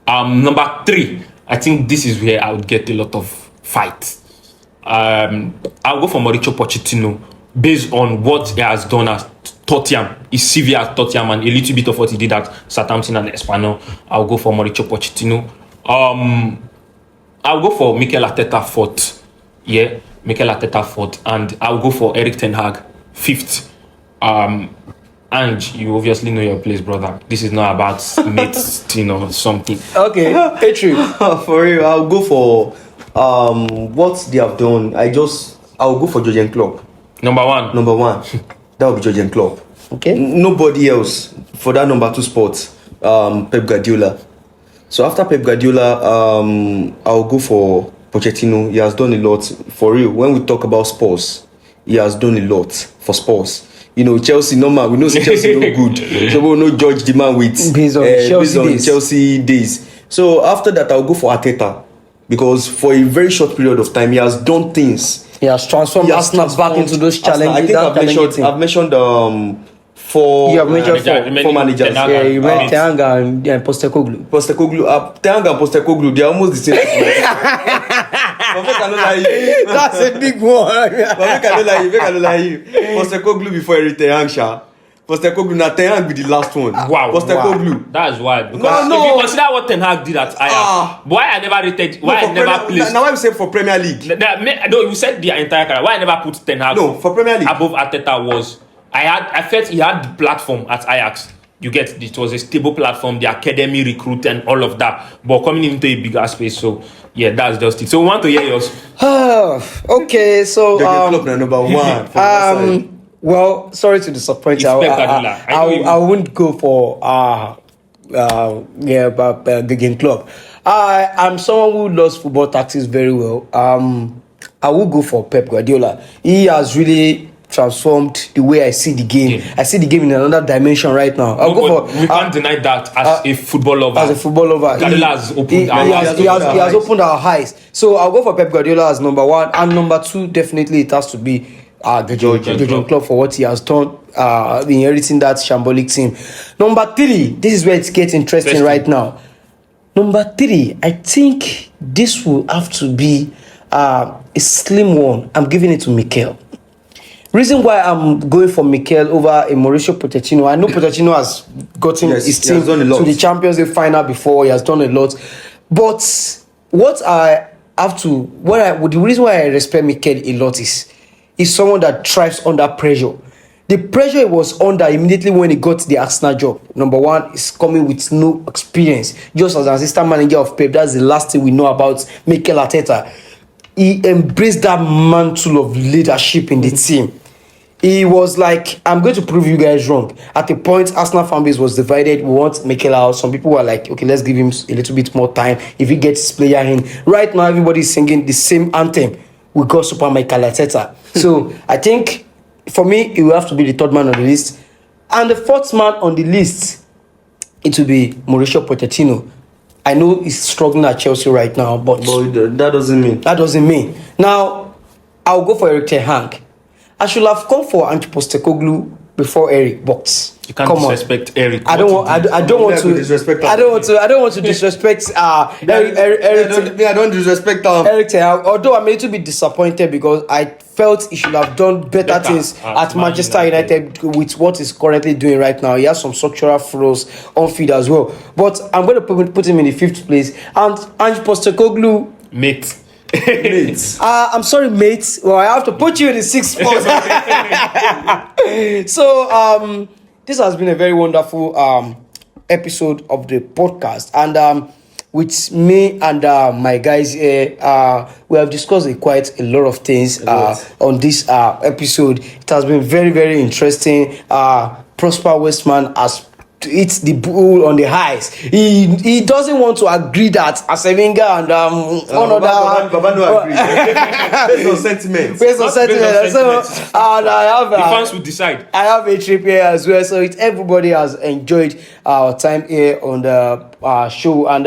Number three, I think this is where I would get a lot of fight. I'll go for Mauricio Pochettino based on what he has done at Tottenham, his CV at Tottenham, and a little bit of what he did at Southampton and Espanyol. I'll go for Mauricio Pochettino. I'll go for Mikel Arteta fourth. Yeah, Mikel Arteta fourth, and I'll go for Erik ten Hag fifth. And you obviously know your place, brother. This is not about mates, or something. Okay, Patrick. For real, I'll go for what they have done. I'll go for Jurgen Klopp. Number one. That will be Jurgen Klopp. Okay. Nobody else for that number 2 spot. Pep Guardiola. So after Pep Guardiola, I'll go for Pochettino. He has done a lot. For real, when we talk about Spurs, he has done a lot for Spurs. Chelsea, normal. We know Chelsea no good. So we will not judge the man with based on Chelsea days. So after that, I'll go for Arteta. Because for a very short period of time, he has done things. He has transformed Arsenal back into those challenges. I think I've mentioned 4 managers. Yeah, you mentioned Ten Hag and Postecoglou. Ten Hag and Postecoglou, they are almost the same. That's a big one. But make I no lie you. Postecoglou before Erik ten Hag, sha. Postecoglou, now Ten Hag be the last one. Wow. Postecoglou. That's wild. Because if you consider what Ten Hag did at Ajax, why I never rated, why I never placed. Now why we say for Premier League? No, you said the entire career. Why I never put Ten Hag? No, for Premier League. Above Arteta was, I felt he had the platform at Ajax. You get it was a stable platform, the academy recruit and all of that. But coming into a bigger space, so yeah, that's just it. So we want to hear yours. Okay, so Jurgen Klopp number 1. Well, sorry to disappoint you. I wouldn't go for Jurgen Klopp. I'm someone who loves football tactics very well. I will go for Pep Guardiola. He has really transformed the way I see the game. I see the game in another dimension right now. We can't deny that as a football lover. Guardiola has opened our eyes. He has opened our eyes. So I'll go for Pep Guardiola as number 1, and number 2 definitely it has to be Jurgen Klopp for what he has done, inheriting that shambolic team. Number 3, this is where it gets interesting right now. Number 3, I think this will have to be a slim one. I'm giving it to Mikel. Reason why I'm going for Mikel over a Mauricio Pochettino, I know Pochettino has gotten his team to the Champions League final before. He has done a lot, but the reason why I respect Mikel a lot is someone that thrives under pressure. The pressure he was under immediately when he got the Arsenal job. Number 1 is coming with no experience, just as an assistant manager of Pep. That's the last thing we know about Mikel Arteta. He embraced that mantle of leadership in the team. He was like, I'm going to prove you guys wrong. At the point, Arsenal fan base was divided. We want Mikel out. Some people were like, okay, let's give him a little bit more time if he gets his player in. Right now, everybody's singing the same anthem. We got Super Mikel Arteta. So I think, for me, he will have to be the 3rd man on the list. And the 4th man on the list, it will be Mauricio Pochettino. I know he's struggling at Chelsea right now, but that doesn't mean. Now, I'll go for Erik ten Hag. I should have gone for Ange Postecoglou before Eric, but you can't disrespect Eric. I don't want to disrespect Eric. I don't disrespect him. Eric, although I'm a little bit disappointed because I felt he should have done better things at Manchester United with what he's currently doing right now. He has some structural flaws on field as well. But I'm going to put him in the 5th place. And Ange Postecoglou, mate. I'm sorry, mate. Well, I have to put you in the 6th spot. So, this has been a very wonderful episode of the podcast, and with me and my guys here, we have discussed quite a lot of things on this episode. It has been very, very interesting. Prosper Westman has hit the bull on the highs. He doesn't want to agree that Asevinga and one other Baba no agree. Based on sentiment. Based on sentiment. So and I have The fans will decide. I have a trip here as well. So everybody has enjoyed our time here on the show, and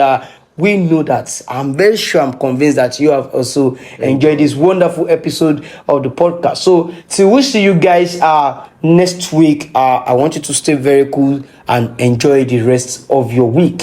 we know that. I'm very sure, I'm convinced that you have also enjoyed this wonderful episode of the podcast. So till we see you guys next week, I want you to stay very cool and enjoy the rest of your week.